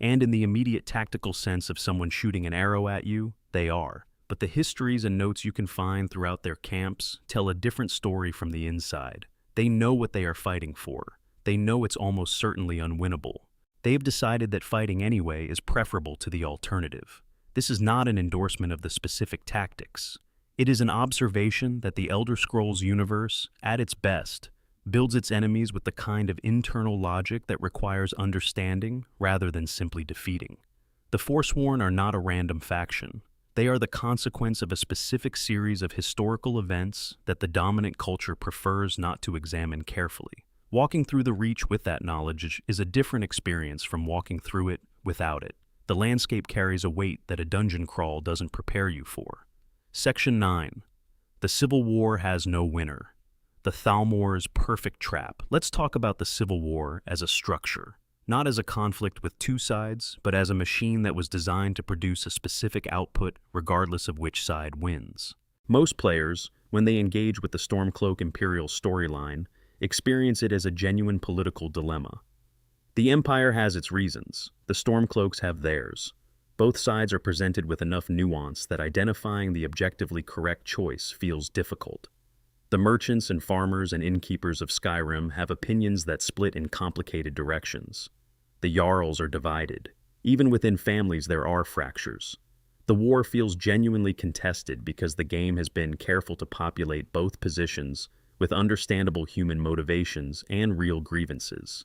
And in the immediate tactical sense of someone shooting an arrow at you, they are. But the histories and notes you can find throughout their camps tell a different story from the inside. They know what they are fighting for. They know it's almost certainly unwinnable. They've decided that fighting anyway is preferable to the alternative. This is not an endorsement of the specific tactics. It is an observation that the Elder Scrolls universe, at its best, builds its enemies with the kind of internal logic that requires understanding rather than simply defeating. The Forsworn are not a random faction. They are the consequence of a specific series of historical events that the dominant culture prefers not to examine carefully. Walking through the Reach with that knowledge is a different experience from walking through it without it. The landscape carries a weight that a dungeon crawl doesn't prepare you for. Section 9. The Civil War has no winner. The Thalmor's perfect trap. Let's talk about the Civil War as a structure. Not as a conflict with two sides, but as a machine that was designed to produce a specific output regardless of which side wins. Most players, when they engage with the Stormcloak Imperial storyline, experience it as a genuine political dilemma. The Empire has its reasons. The Stormcloaks have theirs. Both sides are presented with enough nuance that identifying the objectively correct choice feels difficult. The merchants and farmers and innkeepers of Skyrim have opinions that split in complicated directions. The Jarls are divided. Even within families there are fractures. The war feels genuinely contested because the game has been careful to populate both positions with understandable human motivations and real grievances.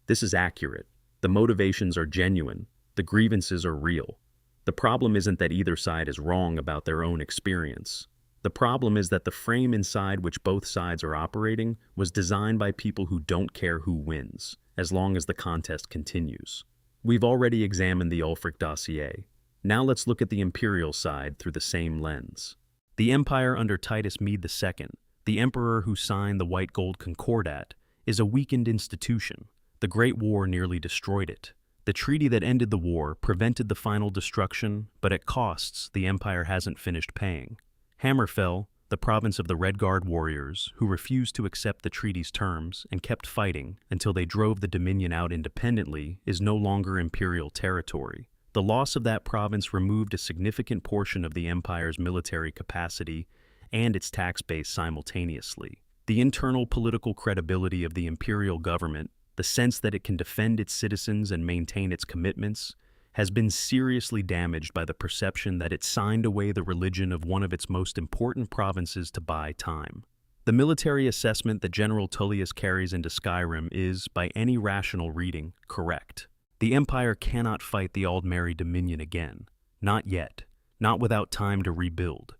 This is accurate. The motivations are genuine. The grievances are real. The problem isn't that either side is wrong about their own experience. The problem is that the frame inside which both sides are operating was designed by people who don't care who wins, as long as the contest continues. We've already examined the Ulfric dossier. Now let's look at the Imperial side through the same lens. The Empire under Titus Mede II, the emperor who signed the White Gold Concordat, is a weakened institution. The Great War nearly destroyed it. The treaty that ended the war prevented the final destruction, but at costs the Empire hasn't finished paying. Hammerfell, the province of the Redguard warriors, who refused to accept the treaty's terms and kept fighting until they drove the Dominion out independently, is no longer imperial territory. The loss of that province removed a significant portion of the Empire's military capacity and its tax base simultaneously. The internal political credibility of the imperial government, the sense that it can defend its citizens and maintain its commitments, has been seriously damaged by the perception that it signed away the religion of one of its most important provinces to buy time. The military assessment that General Tullius carries into Skyrim is, by any rational reading, correct. The Empire cannot fight the Aldmeri Dominion again. Not yet. Not without time to rebuild.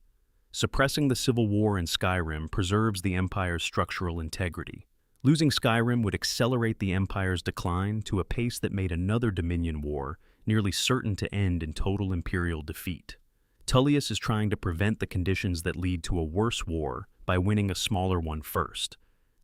Suppressing the Civil War in Skyrim preserves the Empire's structural integrity. Losing Skyrim would accelerate the Empire's decline to a pace that made another Dominion war nearly certain to end in total imperial defeat. Tullius is trying to prevent the conditions that lead to a worse war by winning a smaller one first.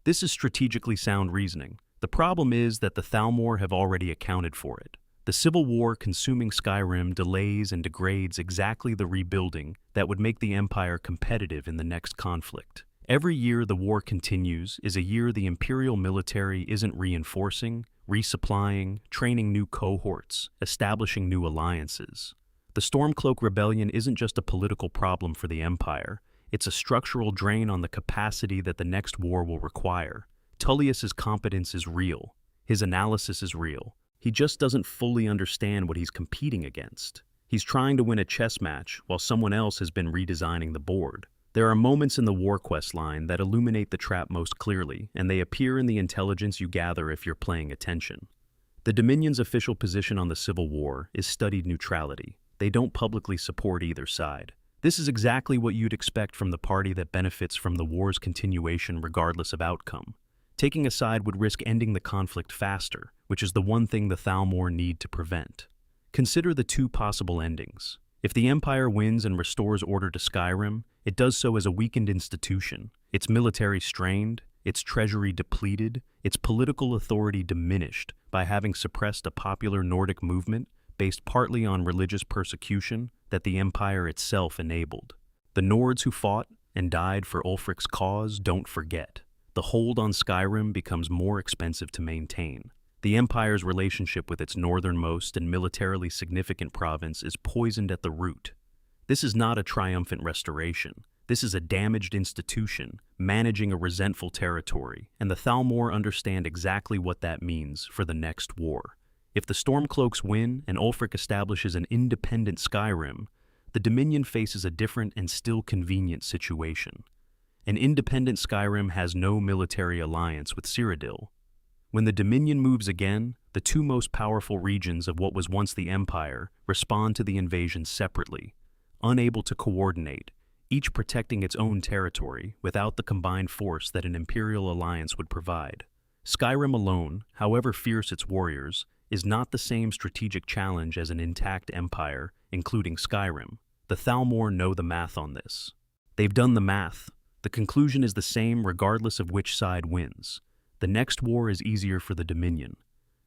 This is strategically sound reasoning. The problem is that the Thalmor have already accounted for it. The Civil War consuming Skyrim delays and degrades exactly the rebuilding that would make the Empire competitive in the next conflict. Every year the war continues is a year the Imperial military isn't reinforcing, resupplying, training new cohorts, establishing new alliances. The Stormcloak Rebellion isn't just a political problem for the Empire, it's a structural drain on the capacity that the next war will require. Tullius's competence is real. His analysis is real. He just doesn't fully understand what he's competing against. He's trying to win a chess match while someone else has been redesigning the board. There are moments in the war quest line that illuminate the trap most clearly, and they appear in the intelligence you gather if you're paying attention. The Dominion's official position on the Civil War is studied neutrality. They don't publicly support either side. This is exactly what you'd expect from the party that benefits from the war's continuation regardless of outcome. Taking a side would risk ending the conflict faster, which is the one thing the Thalmor need to prevent. Consider the two possible endings. If the Empire wins and restores order to Skyrim, it does so as a weakened institution, its military strained, its treasury depleted, its political authority diminished by having suppressed a popular Nordic movement based partly on religious persecution that the Empire itself enabled. The Nords who fought and died for Ulfric's cause don't forget. The hold on Skyrim becomes more expensive to maintain. The Empire's relationship with its northernmost and militarily significant province is poisoned at the root. This is not a triumphant restoration. This is a damaged institution, managing a resentful territory, and the Thalmor understand exactly what that means for the next war. If the Stormcloaks win and Ulfric establishes an independent Skyrim, the Dominion faces a different and still convenient situation. An independent Skyrim has no military alliance with Cyrodiil. When the Dominion moves again, the two most powerful regions of what was once the Empire respond to the invasion separately, unable to coordinate, each protecting its own territory without the combined force that an Imperial alliance would provide. Skyrim alone, however fierce its warriors, is not the same strategic challenge as an intact empire, including Skyrim. The Thalmor know the math on this. They've done the math. The conclusion is the same regardless of which side wins. The next war is easier for the Dominion.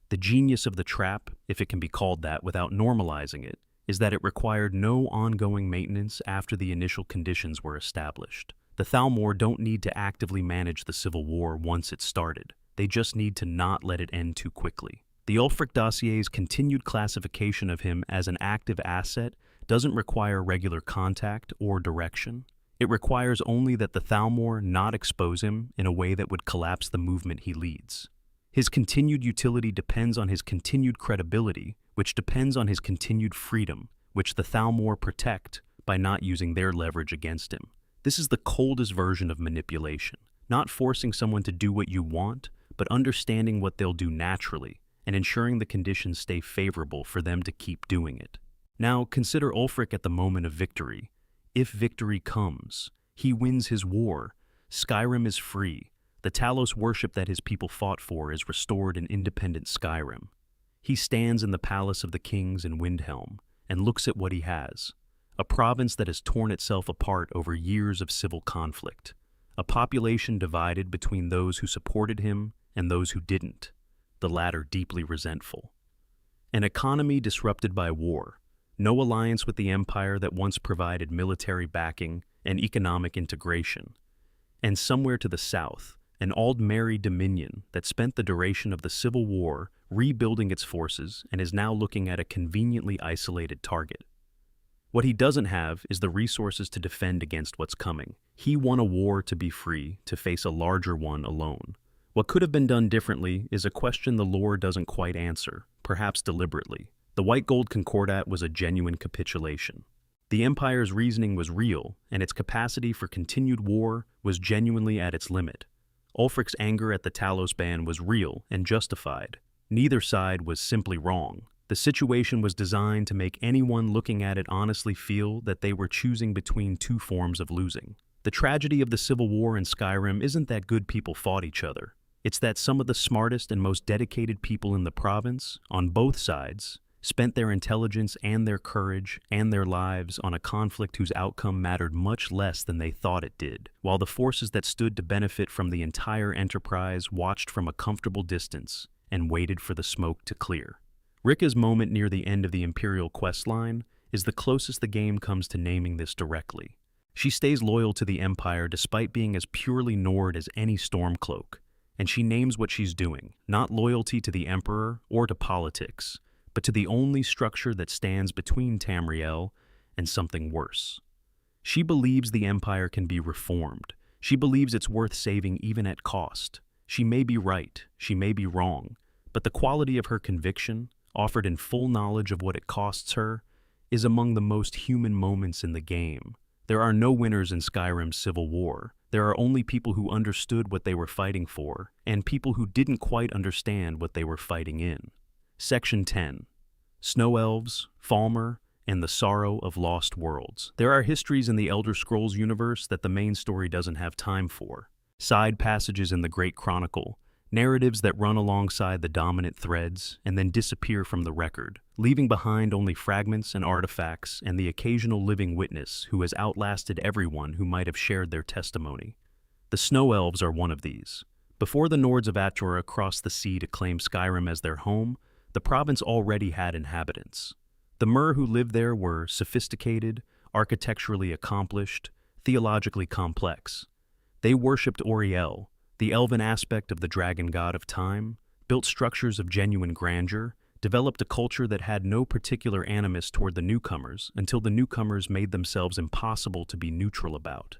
The genius of the trap, if it can be called that without normalizing it, is that it required no ongoing maintenance after the initial conditions were established. The Thalmor don't need to actively manage the Civil War once it started. They just need to not let it end too quickly. The Ulfric dossier's continued classification of him as an active asset doesn't require regular contact or direction. It requires only that the Thalmor not expose him in a way that would collapse the movement he leads. His continued utility depends on his continued credibility, which depends on his continued freedom, which the Thalmor protect by not using their leverage against him. This is the coldest version of manipulation, not forcing someone to do what you want, but understanding what they'll do naturally and ensuring the conditions stay favorable for them to keep doing it. Now, consider Ulfric at the moment of victory. If victory comes, he wins his war. Skyrim is free. The Talos worship that his people fought for is restored in independent Skyrim. He stands in the palace of the kings in Windhelm and looks at what he has. A province that has torn itself apart over years of civil conflict. A population divided between those who supported him and those who didn't, the latter deeply resentful. An economy disrupted by war. No alliance with the Empire that once provided military backing and economic integration. And somewhere to the south, an Aldmeri Dominion that spent the duration of the Civil War rebuilding its forces and is now looking at a conveniently isolated target. What he doesn't have is the resources to defend against what's coming. He won a war to be free, to face a larger one alone. What could have been done differently is a question the lore doesn't quite answer, perhaps deliberately. The White Gold Concordat was a genuine capitulation. The Empire's reasoning was real, and its capacity for continued war was genuinely at its limit. Ulfric's anger at the Talos ban was real and justified. Neither side was simply wrong. The situation was designed to make anyone looking at it honestly feel that they were choosing between two forms of losing. The tragedy of the Civil War in Skyrim isn't that good people fought each other. It's that some of the smartest and most dedicated people in the province, on both sides, spent their intelligence and their courage and their lives on a conflict whose outcome mattered much less than they thought it did, while the forces that stood to benefit from the entire enterprise watched from a comfortable distance and waited for the smoke to clear. Rikka's moment near the end of the Imperial quest line is the closest the game comes to naming this directly. She stays loyal to the Empire despite being as purely Nord as any Stormcloak, and she names what she's doing, not loyalty to the Emperor or to politics, but to the only structure that stands between Tamriel and something worse. She believes the Empire can be reformed. She believes it's worth saving even at cost. She may be right, she may be wrong, but the quality of her conviction, offered in full knowledge of what it costs her, is among the most human moments in the game. There are no winners in Skyrim's civil war. There are only people who understood what they were fighting for, and people who didn't quite understand what they were fighting in. Section 10. Snow Elves, Falmer, and the Sorrow of Lost Worlds. There are histories in the Elder Scrolls universe that the main story doesn't have time for. Side passages in the Great Chronicle, narratives that run alongside the dominant threads and then disappear from the record, leaving behind only fragments and artifacts and the occasional living witness who has outlasted everyone who might have shared their testimony. The Snow Elves are one of these. Before the Nords of Atura crossed the sea to claim Skyrim as their home, the province already had inhabitants. The Mer who lived there were sophisticated, architecturally accomplished, theologically complex. They worshipped Oriel, the elven aspect of the dragon god of time, built structures of genuine grandeur, developed a culture that had no particular animus toward the newcomers until the newcomers made themselves impossible to be neutral about.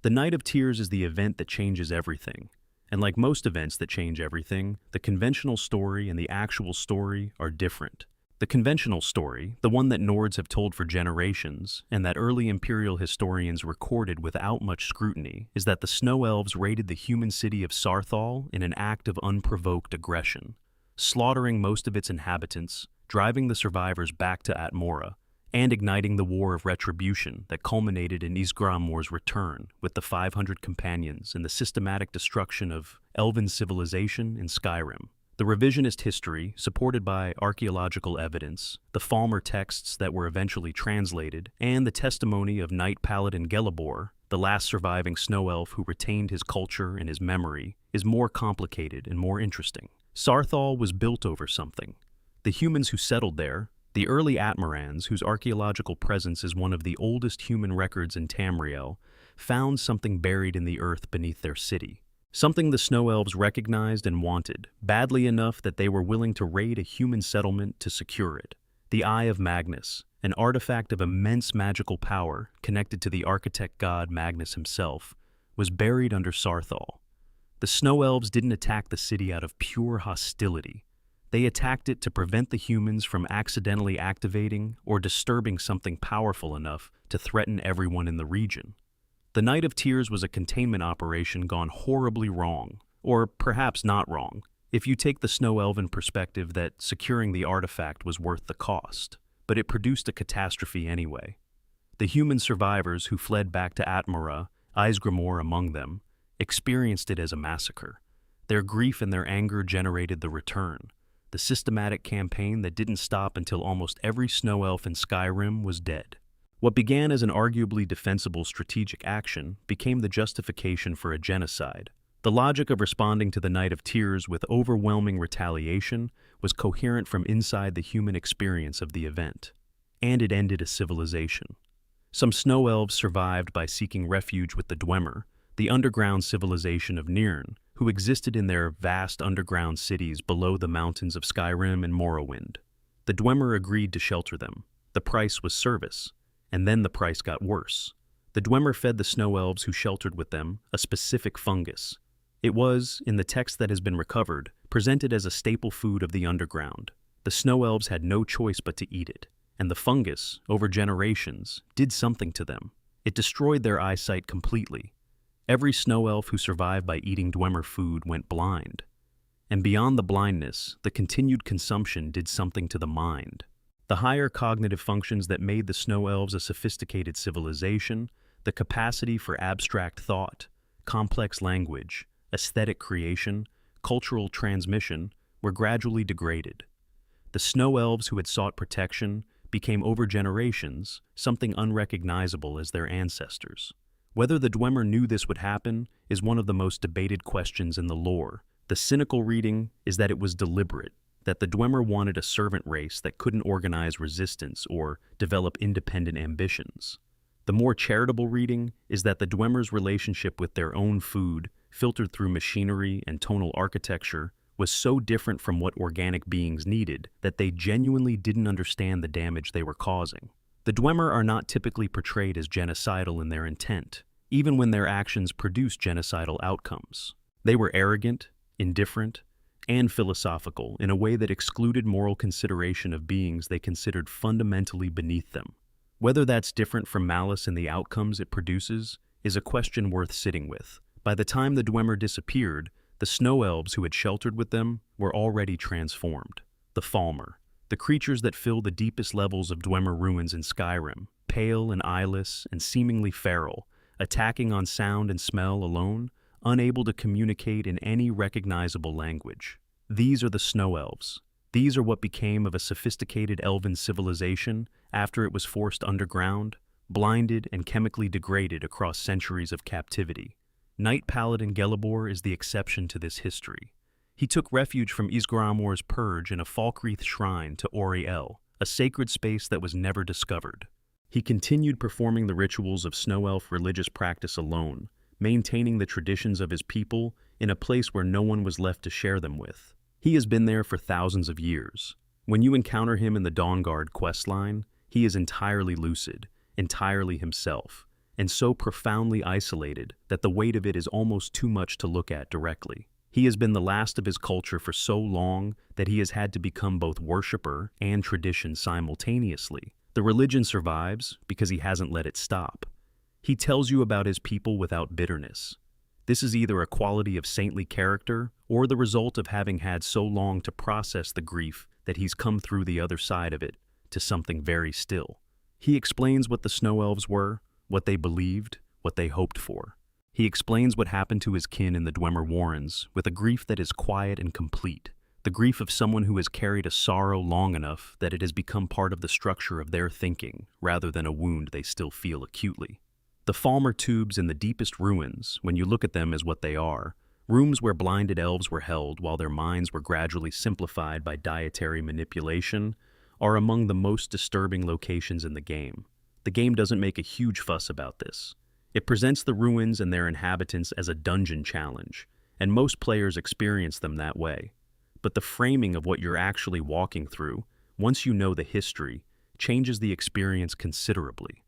The Night of Tears is the event that changes everything. And like most events that change everything, the conventional story and the actual story are different. The conventional story, the one that Nords have told for generations, and that early Imperial historians recorded without much scrutiny, is that the Snow Elves raided the human city of Sarthal in an act of unprovoked aggression, slaughtering most of its inhabitants, driving the survivors back to Atmora, and igniting the war of retribution that culminated in Ysgramor's return with the 500 companions and the systematic destruction of elven civilization in Skyrim. The revisionist history, supported by archaeological evidence, the Falmer texts that were eventually translated, and the testimony of Knight Paladin Gelibor, the last surviving snow elf who retained his culture and his memory, is more complicated and more interesting. Sarthal was built over something. The humans who settled there, the early Atmarans, whose archaeological presence is one of the oldest human records in Tamriel, found something buried in the earth beneath their city. Something the Snow Elves recognized and wanted, badly enough that they were willing to raid a human settlement to secure it. The Eye of Magnus, an artifact of immense magical power connected to the architect god Magnus himself, was buried under Sarthal. The Snow Elves didn't attack the city out of pure hostility. They attacked it to prevent the humans from accidentally activating or disturbing something powerful enough to threaten everyone in the region. The Night of Tears was a containment operation gone horribly wrong, or perhaps not wrong, if you take the Snow Elven perspective that securing the artifact was worth the cost, but it produced a catastrophe anyway. The human survivors who fled back to Atmora, Ysgramor among them, experienced it as a massacre. Their grief and their anger generated the return, the systematic campaign that didn't stop until almost every snow elf in Skyrim was dead. What began as an arguably defensible strategic action became the justification for a genocide. The logic of responding to the Night of Tears with overwhelming retaliation was coherent from inside the human experience of the event, and it ended a civilization. Some snow elves survived by seeking refuge with the Dwemer, the underground civilization of Nirn, who existed in their vast underground cities below the mountains of Skyrim and Morrowind. The Dwemer agreed to shelter them. The price was service. And then the price got worse. The Dwemer fed the snow elves who sheltered with them a specific fungus. It was, in the text that has been recovered, presented as a staple food of the underground. The snow elves had no choice but to eat it, and the fungus, over generations, did something to them. It destroyed their eyesight completely. Every snow elf who survived by eating Dwemer food went blind. And beyond the blindness, the continued consumption did something to the mind. The higher cognitive functions that made the Snow Elves a sophisticated civilization, the capacity for abstract thought, complex language, aesthetic creation, cultural transmission, were gradually degraded. The Snow Elves who had sought protection became over generations something unrecognizable as their ancestors. Whether the Dwemer knew this would happen is one of the most debated questions in the lore. The cynical reading is that it was deliberate, that the Dwemer wanted a servant race that couldn't organize resistance or develop independent ambitions. The more charitable reading is that the Dwemer's relationship with their own food, filtered through machinery and tonal architecture, was so different from what organic beings needed that they genuinely didn't understand the damage they were causing. The Dwemer are not typically portrayed as genocidal in their intent, even when their actions produce genocidal outcomes. They were arrogant, indifferent, and philosophical in a way that excluded moral consideration of beings they considered fundamentally beneath them. Whether that's different from malice in the outcomes it produces is a question worth sitting with. By the time the Dwemer disappeared, the snow elves who had sheltered with them were already transformed. The Falmer, the creatures that fill the deepest levels of Dwemer ruins in Skyrim, pale and eyeless and seemingly feral, attacking on sound and smell alone, unable to communicate in any recognizable language. These are the snow elves. These are what became of a sophisticated elven civilization after it was forced underground, blinded and chemically degraded across centuries of captivity. Knight Paladin Gelibor is the exception to this history. He took refuge from Isgramor's purge in a Falkreath shrine to Oriel, a sacred space that was never discovered. He continued performing the rituals of snow elf religious practice alone, maintaining the traditions of his people in a place where no one was left to share them with. He has been there for thousands of years. When you encounter him in the Dawnguard questline, he is entirely lucid, entirely himself, and so profoundly isolated that the weight of it is almost too much to look at directly. He has been the last of his culture for so long that he has had to become both worshipper and tradition simultaneously. The religion survives because he hasn't let it stop. He tells you about his people without bitterness. This is either a quality of saintly character or the result of having had so long to process the grief that he's come through the other side of it to something very still. He explains what the snow elves were, what they believed, what they hoped for. He explains what happened to his kin in the Dwemer Warrens with a grief that is quiet and complete, the grief of someone who has carried a sorrow long enough that it has become part of the structure of their thinking rather than a wound they still feel acutely. The Falmer tubes in the deepest ruins, when you look at them as what they are, rooms where blinded elves were held while their minds were gradually simplified by dietary manipulation, are among the most disturbing locations in the game. The game doesn't make a huge fuss about this. It presents the ruins and their inhabitants as a dungeon challenge, and most players experience them that way. But the framing of what you're actually walking through, once you know the history, changes the experience considerably.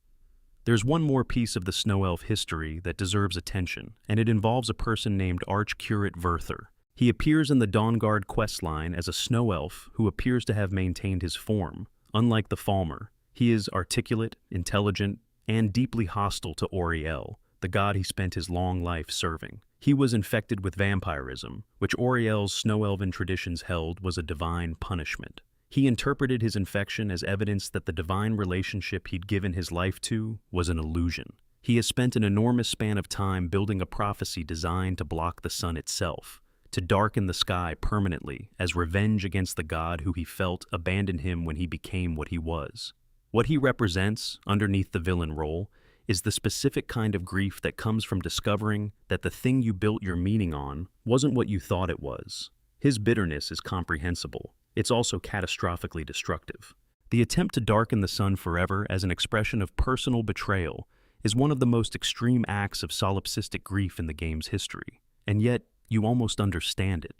There's one more piece of the Snow Elf history that deserves attention, and it involves a person named Archcurate Verther. He appears in the Dawnguard questline as a Snow Elf who appears to have maintained his form. Unlike the Falmer, he is articulate, intelligent, and deeply hostile to Oriel, the god he spent his long life serving. He was infected with vampirism, which Oriel's Snow Elven traditions held was a divine punishment. He interpreted his infection as evidence that the divine relationship he'd given his life to was an illusion. He has spent an enormous span of time building a prophecy designed to block the sun itself, to darken the sky permanently as revenge against the god who he felt abandoned him when he became what he was. What he represents, underneath the villain role, is the specific kind of grief that comes from discovering that the thing you built your meaning on wasn't what you thought it was. His bitterness is comprehensible. It's also catastrophically destructive. The attempt to darken the sun forever as an expression of personal betrayal is one of the most extreme acts of solipsistic grief in the game's history. And yet, you almost understand it.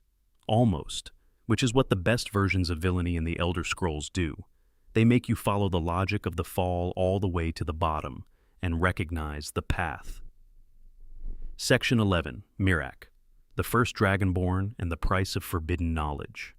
Almost. Which is what the best versions of villainy in the Elder Scrolls do. They make you follow the logic of the fall all the way to the bottom and recognize the path. Section 11, Miraak, the first Dragonborn and the price of forbidden knowledge.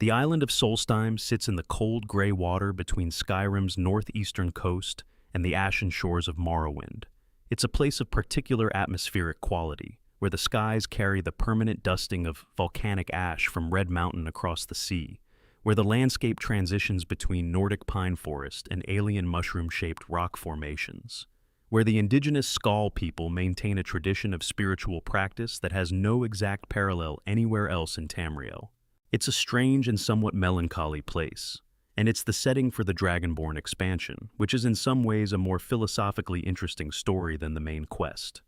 The island of Solstheim sits in the cold gray water between Skyrim's northeastern coast and the ashen shores of Morrowind. It's a place of particular atmospheric quality, where the skies carry the permanent dusting of volcanic ash from Red Mountain across the sea, where the landscape transitions between Nordic pine forest and alien mushroom-shaped rock formations, where the indigenous Skal people maintain a tradition of spiritual practice that has no exact parallel anywhere else in Tamriel. It's a strange and somewhat melancholy place, and it's the setting for the Dragonborn expansion, which is in some ways a more philosophically interesting story than the main quest.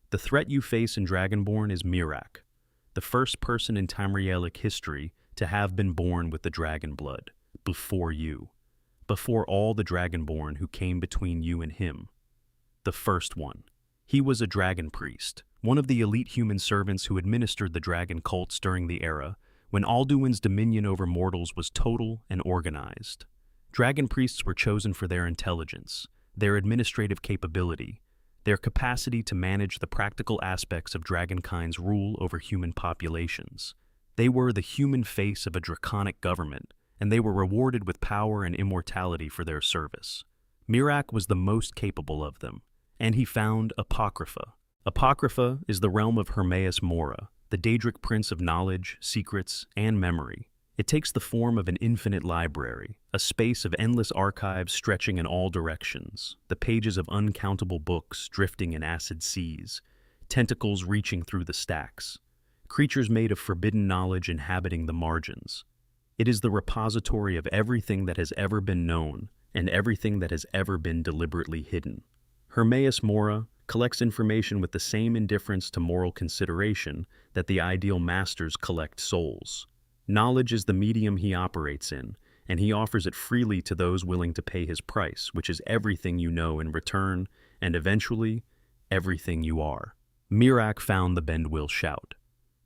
The threat you face in Dragonborn is Miraak, the first person in Tamrielic history to have been born with the dragon blood, before you, before all the Dragonborn who came between you and him. the first one. He was a dragon priest, one of the elite human servants who administered the dragon cults during the era when Alduin's dominion over mortals was total and organized. Dragon priests were chosen for their intelligence, their administrative capability, their capacity to manage the practical aspects of dragonkind's rule over human populations. They were the human face of a draconic government, and they were rewarded with power and immortality for their service. Miraak was the most capable of them, and he found Apocrypha. Apocrypha is the realm of Hermaeus Mora, the Daedric prince of knowledge, secrets, and memory. It takes the form of an infinite library, a space of endless archives stretching in all directions, the pages of uncountable books drifting in acid seas, tentacles reaching through the stacks, creatures made of forbidden knowledge inhabiting the margins. It is the repository of everything that has ever been known and everything that has ever been deliberately hidden. Hermaeus Mora collects information with the same indifference to moral consideration that the ideal masters collect souls. Knowledge is the medium he operates in, and he offers it freely to those willing to pay his price, which is everything you know in return, and eventually, everything you are. Miraak found the bend will shout.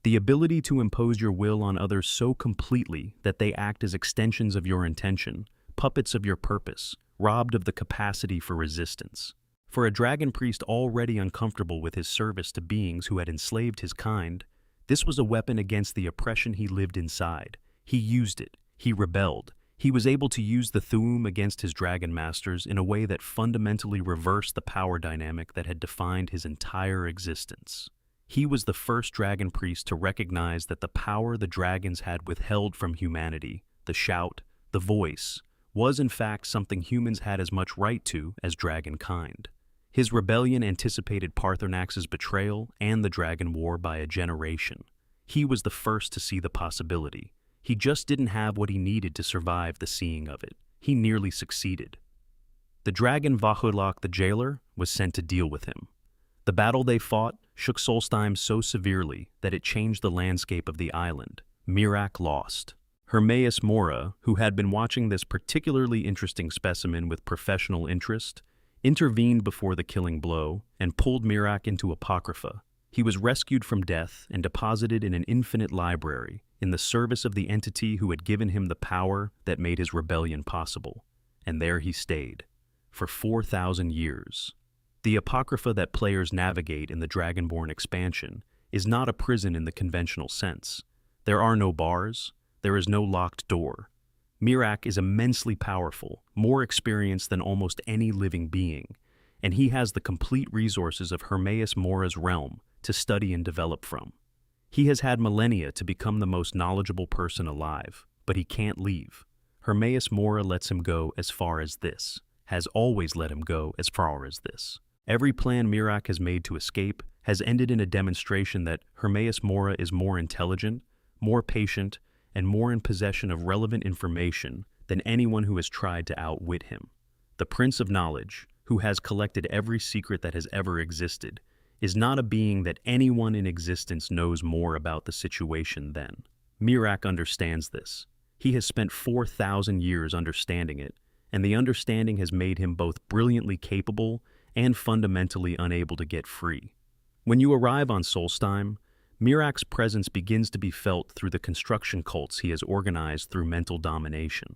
The ability to impose your will on others so completely that they act as extensions of your intention, puppets of your purpose, robbed of the capacity for resistance. For a dragon priest already uncomfortable with his service to beings who had enslaved his kind, this was a weapon against the oppression he lived inside. He used it. He rebelled. He was able to use the Thu'um against his dragon masters in a way that fundamentally reversed the power dynamic that had defined his entire existence. He was the first dragon priest to recognize that the power the dragons had withheld from humanity, the shout, the voice, was in fact something humans had as much right to as dragonkind. His rebellion anticipated Parthenax's betrayal and the Dragon War by a generation. He was the first to see the possibility. He just didn't have what he needed to survive the seeing of it. He nearly succeeded. The dragon Vahulak the jailer was sent to deal with him. The battle they fought shook Solstheim so severely that it changed the landscape of the island. Miraak lost. Hermaeus Mora, who had been watching this particularly interesting specimen with professional interest, intervened before the killing blow and pulled Miraak into Apocrypha. He was rescued from death and deposited in an infinite library in the service of the entity who had given him the power that made his rebellion possible. And there he stayed, for 4,000 years. The Apocrypha that players navigate in the Dragonborn expansion is not a prison in the conventional sense. There are no bars, there is no locked door. Miraak is immensely powerful, more experienced than almost any living being, and he has the complete resources of Hermaeus Mora's realm to study and develop from. He has had millennia to become the most knowledgeable person alive, but he can't leave. Hermaeus Mora lets him go as far as this, has always let him go as far as this. Every plan Miraak has made to escape has ended in a demonstration that Hermaeus Mora is more intelligent, more patient, and more in possession of relevant information than anyone who has tried to outwit him. The Prince of Knowledge, who has collected every secret that has ever existed, is not a being that anyone in existence knows more about the situation than. Miraak understands this. He has spent 4,000 years understanding it, and the understanding has made him both brilliantly capable and fundamentally unable to get free. When you arrive on Solstheim, Miraak's presence begins to be felt through the construction cults he has organized through mental domination.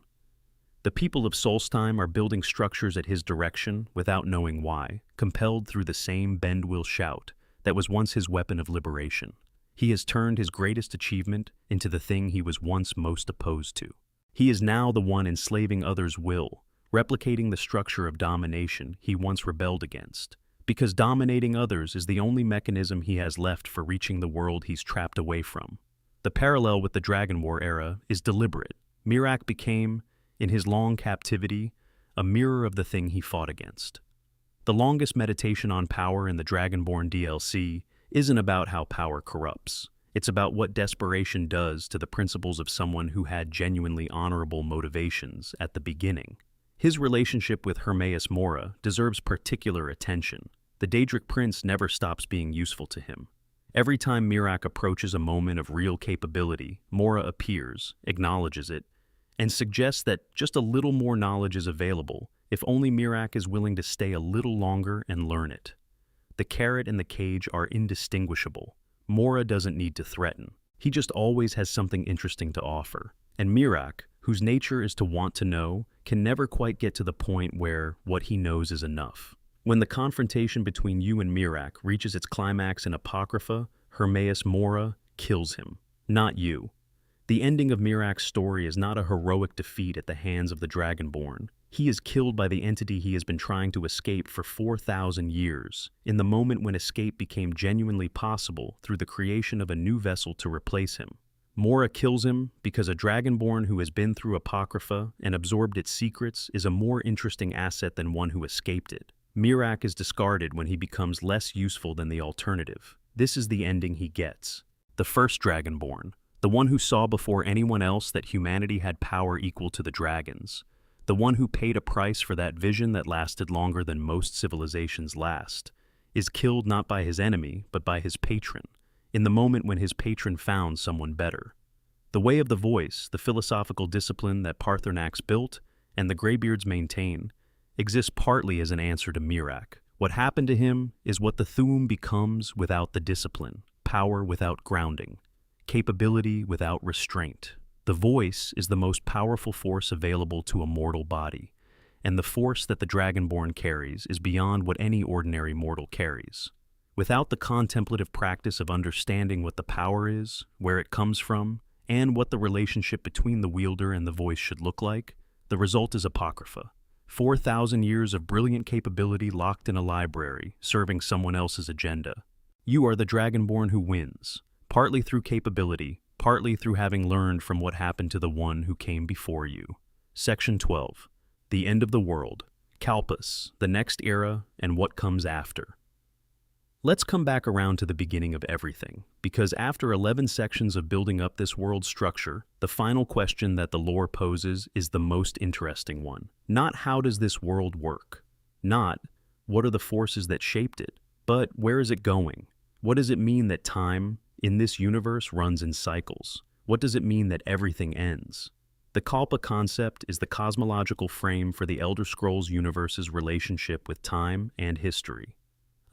The people of Solstheim are building structures at his direction without knowing why, compelled through the same bend will shout that was once his weapon of liberation. He has turned his greatest achievement into the thing he was once most opposed to. He is now the one enslaving others' will, replicating the structure of domination he once rebelled against. Because dominating others is the only mechanism he has left for reaching the world he's trapped away from. The parallel with the Dragon War era is deliberate. Miraak became, in his long captivity, a mirror of the thing he fought against. The longest meditation on power in the Dragonborn DLC isn't about how power corrupts. It's about what desperation does to the principles of someone who had genuinely honorable motivations at the beginning. His relationship with Hermaeus Mora deserves particular attention. The Daedric Prince never stops being useful to him. Every time Miraak approaches a moment of real capability, Mora appears, acknowledges it, and suggests that just a little more knowledge is available if only Mirak is willing to stay a little longer and learn it. The carrot and the cage are indistinguishable. Mora doesn't need to threaten. He just always has something interesting to offer. And Mirak, whose nature is to want to know, can never quite get to the point where what he knows is enough. When the confrontation between you and Mirak reaches its climax in Apocrypha, Hermaeus Mora kills him, not you. The ending of Mirak's story is not a heroic defeat at the hands of the Dragonborn. He is killed by the entity he has been trying to escape for 4,000 years, in the moment when escape became genuinely possible through the creation of a new vessel to replace him. Mora kills him because a Dragonborn who has been through Apocrypha and absorbed its secrets is a more interesting asset than one who escaped it. Mirak is discarded when he becomes less useful than the alternative. This is the ending he gets. The first Dragonborn, the one who saw before anyone else that humanity had power equal to the dragons, the one who paid a price for that vision that lasted longer than most civilizations last, is killed not by his enemy, but by his patron, in the moment when his patron found someone better. The Way of the Voice, the philosophical discipline that Paarthurnax built and the Greybeards maintain, exists partly as an answer to Mirak. What happened to him is what the Thu'um becomes without the discipline, power without grounding, capability without restraint. The voice is the most powerful force available to a mortal body, and the force that the Dragonborn carries is beyond what any ordinary mortal carries. Without the contemplative practice of understanding what the power is, where it comes from, and what the relationship between the wielder and the voice should look like, the result is Apocrypha. 4,000 years of brilliant capability locked in a library, serving someone else's agenda. You are the Dragonborn who wins, partly through capability, partly through having learned from what happened to the one who came before you. Section 12. The End of the World. Kalpus, the next era, and what comes after. Let's come back around to the beginning of everything, because after 11 sections of building up this world structure, the final question that the lore poses is the most interesting one. Not how does this world work? Not what are the forces that shaped it? But where is it going? What does it mean that time, in this universe, runs in cycles? What does it mean that everything ends? The Kalpa concept is the cosmological frame for the Elder Scrolls universe's relationship with time and history.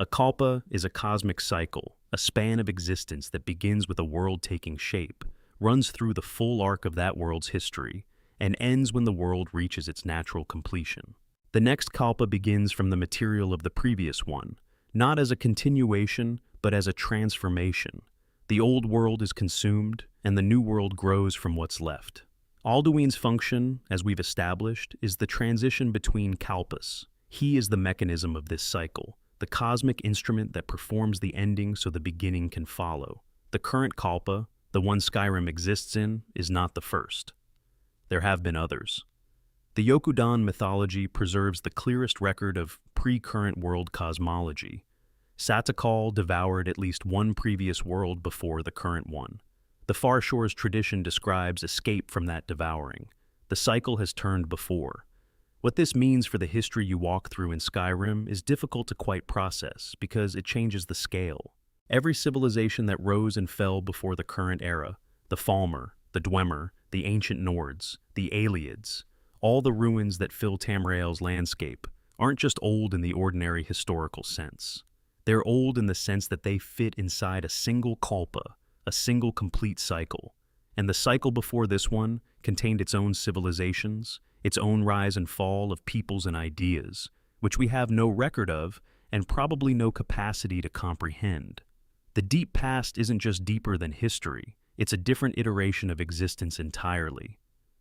A kalpa is a cosmic cycle, a span of existence that begins with a world taking shape, runs through the full arc of that world's history, and ends when the world reaches its natural completion. The next kalpa begins from the material of the previous one, not as a continuation, but as a transformation. The old world is consumed, and the new world grows from what's left. Alduin's function, as we've established, is the transition between kalpas. He is the mechanism of this cycle, the cosmic instrument that performs the ending so the beginning can follow. The current kalpa, the one Skyrim exists in, is not the first. There have been others. The Yokudan mythology preserves the clearest record of pre-current world cosmology. Satakal devoured at least one previous world before the current one. The Far Shore's tradition describes escape from that devouring. The cycle has turned before. What this means for the history you walk through in Skyrim is difficult to quite process because it changes the scale. Every civilization that rose and fell before the current era, the Falmer, the Dwemer, the ancient Nords, the Aelids, all the ruins that fill Tamriel's landscape, aren't just old in the ordinary historical sense. They're old in the sense that they fit inside a single kalpa, a single complete cycle. And the cycle before this one contained its own civilizations, its own rise and fall of peoples and ideas, which we have no record of and probably no capacity to comprehend. The deep past isn't just deeper than history, it's a different iteration of existence entirely.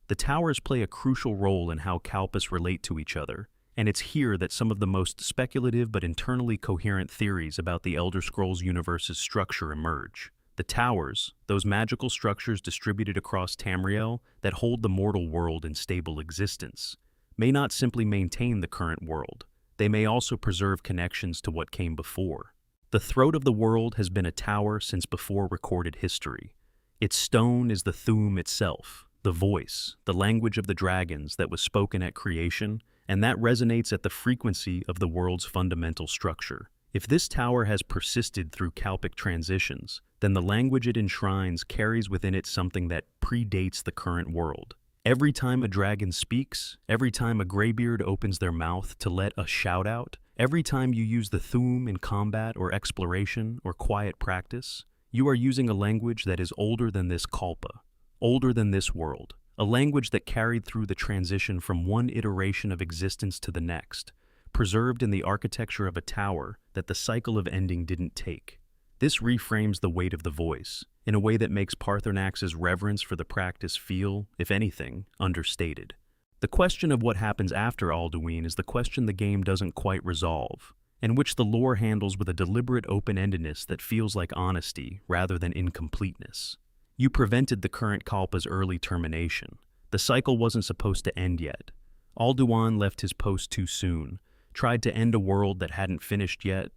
The towers play a crucial role in how kalpas relate to each other, and it's here that some of the most speculative but internally coherent theories about the Elder Scrolls universe's structure emerge. The towers, those magical structures distributed across Tamriel that hold the mortal world in stable existence, may not simply maintain the current world, they may also preserve connections to what came before. The throat of the world has been a tower since before recorded history. Its stone is the Thu'um itself, the voice, the language of the dragons that was spoken at creation, and that resonates at the frequency of the world's fundamental structure. If this tower has persisted through kalpic transitions, then the language it enshrines carries within it something that predates the current world. Every time a dragon speaks, every time a graybeard opens their mouth to let a shout out, every time you use the Thu'um in combat or exploration or quiet practice, you are using a language that is older than this Kalpa, older than this world, a language that carried through the transition from one iteration of existence to the next, preserved in the architecture of a tower that the cycle of ending didn't take. This reframes the weight of the voice in a way that makes Paarthurnax's reverence for the practice feel, if anything, understated. The question of what happens after Alduin is the question the game doesn't quite resolve, and which the lore handles with a deliberate open-endedness that feels like honesty rather than incompleteness. You prevented the current Kalpa's early termination. The cycle wasn't supposed to end yet. Alduin left his post too soon, tried to end a world that hadn't finished yet,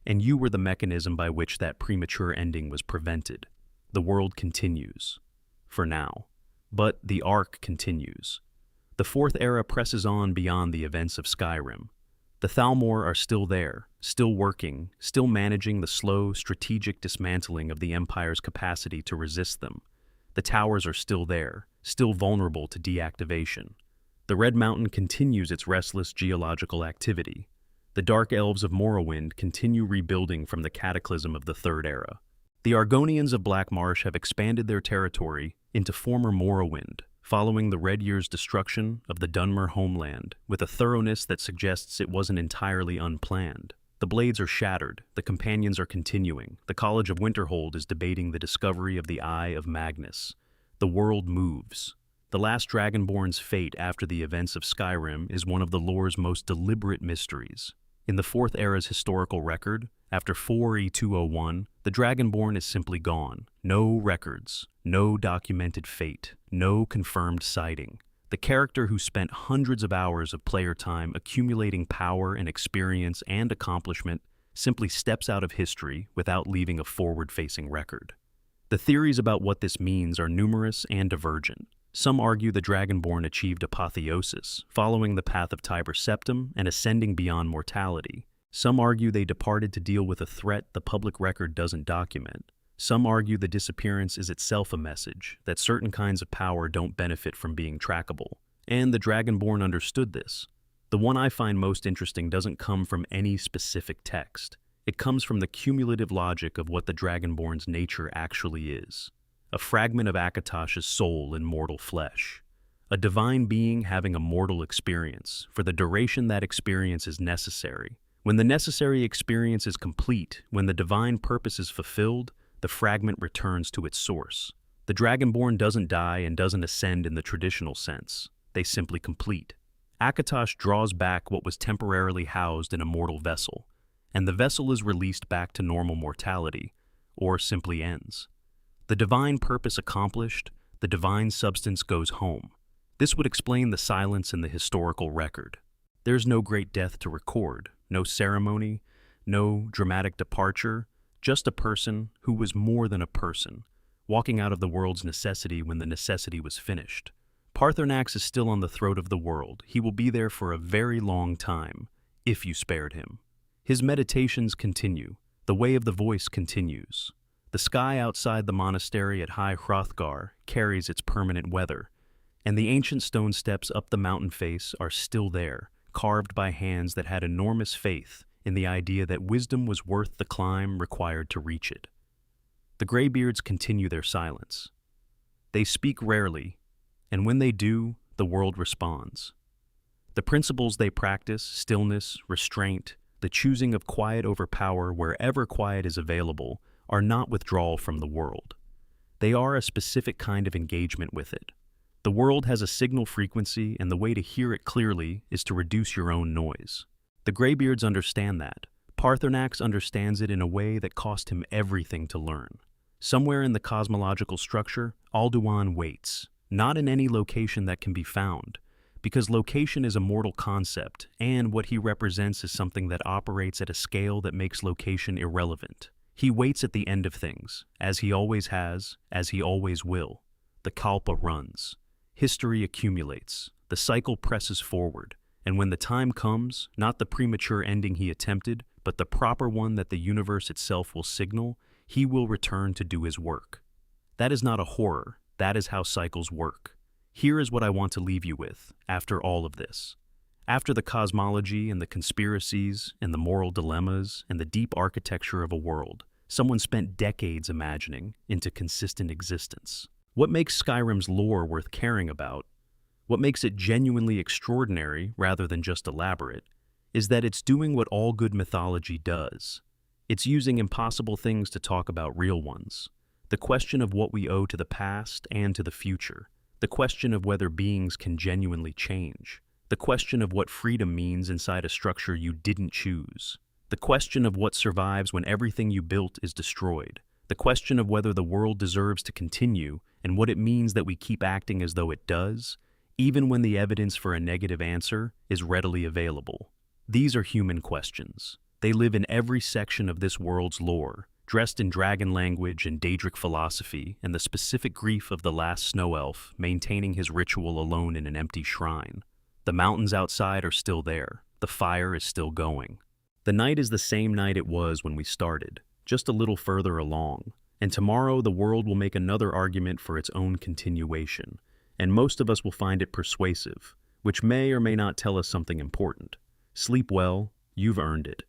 and you were the mechanism by which that premature ending was prevented. The world continues. For now. But the arc continues. The Fourth Era presses on beyond the events of Skyrim. The Thalmor are still there, still working, still managing the slow, strategic dismantling of the Empire's capacity to resist them. The towers are still there, still vulnerable to deactivation. The Red Mountain continues its restless geological activity. The Dark Elves of Morrowind continue rebuilding from the cataclysm of the Third Era. The Argonians of Black Marsh have expanded their territory into former Morrowind, following the Red Year's destruction of the Dunmer homeland with a thoroughness that suggests it wasn't entirely unplanned. The blades are shattered, the companions are continuing, the College of Winterhold is debating the discovery of the Eye of Magnus. The world moves. The last Dragonborn's fate after the events of Skyrim is one of the lore's most deliberate mysteries. In the Fourth Era's historical record, after 4E201, the Dragonborn is simply gone. No records, no documented fate, no confirmed sighting. The character who spent hundreds of hours of player time accumulating power and experience and accomplishment simply steps out of history without leaving a forward-facing record. The theories about what this means are numerous and divergent. Some argue the Dragonborn achieved apotheosis, following the path of Tiber Septim and ascending beyond mortality. Some argue they departed to deal with a threat the public record doesn't document. Some argue the disappearance is itself a message, that certain kinds of power don't benefit from being trackable. And the Dragonborn understood this. The one I find most interesting doesn't come from any specific text. It comes from the cumulative logic of what the Dragonborn's nature actually is. A fragment of Akatosh's soul in mortal flesh. A divine being having a mortal experience, for the duration that experience is necessary. When the necessary experience is complete, when the divine purpose is fulfilled, the fragment returns to its source. The Dragonborn doesn't die and doesn't ascend in the traditional sense. They simply complete. Akatosh draws back what was temporarily housed in a mortal vessel, and the vessel is released back to normal mortality, or simply ends. The divine purpose accomplished, the divine substance goes home. This would explain the silence in the historical record. There's no great death to record, no ceremony, no dramatic departure, just a person who was more than a person, walking out of the world's necessity when the necessity was finished. Paarthurnax is still on the throat of the world. He will be there for a very long time, if you spared him. His meditations continue. The way of the voice continues. The sky outside the monastery at High Hrothgar carries its permanent weather, and the ancient stone steps up the mountain face are still there, carved by hands that had enormous faith in the idea that wisdom was worth the climb required to reach it. The graybeards continue their silence. They speak rarely, and when they do, the world responds. The principles they practice, stillness, restraint, the choosing of quiet over power wherever quiet is available, are not withdrawal from the world. They are a specific kind of engagement with it. The world has a signal frequency, and the way to hear it clearly is to reduce your own noise. The graybeards understand that. Paarthurnax understands it in a way that cost him everything to learn. Somewhere in the cosmological structure, Alduin waits, not in any location that can be found, because location is a mortal concept, and what he represents is something that operates at a scale that makes location irrelevant. He waits at the end of things, as he always has, as he always will. The Kalpa runs. History accumulates. The cycle presses forward. And when the time comes, not the premature ending he attempted, but the proper one that the universe itself will signal, he will return to do his work. That is not a horror. That is how cycles work. Here is what I want to leave you with after all of this. After the cosmology and the conspiracies and the moral dilemmas and the deep architecture of a world, someone spent decades imagining into consistent existence. What makes Skyrim's lore worth caring about, what makes it genuinely extraordinary rather than just elaborate, is that it's doing what all good mythology does. It's using impossible things to talk about real ones. The question of what we owe to the past and to the future. The question of whether beings can genuinely change. The question of what freedom means inside a structure you didn't choose. The question of what survives when everything you built is destroyed. The question of whether the world deserves to continue and what it means that we keep acting as though it does, even when the evidence for a negative answer is readily available. These are human questions. They live in every section of this world's lore, dressed in dragon language and Daedric philosophy and the specific grief of the last snow elf maintaining his ritual alone in an empty shrine. The mountains outside are still there. The fire is still going. The night is the same night it was when we started, just a little further along. And tomorrow the world will make another argument for its own continuation. And most of us will find it persuasive, which may or may not tell us something important. Sleep well, you've earned it.